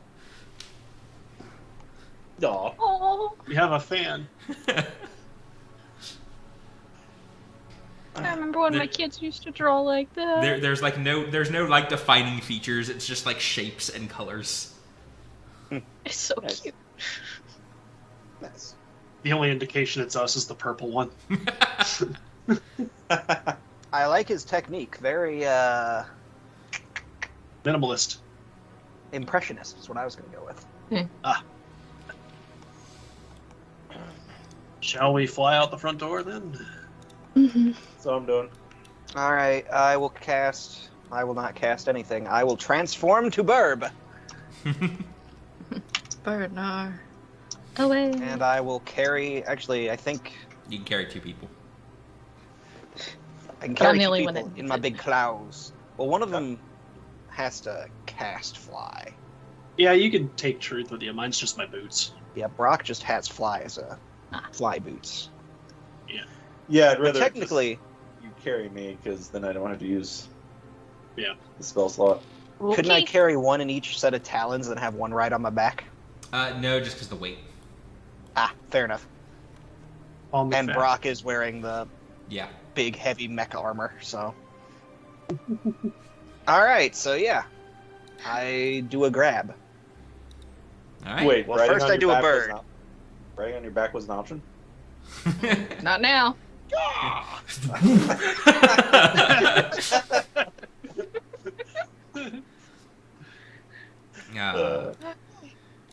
Aw. Oh, We have a fan. I remember when my kids used to draw like that. There's no like defining features. It's just like shapes and colors. It's so Nice. cute. Nice. The only indication it's us is the purple one. I like his technique. Very Minimalist. impressionist is what I was going to go with. Shall we fly out the front door then? Mm-hmm. That's what I'm doing. All right, I will not cast anything. I will transform to Burb, Bernard. Away. and I will carry. Actually, I think You can carry 2 people. I can But I'm carry the 2 only one people that in my did. big claws. Well, one of them has to cast fly. Yeah, you can take Truth with you. Mine's just my boots. Yeah, Brock just has fly as a Ah. fly boots. Yeah, I'd But rather technically, just you carry me because then I don't have to use Yeah. the spell slot. couldn't I Okay. carry one in each set of talons and have one right on my back? No, just because the weight. Ah, fair enough. Paul And McFadden. Brock is wearing the Yeah. big, heavy mech armor, so. Alright, so yeah. I do a grab. All right. Wait, Well, riding first on I your do a back was bird. not- Riding on your back was an option? Not now.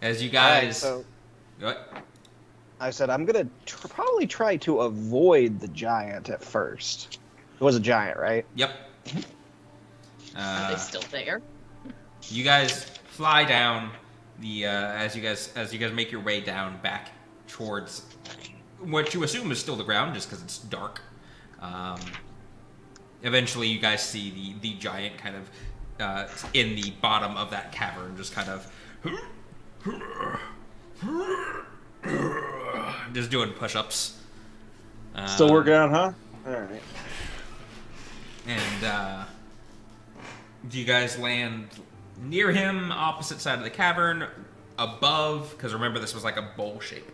As you Alright, guys, so what? I said I'm gonna probably try to avoid the giant at first. It was a giant, right? Yep. Are they still there? You guys fly down the as you guys make your way down back towards what you assume is still the ground, just because it's dark. Eventually, you guys see the giant kind of in the bottom of that cavern, just kind of just doing push-ups. Still working out, huh? Alright. And do you guys land near him, opposite side of the cavern, above? Because remember, this was like a bowl shape.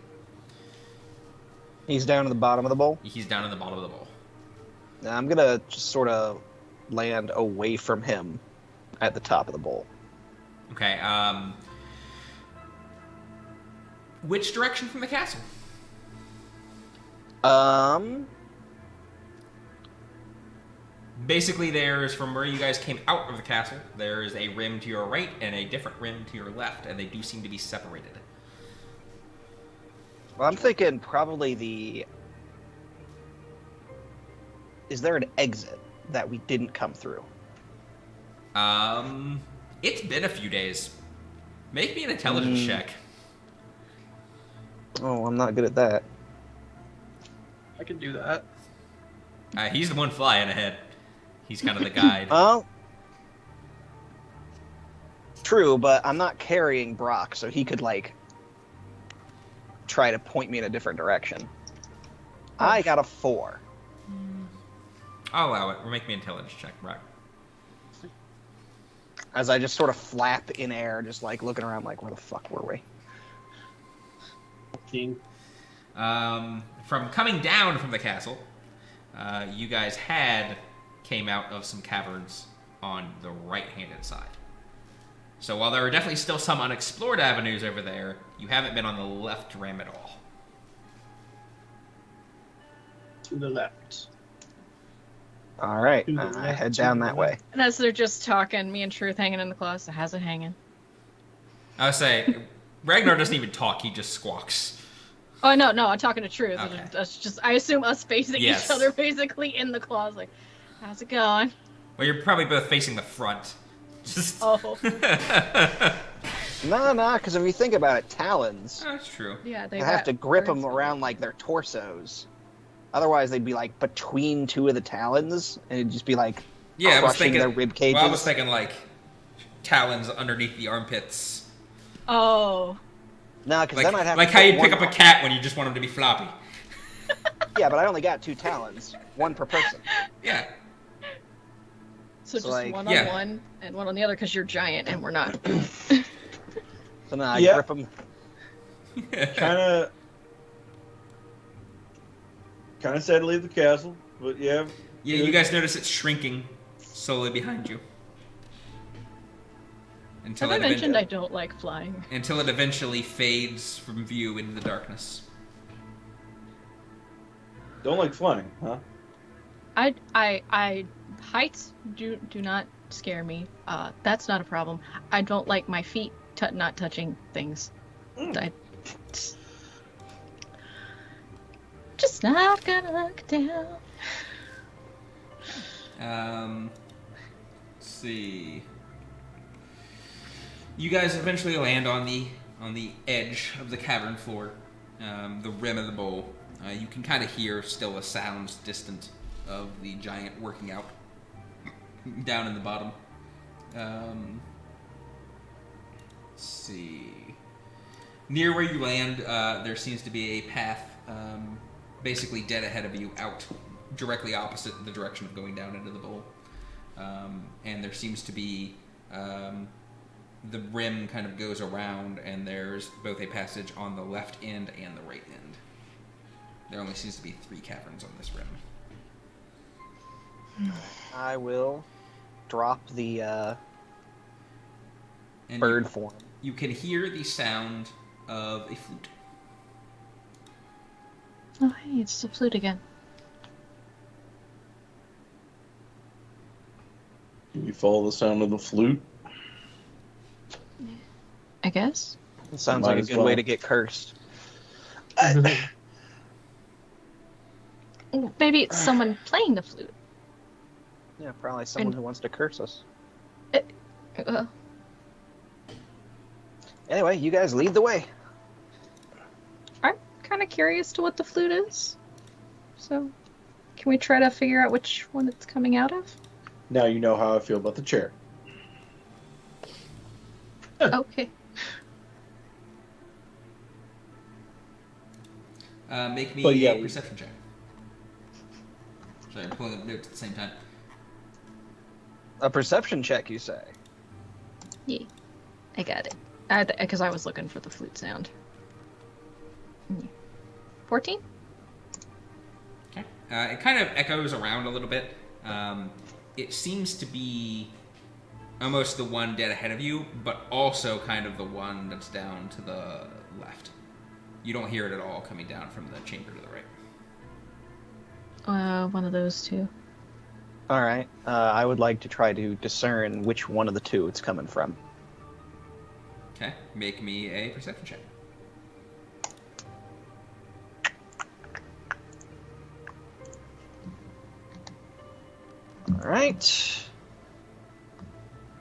He's down at the bottom of the bowl. He's down in the bottom of the bowl. Now I'm gonna just sort of land away from him at the top of the bowl. Okay. Which direction from the castle? Basically, there's from where you guys came out of the castle, there is a rim to your right and a different rim to your left, and they do seem to be separated. Well, I'm thinking probably the. Is there an exit that we didn't come through? It's been a few days. Make me an intelligence check. Oh, I'm not good at that. I can do that. He's the one flying ahead. He's kind of the guide. Well, true, but I'm not carrying Brock, so he could like try to point me in a different direction. I got a 4. I'll allow it. Or make me an intelligence check, right? As I just sort of flap in air, just like looking around, like where the fuck were we? King. From coming down from the castle, you guys came out of some caverns on the right-handed side. So while there are definitely still some unexplored avenues over there, you haven't been on the left rim at all. To the left. All right, To the I left, head to down the that left. way. And as they're just talking, me and Truth hanging in the closet. How's it hanging? I would say Ragnar doesn't even talk; he just squawks. Oh no, I'm talking to Truth. Okay. That's just I assume us facing Yes. each other basically in the closet. Like, how's it going? Well, you're probably both facing the front. Just. Oh, Nah, because if you think about it, talons, That's true. yeah, they you have got to grip them birds. around like their torsos. Otherwise, they'd be like between two of the talons, and it'd just be like Yeah, I was crushing thinking. their rib cages. Well, I was thinking like talons underneath the armpits, Oh, No, because like then I'd have like to how put you pick one- up a cat when you just want him to be floppy. Yeah, but I only got 2 talons, one per person. Yeah. so just like- one Yeah. on one and one on the other because you're giant and we're not. So now I Yeah. grip them. Kind of sad to leave the castle, but yeah. Yeah, you guys notice it's shrinking slowly behind you. Until Have I it, mentioned I don't like flying? until it eventually fades from view into the darkness. Don't like flying, huh? I heights do not scare me. That's not a problem. I don't like my feet not touching things. I just not gonna look down. Let's see. You guys eventually land on the edge of the cavern floor, the rim of the bowl. You can kind of hear still a sounds distant of the giant working out down in the bottom. Let's see. Near where you land, there seems to be a path, basically dead ahead of you, out directly opposite the direction of going down into the bowl. And there seems to be the rim kind of goes around, and there's both a passage on the left end and the right end. There only seems to be 3 caverns on this rim. I will drop the And bird form. You can hear the sound of a flute. Oh, hey, it's the flute again. Can you follow the sound of the flute? I guess. It sounds Might like a as good well. way to get cursed. Maybe it's someone playing the flute. Yeah, probably someone And- who wants to curse us. Uh, Anyway, you guys lead the way. I'm kind of curious to what the flute is. So, can we try to figure out which one it's coming out of? Now you know how I feel about the chair. Okay. Make me But yeah, a perception check. Sorry, I'm pulling up notes at the same time. A perception check, you say? Yeah, I got it. Because I was looking for the flute sound. 14? Okay. It kind of echoes around a little bit. It seems to be almost the one dead ahead of you, but also kind of the one that's down to the left. You don't hear it at all coming down from the chamber to the right. One of those two. All right. I would like to try to discern which one of the two it's coming from. Okay. Make me a perception check. All right. Let's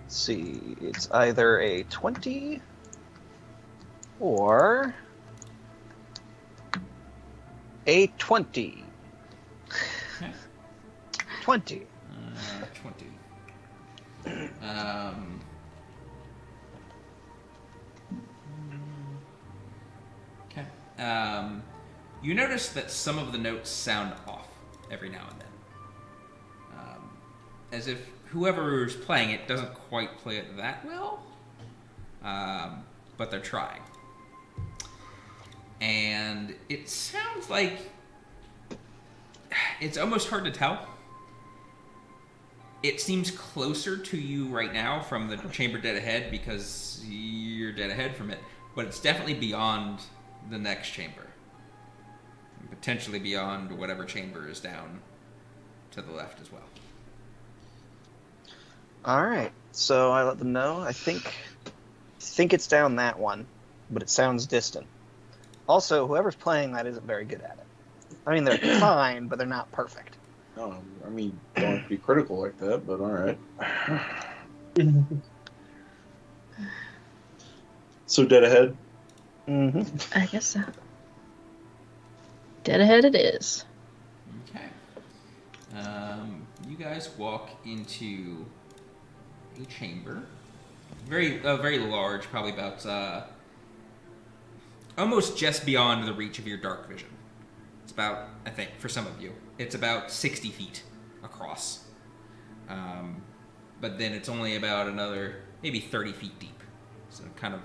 see. It's either a 20 or a 20. Okay. 20. 20. Okay. You notice that some of the notes sound off every now and then. As if whoever's playing it doesn't quite play it that well, but they're trying. And it sounds like it's almost hard to tell. It seems closer to you right now from the chamber dead ahead because you're dead ahead from it, but it's definitely beyond the next chamber. Potentially beyond whatever chamber is down to the left as well. All right. So I let them know. I think it's down that one, but it sounds distant. Also, whoever's playing that isn't very good at it. I mean, they're fine, but they're not perfect. Oh, I mean, don't have to be critical like that, but all right. So dead ahead. Mm-hmm. I guess so. Dead ahead it is. Okay. You guys walk into a chamber. Very large, probably about almost just beyond the reach of your dark vision. It's about, I think, for some of you, it's about 60 feet across. But then it's only about another maybe 30 feet deep. So kind of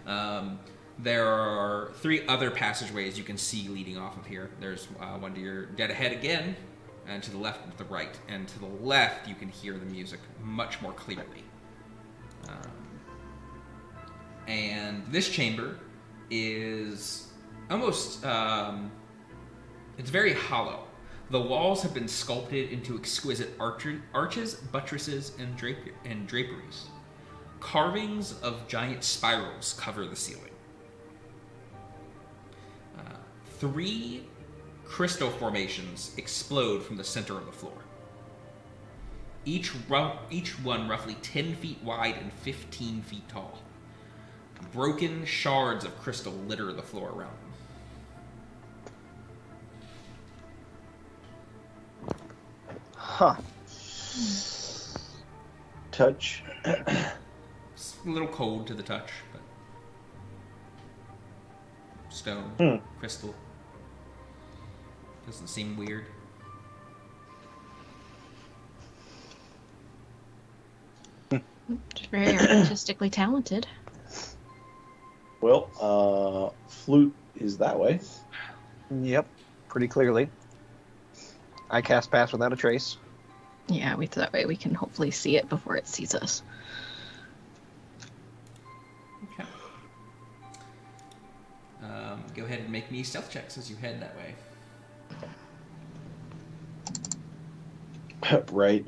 ovular. There are 3 other passageways you can see leading off of here. There's one to your dead ahead again, and to the left and to the right. And to the left, you can hear the music much more clearly. And this chamber is almost, it's very hollow. The walls have been sculpted into exquisite arches, buttresses, and draperies. Carvings of giant spirals cover the ceiling. 3 crystal formations explode from the center of the floor. Each one roughly 10 feet wide and 15 feet tall. Broken shards of crystal litter the floor around them. Huh. Touch. It's a little cold to the touch, but stone, crystal. Doesn't seem weird. Just very artistically talented. Well, flute is that way. Yep. Pretty clearly. I cast Pass Without a Trace. Yeah, that way we can hopefully see it before it sees us. Okay. Go ahead and make me stealth checks as you head that way. Right.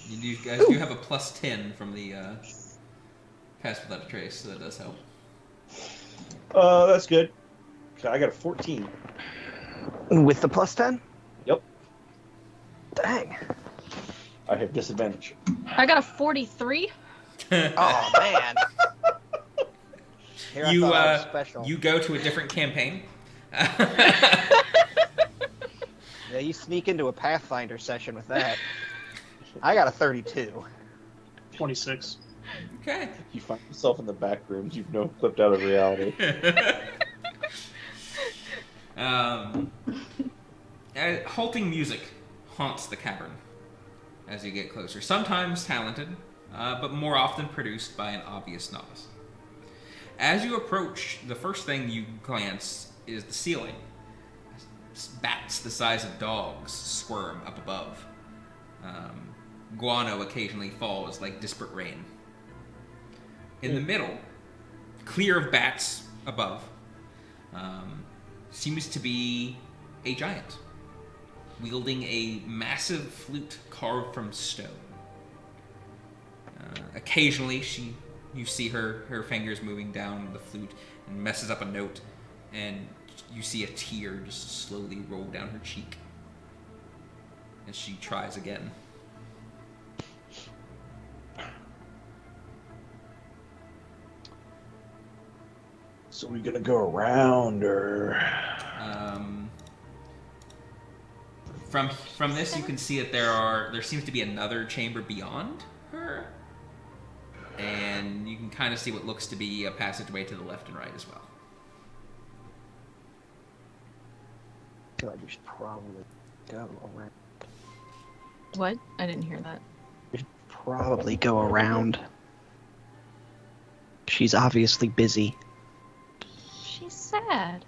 You guys do have a plus 10 from the Pass Without a Trace, so that does help. That's good. I got a 14. With the plus 10? Yep. Dang. I have disadvantage. I got a 43. Oh, man. Here I thought I was special. You go to a different campaign. Yeah, you sneak into a Pathfinder session with that. I got a 32. 26. Okay. You find yourself in the back rooms you've clipped out of reality. Halting music haunts the cavern as you get closer. Sometimes talented, but more often produced by an obvious novice. As you approach, the first thing you glance is the ceiling. Bats the size of dogs squirm up above. Guano occasionally falls like disparate rain. In the middle, clear of bats above, seems to be a giant, wielding a massive flute carved from stone. Occasionally, you see her fingers moving down the flute and messes up a note, and you see a tear just slowly roll down her cheek as she tries again. So we're gonna go around, or from this, you can see that there seems to be another chamber beyond her, and you can kind of see what looks to be a passageway to the left and right as well. I feel like we should probably go around. What? I didn't hear that. We should probably go around. She's obviously busy. She's sad.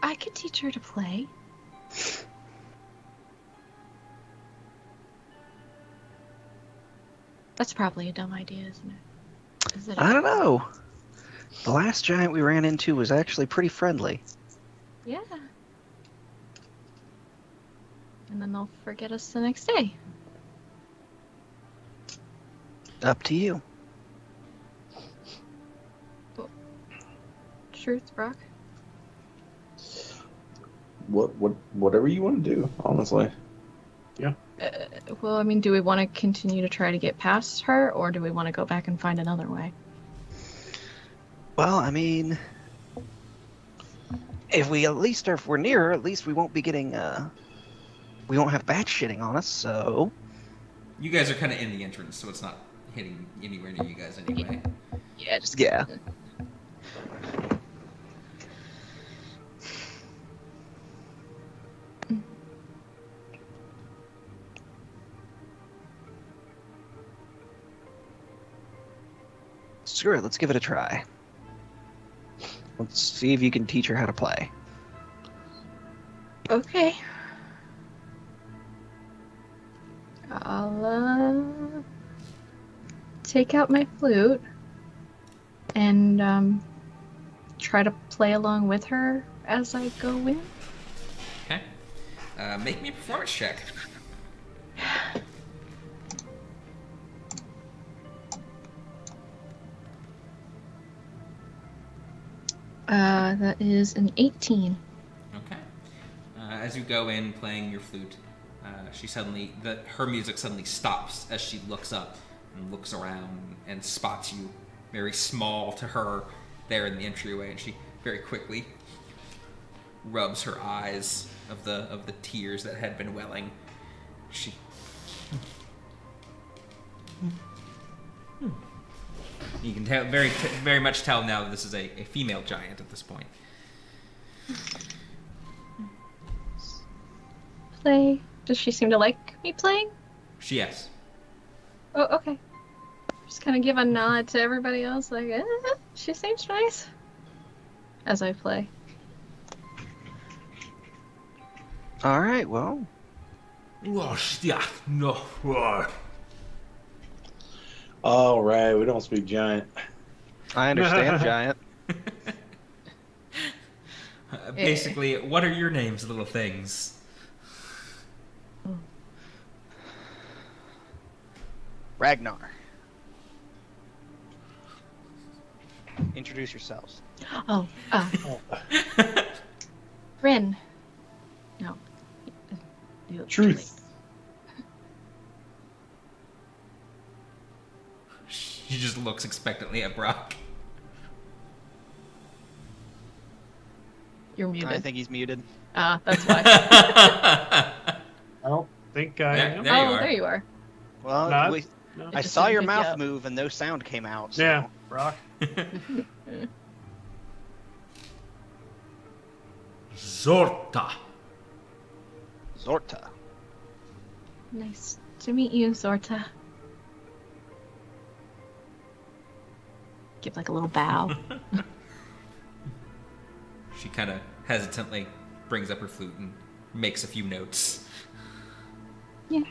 I could teach her to play. That's probably a dumb idea, isn't it? I don't know. The last giant we ran into was actually pretty friendly. Yeah. And then they'll forget us the next day. Up to you. Truth, Brock. Whatever you want to do, honestly. Well, I mean, do we want to continue to try to get past her, or do we want to go back and find another way? Well, I mean, if we're near her, at least we won't be getting, we won't have bat shitting on us, so... You guys are kind of in the entrance, so it's not hitting anywhere near you guys anyway. Yeah, just... Yeah. Screw it, let's give it a try. Let's see if you can teach her how to play. Okay. I'll, take out my flute and, try to play along with her as I go in. Okay. Make me a performance check. That is an 18. Okay. As you go in playing your flute, her music suddenly stops as she looks up and looks around and spots you, very small to her, there in the entryway, and she very quickly rubs her eyes of the tears that had been welling. She. You can tell very much tell now that this is a female giant at this point. Play. Does she seem to like me playing? Yes. Oh, okay. Just kind of give a nod to everybody else, like, she seems nice. As I play. Alright, well... All right, we don't speak giant. I understand, giant. Basically, what are your names, little things? Ragnar. Introduce yourselves. Oh, Rin. No. You look Truth. She just looks expectantly at Brock. You're muted. I think he's muted. That's why. I don't think I am. There you are. There you are. Well, No, It I just saw didn't your pick you mouth up. move and no sound came out. So. Yeah, Brock. Zorta. Zorta. Nice to meet you, Zorta. Give like a little bow. She kind of hesitantly brings up her flute and makes a few notes. Yeah.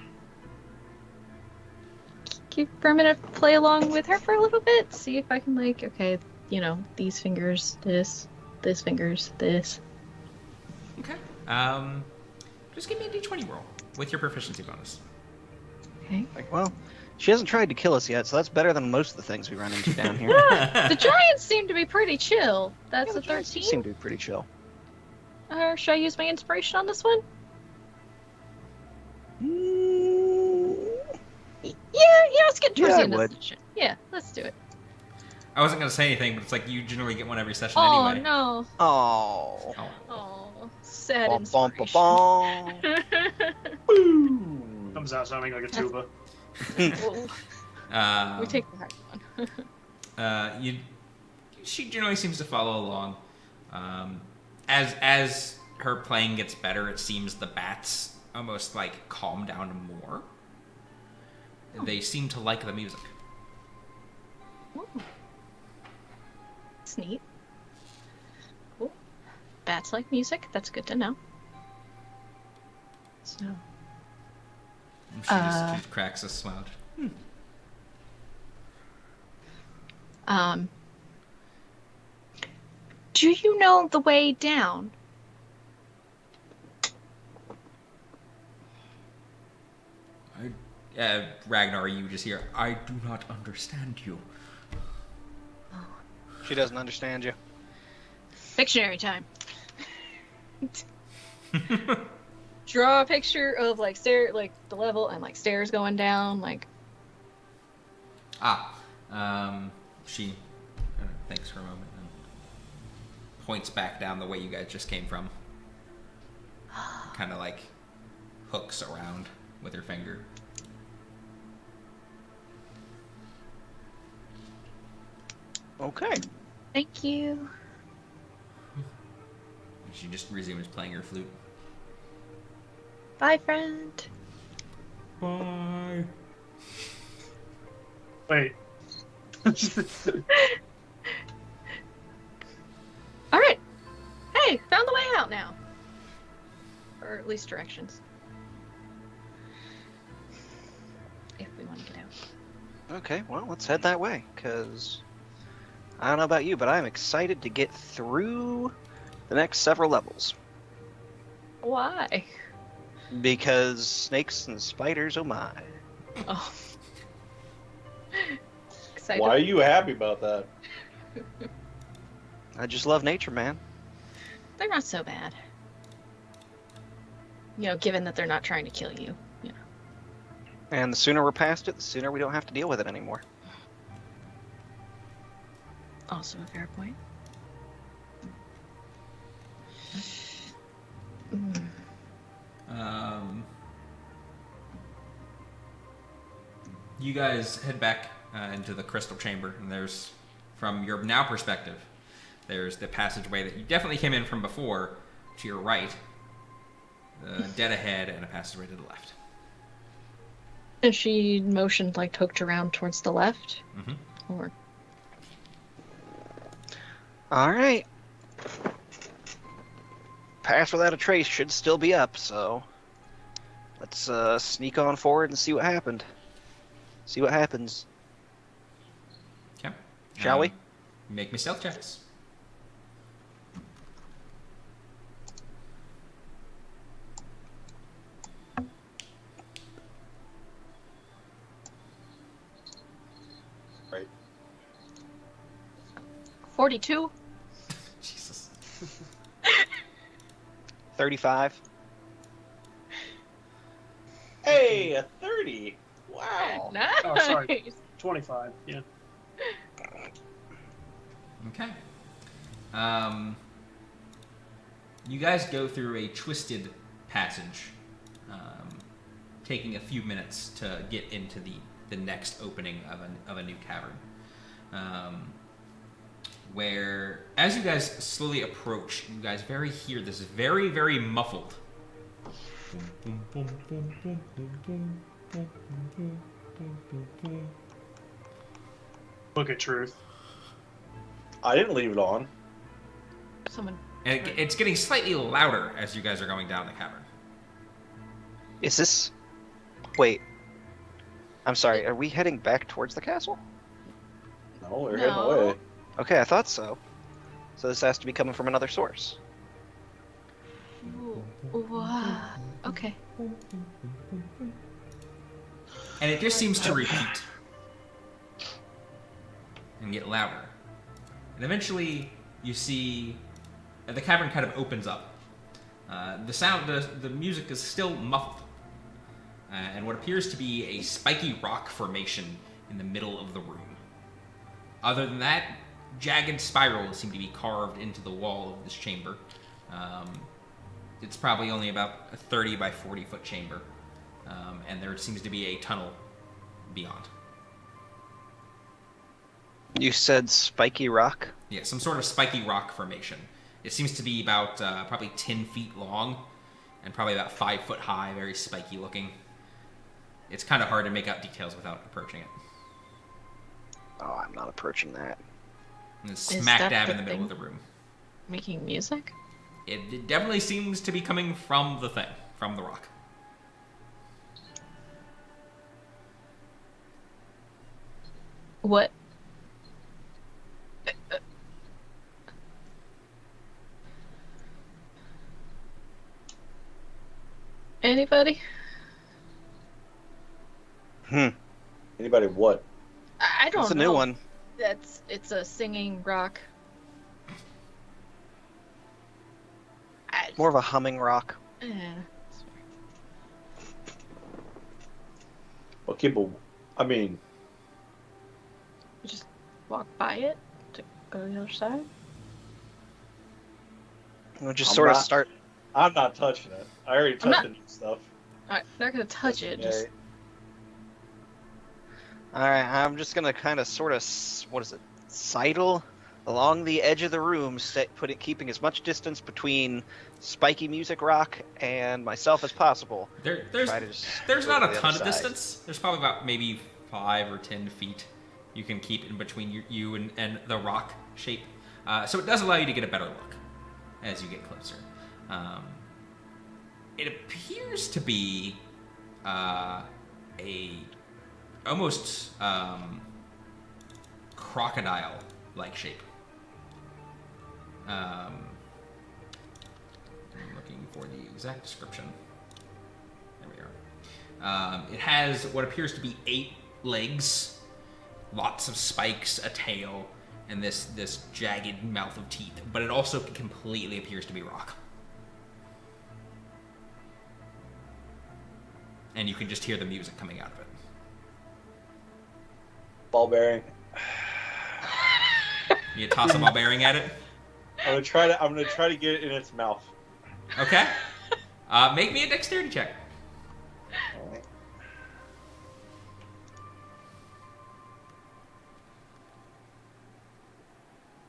Keep for a minute, play along with her for a little bit. See if I can okay, these fingers, this fingers, this. Okay. Just give me a d20 roll with your proficiency bonus. Okay. Well, she hasn't tried to kill us yet, so that's better than most of the things we run into down here. The giants seem to be pretty chill. That's a 13. Seem to be pretty chill. Or should I use my inspiration on this one? Yeah, let's get towards Yeah, the I end of would. the session. Yeah, let's do it. I wasn't going to say anything, but it's like you generally get one every session Oh, anyway. no. Oh. Oh, sad Bum, bum, inspiration. bum, Comes out sounding like a tuba. We take the hard one. She generally seems to follow along. As her playing gets better, it seems the bats almost calm down more. They seem to like the music. Ooh. That's neat. Cool. Bats like music. That's good to know. So. And she just cracks a smile. Do you know the way down? Ragnar, you just hear, I do not understand you. She doesn't understand you. Pictionary time. Draw a picture of like the level and like stairs going down, like. She thinks for a moment and points back down the way you guys just came from. Kind of like hooks around with her finger. Okay. Thank you. She just resumes playing her flute. Bye, friend. Bye. Wait. All right. Hey, found the way out now. Or at least directions. If we want to get out. Okay, well, let's head that way, because I don't know about you, but I'm excited to get through the next several levels. Why? Because snakes and spiders, oh my. Oh. Excited. Why are you happy about that? I just love nature, man. They're not so bad. You know, given that they're not trying to kill you. You know. And the sooner we're past it, the sooner we don't have to deal with it anymore. Also a fair point. Mm. You guys head back into the crystal chamber, and there's, from your now perspective, there's the passageway that you definitely came in from before to your right, dead ahead, and a passageway to the left. And she motioned, like, hooked around towards the left? Mm-hmm. Or... Alright. Path without a trace should still be up, so let's sneak on forward and see what happened. See what happens. Okay. Shall we? Make me stealth checks. Right. 42? Jesus. 35. Hey, a 30. Wow. Nice! Oh, sorry. 25. Yeah. Okay. You guys go through a twisted passage, taking a few minutes to get into the next opening of a new cavern. Where, as you guys slowly approach, you guys hear this very, very muffled. Look at truth. I didn't leave it on. Someone... And it's getting slightly louder as you guys are going down the cavern. Is this... Wait. I'm sorry, are we heading back towards the castle? No, we're No. heading away. Okay, I thought so. So this has to be coming from another source. Wow. Okay. And it just seems to repeat and get louder. And eventually you see the cavern kind of opens up. The music is still muffled. And what appears to be a spiky rock formation in the middle of the room. Other than that, jagged spirals seem to be carved into the wall of this chamber. It's probably only about a 30 by 40 foot chamber. And there seems to be a tunnel beyond. You said spiky rock? Yeah, some sort of spiky rock formation. It seems to be about probably 10 feet long and probably about 5 foot high, very spiky looking. It's kind of hard to make out details without approaching it. Oh, I'm not approaching that. And it's Is smack that dab the in the middle of thing? the room. Making music? It definitely seems to be coming from the thing, from the rock. What? Anybody? Anybody what? I don't That's a know. new one. It's a singing rock. More of a humming rock. Yeah. Okay, but I mean, We just walk by it to go to the other side. We'll just I'm sort of not- start. I'm not touching it. I already I'm touched not- the new stuff. Alright, not gonna touch it. Just Okay. Alright, I'm just gonna kind of sort of, what is it, sidle along the edge of the room, keeping as much distance between spiky music rock and myself as possible. There's Try to just there's go not to a the ton other of side. distance. There's probably about maybe 5 or 10 feet you can keep in between you and the rock shape. So it does allow you to get a better look as you get closer. It appears to be a almost crocodile-like shape. I'm looking for the exact description. There we are. It has what appears to be 8 legs, lots of spikes, a tail, and this jagged mouth of teeth. But it also completely appears to be rock. And you can just hear the music coming out of it. Ball bearing. You toss a ball bearing at it. I'm gonna try to get it in its mouth. Okay. Make me a dexterity check. Alright.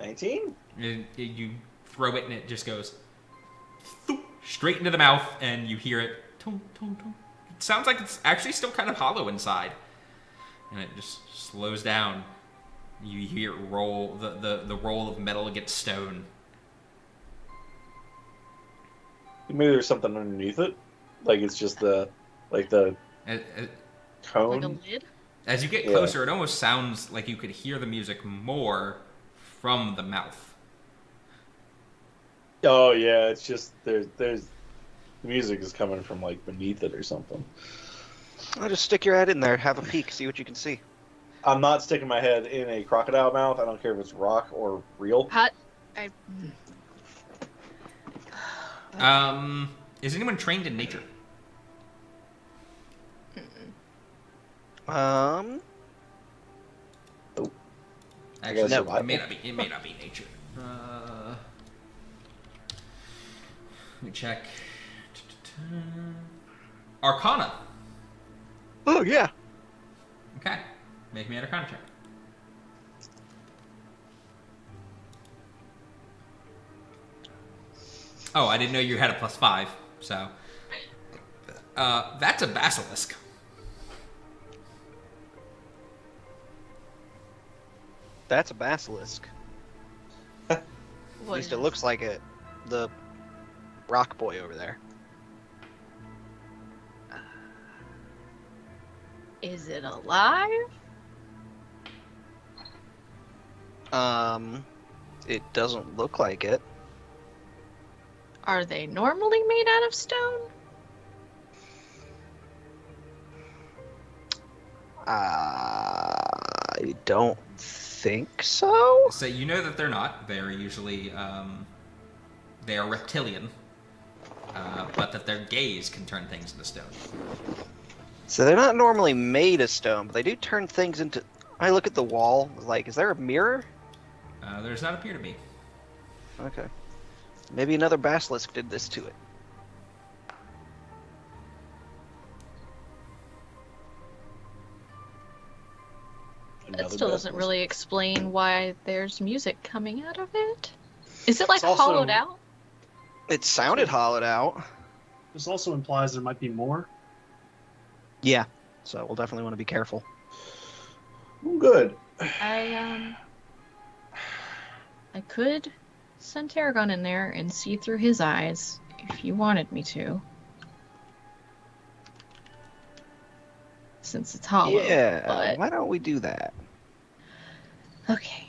$19? You throw it and it just goes thoop, straight into the mouth, and you hear it. Tung, tung, tung. It sounds like it's actually still kind of hollow inside, and it just slows down. You hear it roll, the roll of metal against stone. Maybe there's something underneath it, like it's just the As, cone. like a lid. as you get Yeah. closer, it almost sounds like you could hear the music more from the mouth. Oh yeah, it's just there's the music is coming from like beneath it or something. I'll just stick your head in there, have a peek, see what you can see. I'm not sticking my head in a crocodile mouth. I don't care if it's rock or real. Hot. Is anyone trained in nature? Um, Actually, No. no. It may not be nature. Let me check. Arcana. oh yeah. Okay. Make me an Arcana check. Oh, I didn't know you had a +5, so. That's a basilisk. That's a basilisk. At least it looks like it. The rock boy over there. Is it alive? It doesn't look like it. Are they normally made out of stone? I don't think so. So you know that they're not. They're usually, they are reptilian. But that their gaze can turn things into stone. So they're not normally made of stone, but they do turn things into. I look at the wall, like, is there a mirror? There does not appear to be. Okay. Maybe another basilisk did this to it. That Another still doesn't basilisk. really explain why there's music coming out of it. Is it like It's also- hollowed out? It sounded hollowed out. This also implies there might be more. Yeah. So we'll definitely want to be careful. Good. I could send Tarragon in there and see through his eyes if you wanted me to. Since it's hollow. Yeah. But... Why don't we do that? Okay.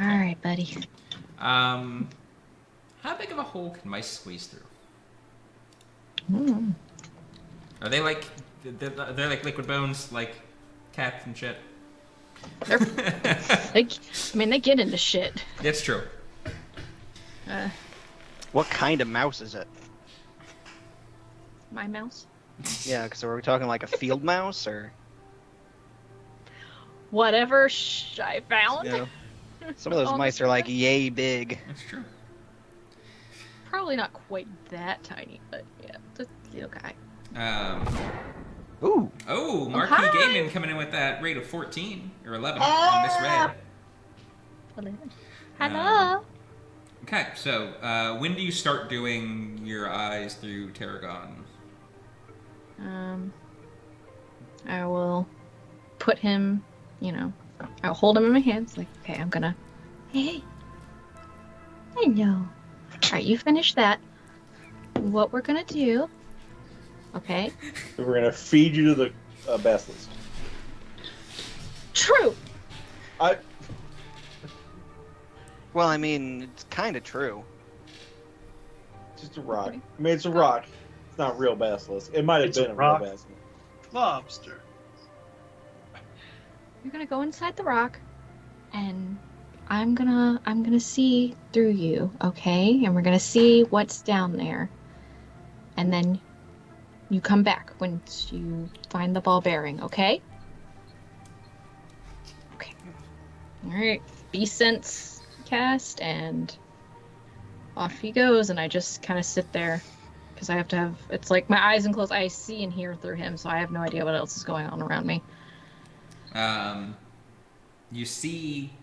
Alright, buddy. How big of a hole can mice squeeze through? Mm. Are they like they're like liquid bones, like cats and shit? They're, they get into shit. That's true. What kind of mouse is it? My mouse. Yeah, because are we talking like a field mouse or? Whatever I found. Yeah. Some of those On the mice are like surface. yay big. That's true. Probably not quite that tiny, but yeah, that's okay. Ooh. Oh, Marquee hi. Gaming coming in with that rate of 14 or 11 on this raid. Hello. Okay, so when do you start doing your eyes through Tarragon? I will put him, I'll hold him in my hands, like, okay, I'm gonna, hey, I know. Alright, you finish that. What we're gonna do, okay? We're gonna feed you to the basilisk. True! Well, I mean, it's kind of true. It's just a rock. I mean, it's a rock. It's not a real basilisk. It might have It's been a a rock. real basilisk. Lobster. You're gonna go inside the rock, and I'm gonna see through you, okay? And we're gonna see what's down there. And then you come back once you find the ball bearing, okay? Okay. Alright. Beast sense cast, and off he goes, and I just kind of sit there. Because I have to have, it's like my eyes and closed, I see and hear through him, so I have no idea what else is going on around me. You see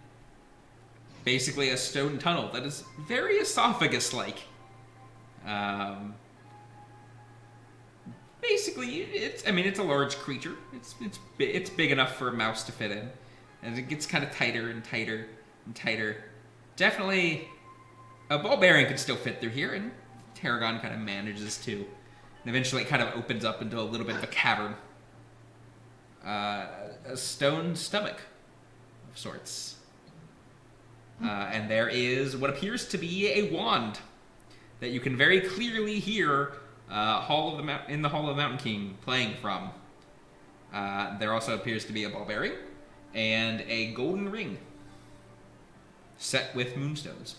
basically a stone tunnel that is very esophagus-like. Basically, it's a large creature. It's big enough for a mouse to fit in, and it gets kind of tighter and tighter and tighter. Definitely, a ball bearing could still fit through here, and Tarragon kind of manages to, and eventually it kind of opens up into a little bit of a cavern. A stone stomach of sorts. And there is what appears to be a wand that you can very clearly hear in the Hall of the Mountain King playing from. There also appears to be a ball bearing and a golden ring set with moonstones.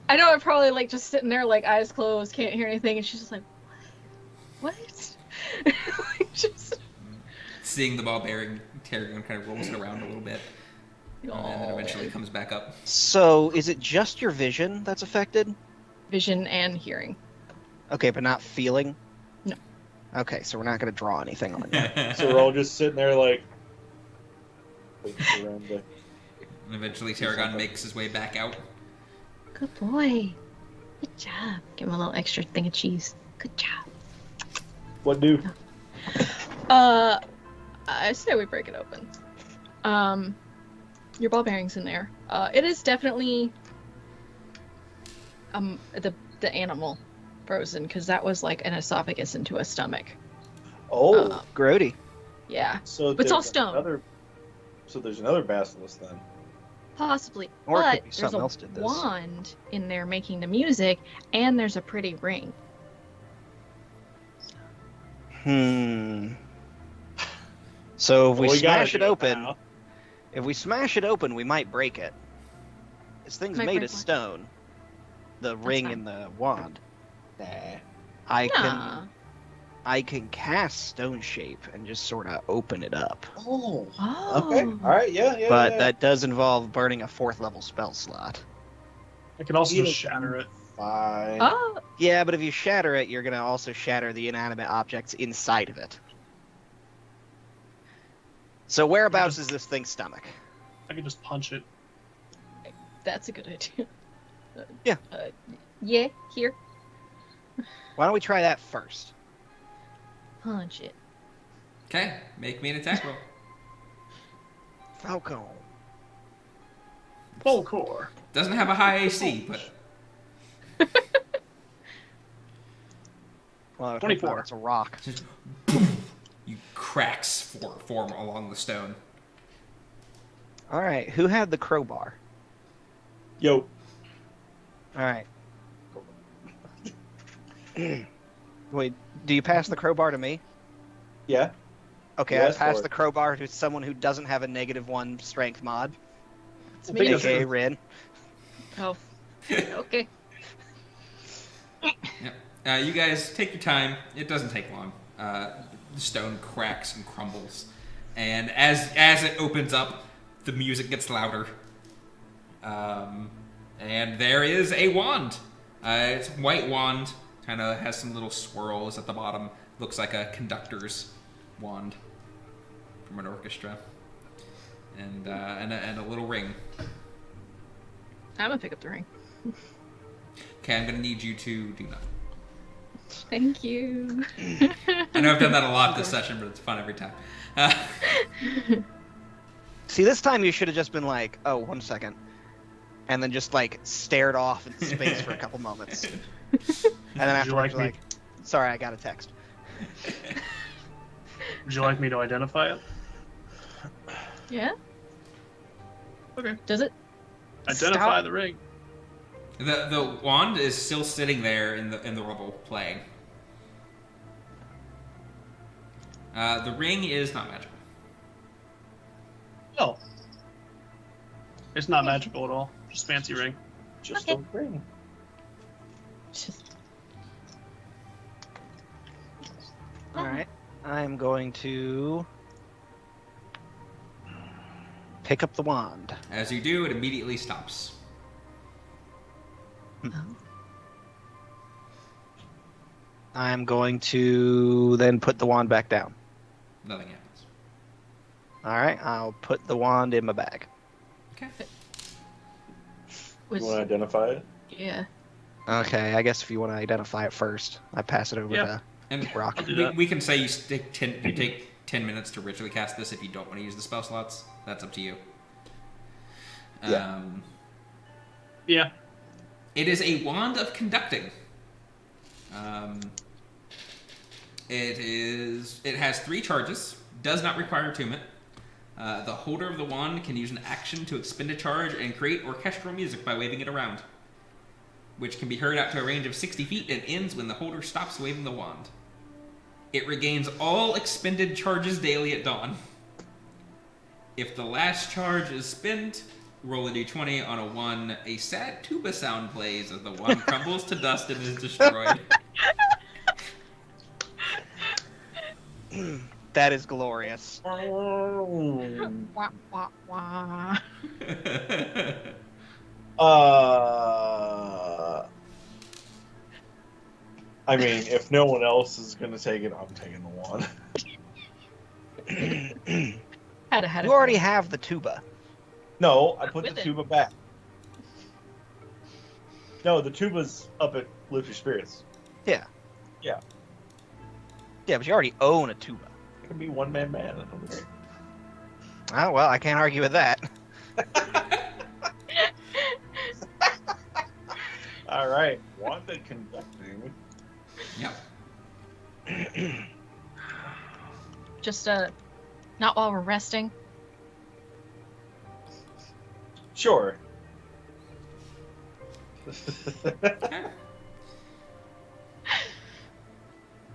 I know I'm probably like just sitting there, like eyes closed, can't hear anything, and she's just like, "What?" Like, just. Seeing the ball bearing, Tarragon kind of rolls it around a little bit, and then eventually comes back up. So, is it just your vision that's affected? Vision and hearing. Okay, but not feeling? No. Okay, so we're not going to draw anything on you. So we're all just sitting there like. Waiting around to... And eventually Tarragon makes his way back out. Good boy. Good job. Give him a little extra thing of cheese. Good job. What do? I say we break it open. Your ball bearing's in there. It is definitely the animal frozen, because that was like an esophagus into a stomach. Oh, Grody. Yeah, so it's all there's stone. So there's another basilisk then. Possibly. Or it but could be there's something a else did this. wand in there making the music, and there's a pretty ring. So if we Well, smash it gotta do open, now. if we smash it open, we might break it. This thing's Might made break of what? stone. The ring fine. and the wand. Nah. Nah. I can cast stone shape and just sort of open it up. Oh. Oh. Okay. All right. Yeah. But yeah. that does involve burning a 4th level spell slot. I could also Yeah. just shatter it. Fine. Oh. Yeah, but if you shatter it, you're going to also shatter the inanimate objects inside of it. So whereabouts is this thing's stomach? I could just punch it. That's a good idea. Yeah. Yeah, here. Why don't we try that first? Punch it. Okay, make me an attack roll. Falcon. Full core. Doesn't have a high AC, but Well, 24. It's a rock. just you cracks form along the stone. All right, who had the crowbar? Yo. All right. Wait, do you pass the crowbar to me? Yeah. Okay, Yeah, I pass sword. the crowbar to someone who doesn't have a -1 strength mod, It's Well, me. because- aka Rin. Oh, okay. Yep. You guys take your time. It doesn't take long. The stone cracks and crumbles, and as it opens up, the music gets louder. And there is a wand. It's a white wand. Kind of has some little swirls at the bottom. Looks like a conductor's wand from an orchestra, and a little ring. I'm gonna pick up the ring. Okay, I'm gonna need you to do that. Thank you. I know I've done that a lot this session, but it's fun every time. See, this time you should have just been like, "Oh, 1 second," and then just like stared off into space for a couple moments, and then Would you like afterwards you're me? like, "Sorry, I got a text." Would you like me to identify it? Yeah. Okay. Does it? Identify Stop. the ring. The wand is still sitting there in the rubble, playing. The ring is not magical. Oh. It's not magical at all. Just fancy ring. Just Okay. a ring. Just All right, I'm going to pick up the wand. As you do, it immediately stops. I'm going to then put the wand back down. Nothing happens. All right, I'll put the wand in my bag. Okay. was You want to identify it? yeah. Okay, I guess if you want to identify it first, I pass it over Yeah. And to Rock. I'll do we, that. we can say you take 10 minutes to ritually cast this if you don't want to use the spell slots. That's up to you. Yeah. Yeah. It is a wand of conducting. It has 3 charges. Does not require attunement. The holder of the wand can use an action to expend a charge and create orchestral music by waving it around, which can be heard out to a range of 60 feet and ends when the holder stops waving the wand. It regains all expended charges daily at dawn. If the last charge is spent, roll a d20. On a 1, a sad tuba sound plays as the wand crumbles to dust and is destroyed. That is glorious. Wah, wah, wah. I mean, if no one else is gonna take it, I'm taking the one. Had You already have the tuba. No, I put With the it. tuba back. No, the tuba's up at Luther Spirits. Yeah. Yeah. Yeah, but you already own a tuba. It can be one man man. I don't know. Oh, well, I can't argue with that. All right, wanted conducting. Yep. Just not while we're resting. Sure.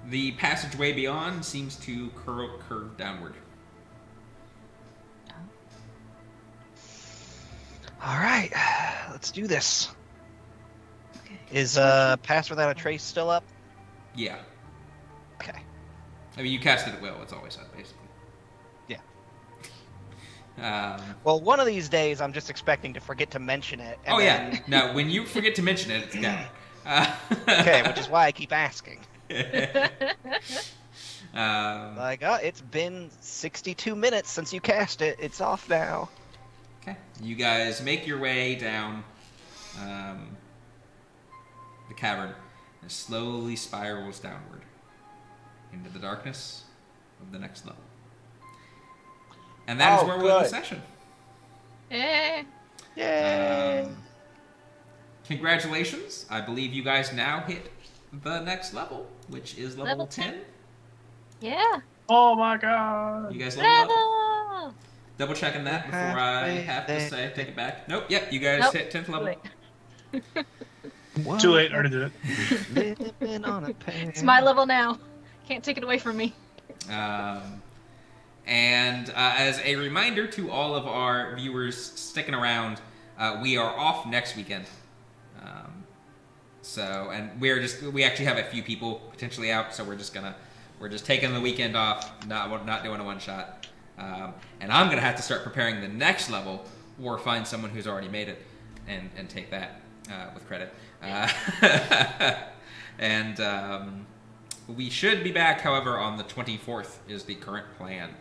The passageway beyond seems to curve downward. All right, let's do this. Okay. Is Pass Without a Trace still up? Yeah. Okay. I mean, you cast it at will. It's always up, basically. Yeah. Um, Well, one of these days, I'm just expecting to forget to mention it. And oh, yeah. then- No, when you forget to mention it, it's down. Okay, which is why I keep asking. Like, Like, oh, it's been 62 minutes since you cast it. It's off now. okay. You guys make your way down the cavern and it slowly spirals downward into the darkness of the next level. And that is Oh, where we'll end the good. session. Eh. Yay! Congratulations. I believe you guys now hit the next level, which is level Level 10. 10. Yeah. Oh my god. You guys level up. Level. Double checking that before I have to say take it back. Nope. Yep. You guys Nope. hit 10th level. Too late. Already did it. Living on a pear. It's my level now. Can't take it away from me. And as a reminder to all of our viewers sticking around, we are off next weekend. And we actually have a few people potentially out, so we're just taking the weekend off, not doing a one shot. And I'm gonna have to start preparing the next level, or find someone who's already made it, and take that with credit. We should be back, however, on the 24th is the current plan.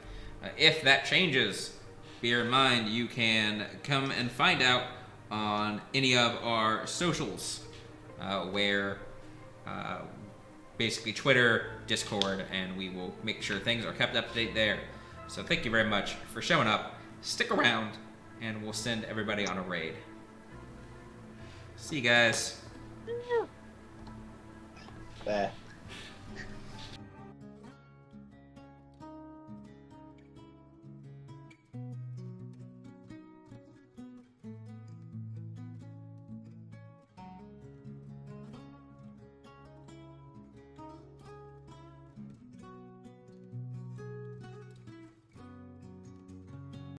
If that changes, bear in mind you can come and find out on any of our socials, where basically Twitter, Discord, and we will make sure things are kept up to date there. So thank you very much for showing up. Stick around, and we'll send everybody on a raid. See you guys. Bye.